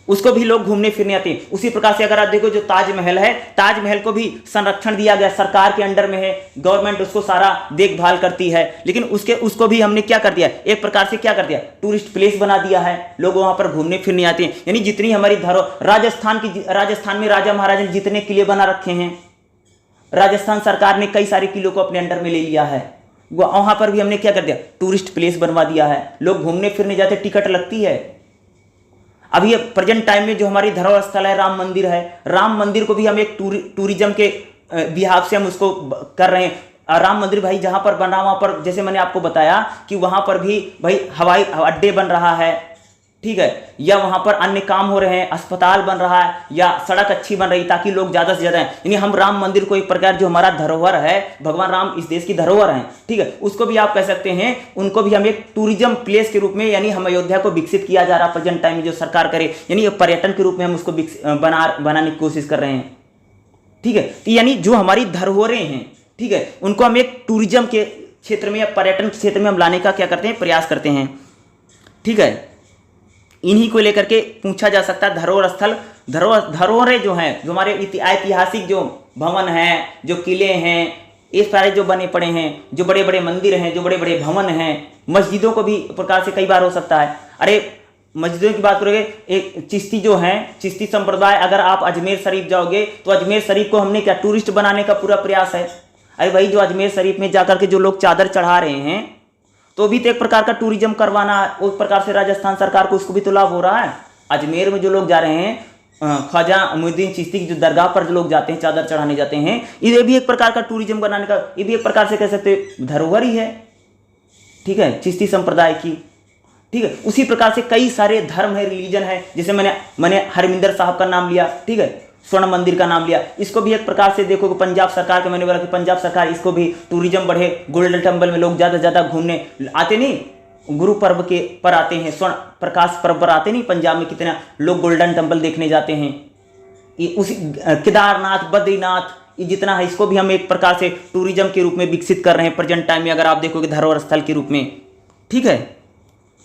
उसको भी लोग घूमने फिरने आते हैं। उसी प्रकार से अगर आप देखो जो ताजमहल है, ताजमहल को भी संरक्षण दिया गया, सरकार के अंडर में है, गवर्नमेंट उसको सारा देखभाल करती है, लेकिन उसको भी हमने क्या कर दिया, एक प्रकार से क्या कर दिया, टूरिस्ट प्लेस बना दिया है, लोग वहां पर घूमने फिरने आते हैं। यानी जितनी हमारी धरोहर, राजस्थान में राजा महाराजा ने जितने किले बना रखे हैं, राजस्थान सरकार ने कई सारे किलों को अपने अंडर में ले लिया है, वहां पर भी हमने क्या कर दिया, टूरिस्ट प्लेस बनवा दिया है, लोग घूमने फिरने जाते, टिकट लगती है। अभी ये प्रेजेंट टाइम में जो हमारी धरोहर स्थल है, राम मंदिर है, राम मंदिर को भी हम एक टूरिज्म के बिहाफ से हम उसको कर रहे हैं। राम मंदिर भाई जहां पर बना, वहां पर जैसे मैंने आपको बताया कि वहां पर भी भाई हवाई अड्डे बन रहा है, ठीक है, या वहां पर अन्य काम हो रहे हैं, अस्पताल बन रहा है, या सड़क अच्छी बन रही ताकि लोग ज्यादा से ज्यादा, यानी हम राम मंदिर को एक प्रकार जो हमारा धरोहर है, भगवान राम इस देश की धरोहर है, ठीक है, उसको भी आप कह सकते हैं, उनको भी हम एक टूरिज्म प्लेस के रूप में, यानी हम अयोध्या को विकसित किया जा रहा प्रेजेंट टाइम में जो सरकार करे, यानी पर्यटन के रूप में हम उसको बनाने की कोशिश कर रहे हैं, ठीक है। तो यानी जो हमारी धरोहरें हैं, ठीक है, उनको हम एक टूरिज्म के क्षेत्र में या पर्यटन क्षेत्र में हम लाने का क्या करते हैं, प्रयास करते हैं, ठीक है। इन्हीं को लेकर के पूछा जा सकता है धरोहर स्थल, धरोहरें जो हैं, जो हमारे ऐतिहासिक जो भवन हैं, जो किले हैं, ये सारे जो बने पड़े हैं, जो बड़े बड़े मंदिर हैं, जो बड़े बड़े भवन हैं, मस्जिदों को भी प्रकार से कई बार हो सकता है। अरे मस्जिदों की बात करोगे, एक चिश्ती जो हैं, चिश्ती संप्रदाय, अगर आप अजमेर शरीफ जाओगे तो अजमेर शरीफ को हमने क्या टूरिस्ट बनाने का पूरा प्रयास है। अरे भाई जो अजमेर शरीफ में जाकर के जो लोग चादर चढ़ा रहे हैं, तो भी तो एक प्रकार का टूरिज्म करवाना, उस प्रकार से राजस्थान सरकार को उसको भी तो लाभ हो रहा है। अजमेर में जो लोग जा रहे हैं, ख्वाजा मोइनुद्दीन चिश्ती की जो दरगाह पर जो लोग जाते हैं, चादर चढ़ाने जाते हैं, ये भी एक प्रकार का टूरिज्म बनाने का, ये भी एक प्रकार से कह सकते धरोहर ही है, ठीक है, चिश्ती संप्रदाय की, ठीक है। उसी प्रकार से कई सारे धर्म है, रिलीजन है, जैसे मैंने हरमिंदर साहब का नाम लिया, ठीक है, स्वर्ण मंदिर का नाम लिया, इसको भी एक प्रकार से देखो कि पंजाब सरकार के, मैंने बोला कि पंजाब सरकार इसको भी टूरिज्म बढ़े, गोल्डन टेम्पल में लोग ज़्यादा से ज़्यादा घूमने आते नहीं, गुरु पर्व के पर आते हैं, स्वर्ण प्रकाश पर्व पर आते नहीं, पंजाब में कितना लोग गोल्डन टेम्पल देखने जाते हैं, ये उसी केदारनाथ, बद्रीनाथ, ये जितना है, इसको भी हम एक प्रकार से टूरिज्म के रूप में विकसित कर रहे हैं प्रेजेंट टाइम में, अगर आप देखोगे धरोहर स्थल के रूप में, ठीक है,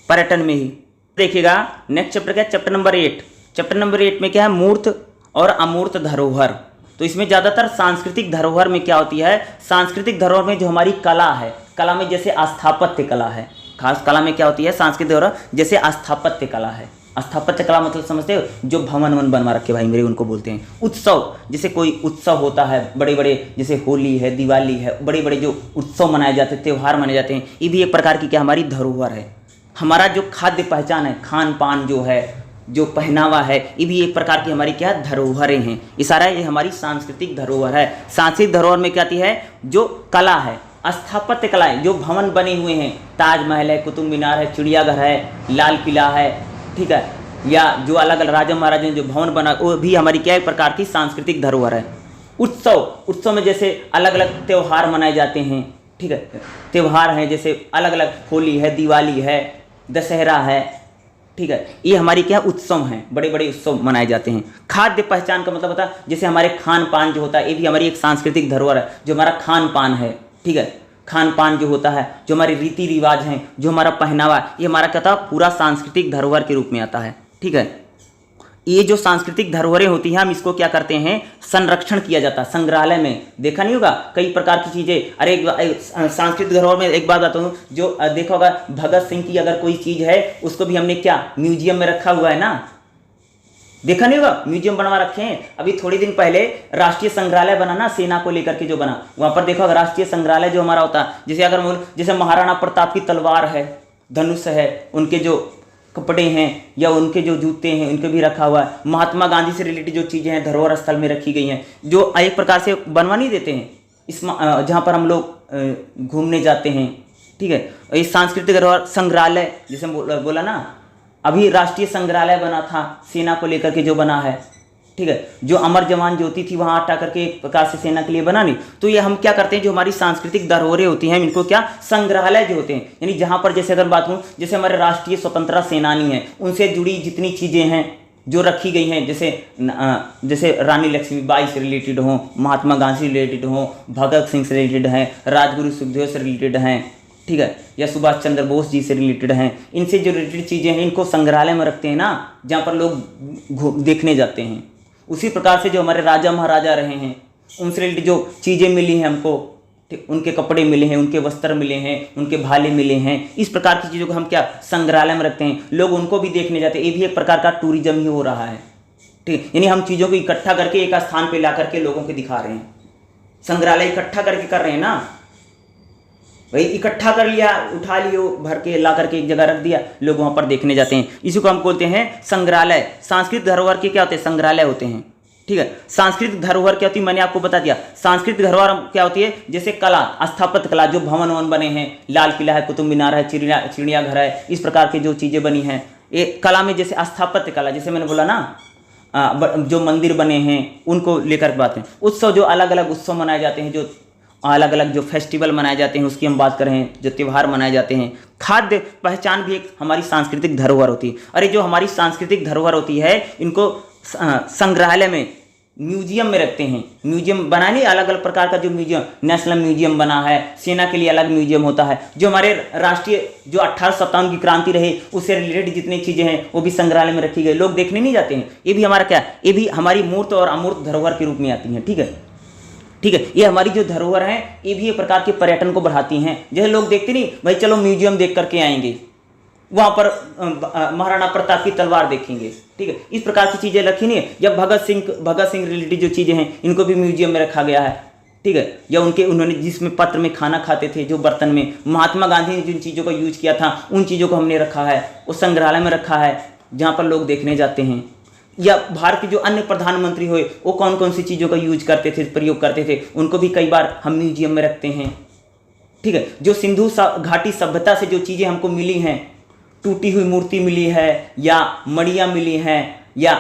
पर्यटन में ही। देखिएगा नेक्स्ट चैप्टर क्या है, चैप्टर नंबर 8। चैप्टर नंबर 8 में क्या है, मूर्त और अमूर्त धरोहर। तो इसमें ज़्यादातर सांस्कृतिक धरोहर में क्या होती है, सांस्कृतिक धरोहर में जो हमारी कला है, कला में जैसे स्थापत्य कला है, खास कला में क्या होती है, सांस्कृतिक धरोहर जैसे स्थापत्य कला है। स्थापत्य कला मतलब समझते हो, जो भवन वन बनवा रखे भाई मेरे, उनको बोलते हैं। उत्सव, जैसे कोई उत्सव होता है, बड़े बड़े जैसे होली है, दिवाली है, बड़े बड़े जो उत्सव मनाए जाते हैं, त्यौहार मनाए जाते हैं, ये भी एक प्रकार की क्या हमारी धरोहर है। हमारा जो खाद्य पहचान है, खान पान जो है, जो पहनावा है, ये भी एक प्रकार की हमारी क्या धरोहरें हैं। ये सारा ये हमारी सांस्कृतिक धरोहर है। सांस्कृतिक धरोहर में क्या आती है, जो कला है, स्थापत्य कलाएं, जो भवन बने हुए हैं, ताजमहल है, कुतुब मीनार है, चिड़ियाघर है, लाल किला है, ठीक है, या जो अलग अलग राजा महाराजा ने जो भवन बना, वो भी हमारी क्या एक प्रकार की सांस्कृतिक धरोहर है। उत्सव में जैसे अलग अलग त्यौहार मनाए जाते हैं, ठीक है, त्यौहार हैं जैसे अलग अलग, होली है, दिवाली है, दशहरा है, ठीक है, ये हमारी क्या उत्सव हैं, बड़े बड़े उत्सव मनाए जाते हैं। खाद्य पहचान का मतलब होता है जैसे हमारे खान पान जो होता है, ये भी हमारी एक सांस्कृतिक धरोहर है, जो हमारा खान पान है, ठीक है, खान पान जो होता है, जो हमारे रीति रिवाज हैं, जो हमारा पहनावा, ये हमारा क्या था, पूरा सांस्कृतिक धरोहर के रूप में आता है, ठीक है। ये जो सांस्कृतिक धरोहरें होती हैं, हम इसको क्या करते हैं, संरक्षण किया जाता है संग्रहालय में। देखा नहीं होगा कई प्रकार की चीज़ें। अरे सांस्कृतिक धरोहर में एक बात बताता हूँ, जो देखा होगा भगत सिंह की अगर कोई चीज़ है, उसको भी हमने क्या म्यूजियम में रखा हुआ है ना, देखा नहीं होगा, म्यूजियम बनवा रखे हैं। अभी थोड़ी दिन पहले राष्ट्रीय संग्रहालय बना ना, सेना को लेकर के जो बना, वहाँ पर देखा होगा राष्ट्रीय संग्रहालय जो हमारा होता है, जैसे अगर जैसे महाराणा प्रताप की तलवार है, धनुष है, उनके जो कपड़े हैं या उनके जो जूते हैं, उनको भी रखा हुआ है। महात्मा गांधी से रिलेटेड जो चीज़ें हैं धरोहर स्थल में रखी गई हैं, जो एक प्रकार से बनवा नहीं देते हैं इस जहाँ पर हम लोग घूमने जाते हैं, ठीक है। ये सांस्कृतिक धरोहर संग्रहालय जैसे बोला ना, अभी राष्ट्रीय संग्रहालय बना था सेना को लेकर के जो बना है, ठीक है, जो अमर जवान ज्योति थी वहाँ हटा करके एक प्रकार से सेना के लिए बना नहीं। तो ये हम क्या करते हैं, जो हमारी सांस्कृतिक धरोहरें होती हैं, इनको क्या संग्रहालय जो होते हैं, यानी जहाँ पर जैसे अगर बात करूँ, जैसे हमारे राष्ट्रीय स्वतंत्रता सेनानी हैं, उनसे जुड़ी जितनी चीज़ें हैं जो रखी गई हैं, जैसे रानी लक्ष्मीबाई से रिलेटेड हो, महात्मा गांधी से रिलेटेड हो, भगत सिंह से रिलेटेड हैं, राजगुरु सुखदेव से रिलेटेड हैं, ठीक है, या सुभाष चंद्र बोस जी से रिलेटेड हैं, इनसे जो रिलेटेड चीज़ें हैं इनको संग्रहालय में रखते हैं ना, जहाँ पर लोग देखने जाते हैं। उसी प्रकार से जो हमारे राजा महाराजा रहे हैं उनसे रिलेटेड जो चीज़ें मिली हैं हमको, ठीक, उनके कपड़े मिले हैं, उनके वस्त्र मिले हैं, उनके भाले मिले हैं, इस प्रकार की चीज़ों को हम क्या संग्रहालय में रखते हैं, लोग उनको भी देखने जाते हैं। ये भी एक प्रकार का टूरिज्म ही हो रहा है, ठीक, यानी हम चीज़ों को इकट्ठा करके एक स्थान पे ला करके लोगों को दिखा रहे हैं। संग्रहालय इकट्ठा करके कर रहे हैं ना भाई, इकट्ठा कर लिया, उठा लियो, भर के ला करके एक जगह रख दिया, लोग वहाँ पर देखने जाते हैं। इसी को हम बोलते हैं संग्रहालय। सांस्कृतिक धरोहर के क्या होते हैं, संग्रहालय होते हैं, ठीक है। सांस्कृतिक धरोहर क्या होती है, मैंने आपको बता दिया। सांस्कृतिक धरोहर क्या होती है, जैसे कला, स्थापत्य कला, जो भवन वन बने हैं, लाल किला है, कुतुब मीनार है, चिड़ियाघर है, इस प्रकार की जो चीज़ें बनी हैं, ये कला में जैसे स्थापत्य कला, जैसे मैंने बोला ना, जो मंदिर बने हैं उनको लेकर बात है। उत्सव, जो अलग अलग उत्सव मनाए जाते हैं, जो अलग अलग जो फेस्टिवल मनाए जाते हैं उसकी हम बात कर रहे हैं, जो त्यौहार मनाए जाते हैं। खाद्य पहचान भी एक हमारी सांस्कृतिक धरोहर होती है। अरे जो हमारी सांस्कृतिक धरोहर होती है इनको संग्रहालय में, म्यूजियम में रखते हैं। म्यूजियम बनाने अलग अलग प्रकार का, जो म्यूजियम, नेशनल म्यूजियम बना है, सेना के लिए अलग म्यूजियम होता है, जो हमारे राष्ट्रीय जो 1857 की क्रांति रही उससे रिलेटेड जितनी चीज़ें हैं वो भी संग्रहालय में रखी गई, लोग देखने नहीं जाते हैं। ये भी हमारा क्या, ये भी हमारी मूर्त और अमूर्त धरोहर के रूप में आती हैं, ठीक है, ठीक है। ये हमारी जो धरोहर है ये भी एक प्रकार के पर्यटन को बढ़ाती हैं। जैसे लोग देखते नहीं भाई, चलो म्यूजियम देख करके आएंगे, वहाँ पर महाराणा प्रताप की तलवार देखेंगे, ठीक है, इस प्रकार की चीज़ें रखी नहीं है। या भगत सिंह रिलेटेड जो चीज़ें हैं इनको भी म्यूजियम में रखा गया है, ठीक है। या उन्होंने जिसमें पत्र में खाना खाते थे, जो बर्तन में महात्मा गांधी ने जिन चीज़ों का यूज किया था उन चीज़ों को हमने रखा है, वो संग्रहालय में रखा है जहाँ पर लोग देखने जाते हैं। या भारत के जो अन्य प्रधानमंत्री हुए वो कौन कौन सी चीज़ों का यूज करते थे, प्रयोग करते थे, उनको भी कई बार हम म्यूजियम में रखते हैं, ठीक है। जो सिंधु घाटी सभ्यता से जो चीज़ें हमको मिली हैं, टूटी हुई मूर्ति मिली है, या मड़ियाँ मिली हैं, या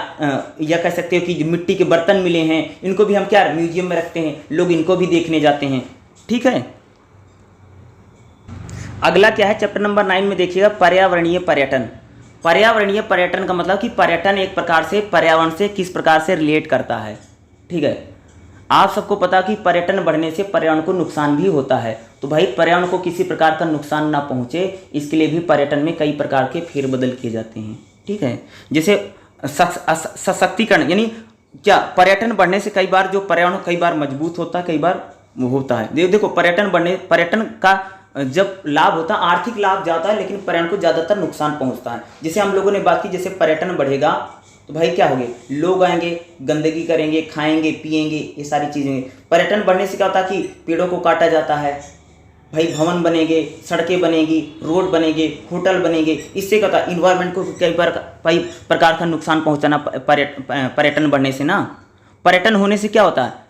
कह सकते हो कि मिट्टी के बर्तन मिले हैं, इनको भी हम क्या म्यूजियम में रखते हैं, लोग इनको भी देखने जाते हैं, ठीक है। अगला क्या है, चैप्टर नंबर 9 में देखिएगा, पर्यावरणीय पर्यटन। पर्यावरणीय पर्यटन का मतलब कि पर्यटन एक प्रकार से पर्यावरण से किस प्रकार से रिलेट करता है, ठीक है। आप सबको पता कि पर्यटन बढ़ने से पर्यावरण को नुकसान भी होता है, तो भाई पर्यावरण को किसी प्रकार का नुकसान ना पहुंचे इसके लिए भी पर्यटन में कई प्रकार के फेरबदल किए जाते हैं, ठीक है। जैसे सशक्तिकरण, यानी क्या, पर्यटन बढ़ने से कई बार जो पर्यावरण कई बार मजबूत होता है, कई बार होता है। देखो पर्यटन का जब लाभ होता है, आर्थिक लाभ ज़्यादा है, लेकिन पर्यावरण को ज़्यादातर नुकसान पहुंचता है। जैसे हम लोगों ने बात की, जैसे पर्यटन बढ़ेगा तो भाई क्या होंगे, लोग आएंगे, गंदगी करेंगे, खाएंगे पिएंगे, ये सारी चीज़ें। पर्यटन बढ़ने से क्या होता है कि पेड़ों को काटा जाता है, भाई भवन बनेंगे, सड़कें बनेंगी, रोड बनेंगे, होटल बनेंगे, इससे क्या होता है, इन्वायरमेंट को कई प्रकार का नुकसान पहुंचाना पर्यटन बढ़ने से ना। पर्यटन होने से क्या होता है,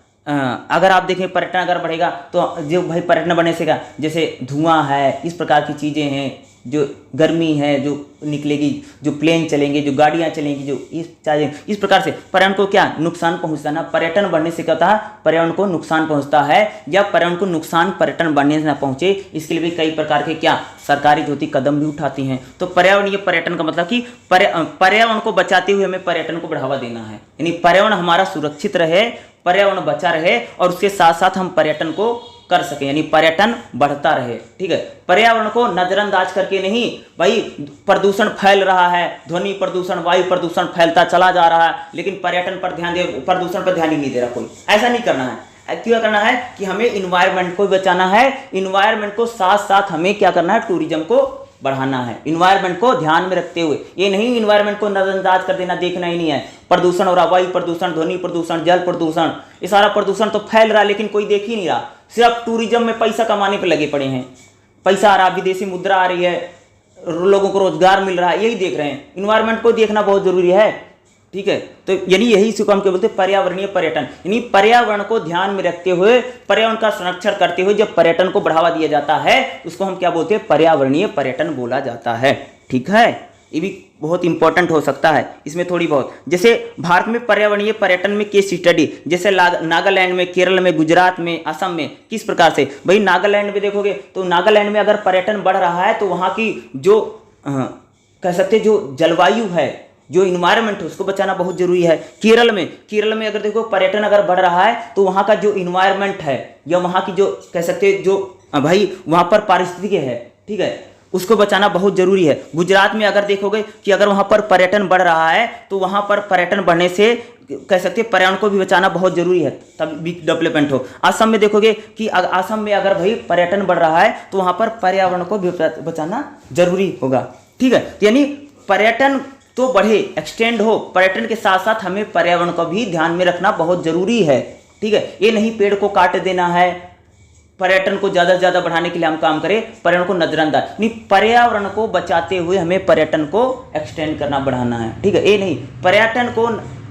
अगर आप देखें पर्यटन अगर बढ़ेगा तो जो भाई पर्यटन बढ़ने से क्या, जैसे धुआं है, इस प्रकार की चीज़ें हैं, जो गर्मी है जो निकलेगी, जो प्लेन चलेंगे, जो गाड़ियाँ चलेंगी, जो इस प्रकार से पर्यावरण को क्या नुकसान पहुंचता ना। पर्यटन बढ़ने से क्या होता है, पर्यावरण को नुकसान पहुंचता है। या पर्यावरण को नुकसान पर्यटन बढ़ने से ना पहुंचे इसके लिए भी कई प्रकार के क्या सरकारी जो होती कदम भी उठाती हैं। तो पर्यावरणीय पर्यटन का मतलब कि पर्यावरण को बचाते हुए हमें पर्यटन को बढ़ावा देना है, यानी पर्यावरण हमारा सुरक्षित रहे, पर्यावरण बचा रहे और उसके साथ साथ हम पर्यटन को कर सके, यानी पर्यटन बढ़ता रहे, ठीक है। पर्यावरण को नजरअंदाज करके नहीं, भाई प्रदूषण फैल रहा है, ध्वनि प्रदूषण, वायु प्रदूषण फैलता चला जा रहा है, लेकिन पर्यटन पर ध्यान दे, प्रदूषण पर ध्यान ही नहीं दे रहा कोई। ऐसा नहीं करना है। क्यों करना है कि हमें इन्वायरमेंट को बचाना है, इन्वायरमेंट को साथ साथ हमें क्या करना है, टूरिज्म को बढ़ाना है, इन्वायरमेंट को ध्यान में रखते हुए। ये नहीं इन्वायरमेंट को नजरअंदाज कर देना, देखना ही नहीं है। प्रदूषण हो रहा, वायु प्रदूषण, ध्वनि प्रदूषण, जल प्रदूषण, ये सारा प्रदूषण तो फैल रहा है लेकिन कोई देख ही नहीं रहा, सिर्फ टूरिज्म में पैसा कमाने पे लगे पड़े हैं। पैसा आ रहा, विदेशी मुद्रा आ रही है, लोगों को रोजगार मिल रहा है, यही देख रहे हैं। इन्वायरमेंट को देखना बहुत जरूरी है, ठीक है। तो यानी यही इसी को हम क्या बोलते हैं, पर्यावरणीय पर्यटन, यानी पर्यावरण को ध्यान में रखते हुए, पर्यावरण का संरक्षण करते हुए जब पर्यटन को बढ़ावा दिया जाता है उसको हम क्या बोलते हैं, पर्यावरणीय पर्यटन बोला जाता है, ठीक है। ये भी बहुत इंपॉर्टेंट हो सकता है इसमें थोड़ी बहुत। जैसे भारत में पर्यावरणीय पर्यटन में केस स्टडी, जैसे नागालैंड में, केरल में, गुजरात में, असम में, किस प्रकार से भाई नागालैंड में देखोगे तो नागालैंड में अगर पर्यटन बढ़ रहा है तो वहाँ की जो कह सकते जो जलवायु है, जो इन्वायरमेंट है उसको बचाना बहुत जरूरी है। केरल में अगर देखो पर्यटन अगर बढ़ रहा है तो वहाँ का जो इन्वायरमेंट है या वहाँ की जो कह सकते जो भाई वहाँ पर पारिस्थितिकी है, ठीक है, उसको बचाना बहुत जरूरी है। गुजरात में अगर देखोगे कि अगर वहाँ पर पर्यटन बढ़ रहा है तो वहाँ पर पर्यटन बढ़ने से कह सकते हैं पर्यावरण को भी बचाना बहुत जरूरी है, तब भी डेवलपमेंट हो। असम में देखोगे कि असम में अगर भाई पर्यटन बढ़ रहा है तो वहाँ पर पर्यावरण को भी बचाना जरूरी होगा, ठीक है। यानी पर्यटन तो बढ़े, एक्सटेंड हो, पर्यटन के साथ साथ हमें पर्यावरण को भी ध्यान में रखना बहुत जरूरी है, ठीक है। ये नहीं पेड़ को काट देना है, पर्यटन को ज़्यादा से ज़्यादा बढ़ाने के लिए हम काम करें, पर्यावरण को नजरअंदाज नहीं, पर्यावरण को बचाते हुए हमें पर्यटन को एक्सटेंड करना, बढ़ाना है, ठीक है। ये नहीं पर्यटन को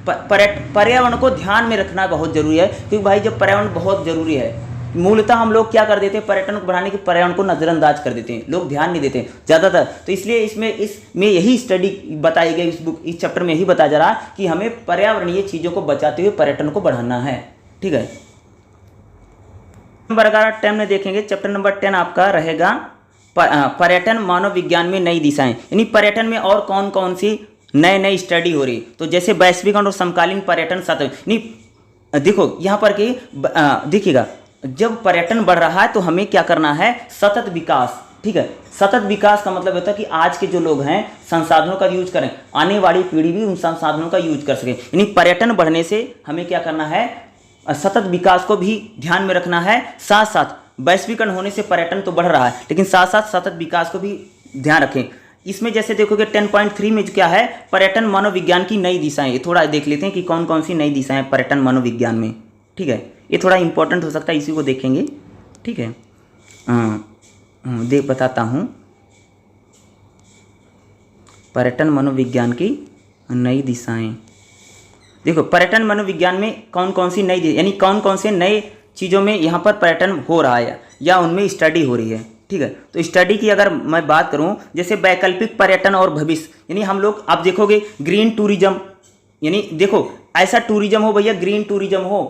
पर्यावरण को ध्यान में रखना बहुत जरूरी है, क्योंकि भाई जब पर्यावरण बहुत जरूरी है, मूलतः हम लोग क्या कर देते हैं, पर्यटन को बढ़ाने के पर्यावरण को नजरअंदाज कर देते हैं, लोग ध्यान नहीं देते ज़्यादातर। तो इसलिए इसमें यही स्टडी बताई गई, इस चैप्टर में यही बताया जा रहा है कि हमें पर्यावरणीय चीज़ों को बचाते हुए पर्यटन को बढ़ाना है, ठीक है। नंबर 11 में देखेंगे, चैप्टर नंबर 10 आपका रहेगा पर्यटन मानव विज्ञान में नई दिशाएं, यानी पर्यटन में और कौन कौन सी नई स्टडी हो रही। तो जैसे वैश्विक और समकालीन पर्यटन सतत, नहीं देखो यहाँ पर कि देखिएगा, जब पर्यटन बढ़ रहा है तो हमें क्या करना है, सतत विकास, ठीक है। सतत विकास का मतलब होता है कि आज के जो लोग हैं संसाधनों का यूज करें, आने वाली पीढ़ी भी उन संसाधनों का यूज कर सके। यानी पर्यटन बढ़ने से हमें क्या करना है, सतत विकास को भी ध्यान में रखना है, साथ साथ वैश्वीकरण होने से पर्यटन तो बढ़ रहा है लेकिन साथ साथ सतत विकास को भी ध्यान रखें। इसमें जैसे देखोगे 10.3 में क्या है, पर्यटन मनोविज्ञान की नई दिशाएं, ये थोड़ा देख लेते हैं कि कौन कौन सी नई दिशाएं पर्यटन मनोविज्ञान में, ठीक है। ये थोड़ा इंपॉर्टेंट हो सकता है, इसी को देखेंगे, ठीक है। बताता हूँ, पर्यटन मनोविज्ञान की नई दिशाएं। देखो पर्यटन मनोविज्ञान में कौन कौन सी नई, यानी कौन कौन से नए चीज़ों में यहाँ पर पर्यटन हो रहा है या उनमें स्टडी हो रही है, ठीक है। तो स्टडी की अगर मैं बात करूँ, जैसे वैकल्पिक पर्यटन और भविष्य, यानी हम लोग आप देखोगे ग्रीन टूरिज्म, यानी देखो ऐसा टूरिज्म हो भैया, ग्रीन टूरिज्म हो,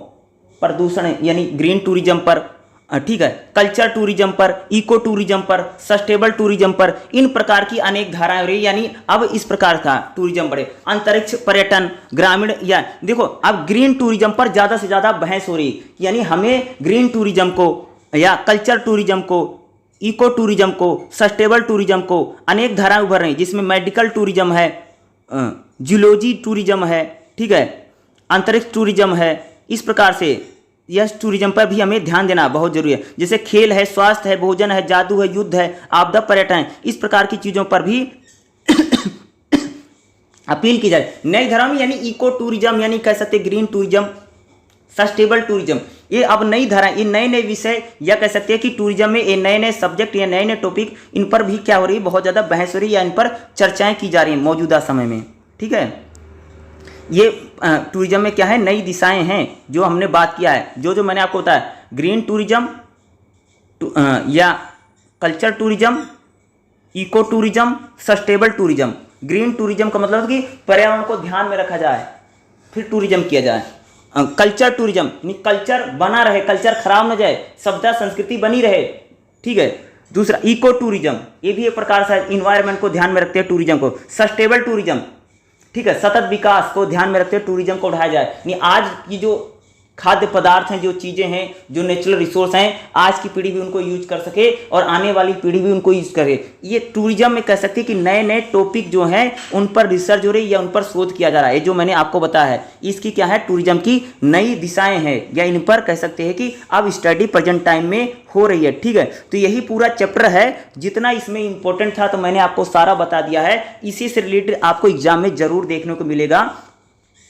प्रदूषण यानी ग्रीन टूरिज्म पर, ठीक है, कल्चर टूरिज्म पर, इको टूरिज्म पर, सस्टेनेबल टूरिज्म पर, इन प्रकार की अनेक धाराएं हो रही, यानी अब इस प्रकार का टूरिज्म बढ़े। अंतरिक्ष पर्यटन, ग्रामीण, या देखो अब ग्रीन टूरिज्म पर ज़्यादा से ज़्यादा बहस हो रही, यानी हमें ग्रीन टूरिज्म को या कल्चर टूरिज्म को, इको टूरिज्म को, सस्टेनेबल टूरिज्म को, अनेक धाराएं उभर रही जिसमें मेडिकल टूरिज्म है, जूलॉजी टूरिज्म है, ठीक है, अंतरिक्ष टूरिज्म है। इस प्रकार से यह टूरिज्म पर भी हमें ध्यान देना बहुत जरूरी है। जैसे खेल है, स्वास्थ्य है, भोजन है, जादू है, युद्ध है, आपदा पर्यटन है, इस प्रकार की चीज़ों पर भी अपील की जाए। नई धारा में यानी इको टूरिज्म, यानी कह सकते ग्रीन टूरिज्म, सस्टेनेबल टूरिज्म, ये अब नई धारा, ये नए नए विषय, या कह सकते हैं कि टूरिज्म में ये नए नए सब्जेक्ट या नए नए टॉपिक, इन पर भी क्या हो रही है, बहुत ज़्यादा बहस हो रही है या इन पर चर्चाएं की जा रही हैं मौजूदा समय में, ठीक है। ये टूरिज्म में क्या है, नई दिशाएं हैं जो हमने बात किया है, जो मैंने आपको बताया, ग्रीन टूरिज्म या culture tourism, eco tourism, sustainable tourism. Green tourism का मतलब कि पर्यावरण को ध्यान में रखा जाए फिर टूरिज्म किया जाए। कल्चर टूरिज्म, कल्चर बना रहे, कल्चर खराब न जाए, सभ्यता संस्कृति बनी रहे, ठीक है। दूसरा इको टूरिज्म, ये भी एक प्रकार से इन्वायरमेंट को ध्यान में रखते हैं टूरिज्म को। सस्टेनेबल टूरिज्म, ठीक है, सतत विकास को ध्यान में रखते हुए टूरिज्म को उठाया जाए। नहीं आज की जो खाद्य पदार्थ हैं, जो चीज़ें हैं, जो नेचुरल रिसोर्स हैं, आज की पीढ़ी भी उनको यूज कर सके और आने वाली पीढ़ी भी उनको यूज करे। ये टूरिज्म में कह सकते हैं कि नए नए टॉपिक जो हैं उन पर रिसर्च हो रही है या उन पर शोध किया जा रहा है। जो मैंने आपको बताया है इसकी क्या है, टूरिज्म की नई दिशाएं हैं या इन पर कह सकते हैं कि अब स्टडी प्रेजेंट टाइम में हो रही है, ठीक है। तो यही पूरा चैप्टर है, जितना इसमें इंपॉर्टेंट था तो मैंने आपको सारा बता दिया है। इसी से रिलेटेड आपको एग्जाम में जरूर देखने को मिलेगा।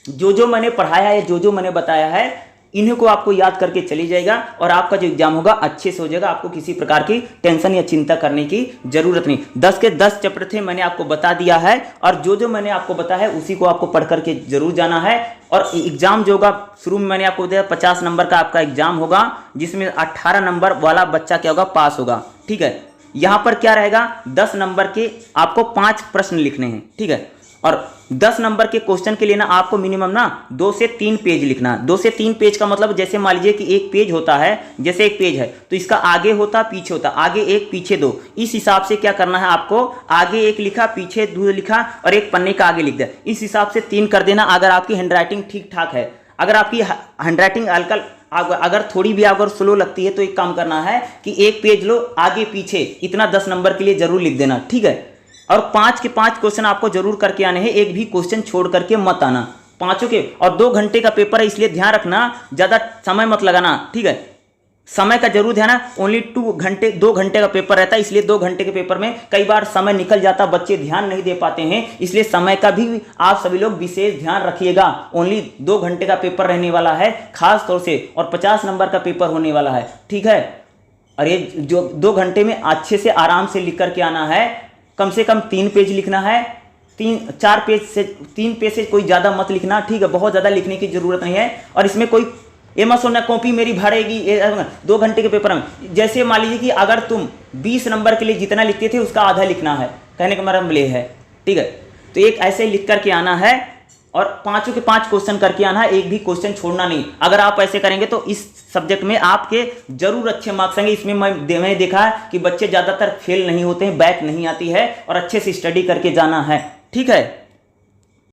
जो मैंने पढ़ाया है, जो मैंने बताया है, इन्हीं को आपको याद करके चली जाएगा और आपका जो एग्जाम होगा अच्छे से हो जाएगा। आपको किसी प्रकार की टेंशन या चिंता करने की जरूरत नहीं। 10 के 10 चैप्टर थे, मैंने आपको बता दिया है और जो मैंने आपको बताया है उसी को आपको पढ़ करके जरूर जाना है। और एग्जाम जो होगा, शुरू में मैंने आपको बताया 50 नंबर का आपका एग्जाम होगा, जिसमें 18 नंबर वाला बच्चा क्या होगा, पास होगा, ठीक है। यहाँ पर क्या रहेगा, 10 नंबर के आपको 5 प्रश्न लिखने हैं, ठीक है। और 10 नंबर के क्वेश्चन के लिए ना आपको मिनिमम ना 2 से 3 पेज लिखना है। 2 से 3 पेज का मतलब जैसे मान लीजिए कि एक पेज होता है, जैसे एक पेज है तो इसका आगे होता, पीछे होता, आगे एक पीछे 2, इस हिसाब से क्या करना है आपको, आगे एक लिखा, पीछे 2 लिखा और एक पन्ने का आगे लिख दिया। इस हिसाब से 3 कर देना। अगर आपकी हैंडराइटिंग ठीक ठाक है, अगर आपकी हैंडराइटिंग हल्का अगर थोड़ी भी अगर स्लो लगती है तो एक काम करना है कि एक पेज लो, आगे पीछे इतना 10 नंबर के लिए जरूर लिख देना, ठीक है। और 5 के 5 क्वेश्चन आपको जरूर करके आने हैं, एक भी क्वेश्चन छोड़ करके मत आना, पांचों के। और 2 घंटे का पेपर है, इसलिए ध्यान रखना, ज्यादा समय मत लगाना, ठीक है। समय का जरूर ध्यान है, ओनली 2 घंटे का पेपर रहता है, इसलिए 2 घंटे के पेपर में कई बार समय निकल जाता, बच्चे ध्यान नहीं दे पाते हैं, इसलिए समय का भी आप सभी लोग विशेष ध्यान रखिएगा। ओनली 2 घंटे का पेपर रहने वाला है खास तौर से, और 50 नंबर का पेपर होने वाला है, ठीक है। और ये जो 2 घंटे में अच्छे से आराम से लिख करके आना है, कम से कम 3 पेज लिखना है, 3-4 पेज से 3 पेज से कोई ज्यादा मत लिखना, ठीक है। बहुत ज्यादा लिखने की जरूरत नहीं है। और इसमें कोई ये मत सोचना कॉपी मेरी भरेगी 2 घंटे के पेपर में। जैसे मान लीजिए कि अगर तुम 20 नंबर के लिए जितना लिखते थे उसका आधा लिखना है, कहने का मतलब ये है, ठीक है। तो एक ऐसे लिख करके आना है और 5 के 5 क्वेश्चन करके आना है, एक भी क्वेश्चन छोड़ना नहीं। अगर आप ऐसे करेंगे तो इस सब्जेक्ट में आपके जरूर अच्छे मार्क्स आएंगे। इसमें मैंने देखा है कि बच्चे ज्यादातर फेल नहीं होते हैं, बैक नहीं आती है, और अच्छे से स्टडी करके जाना है, ठीक है।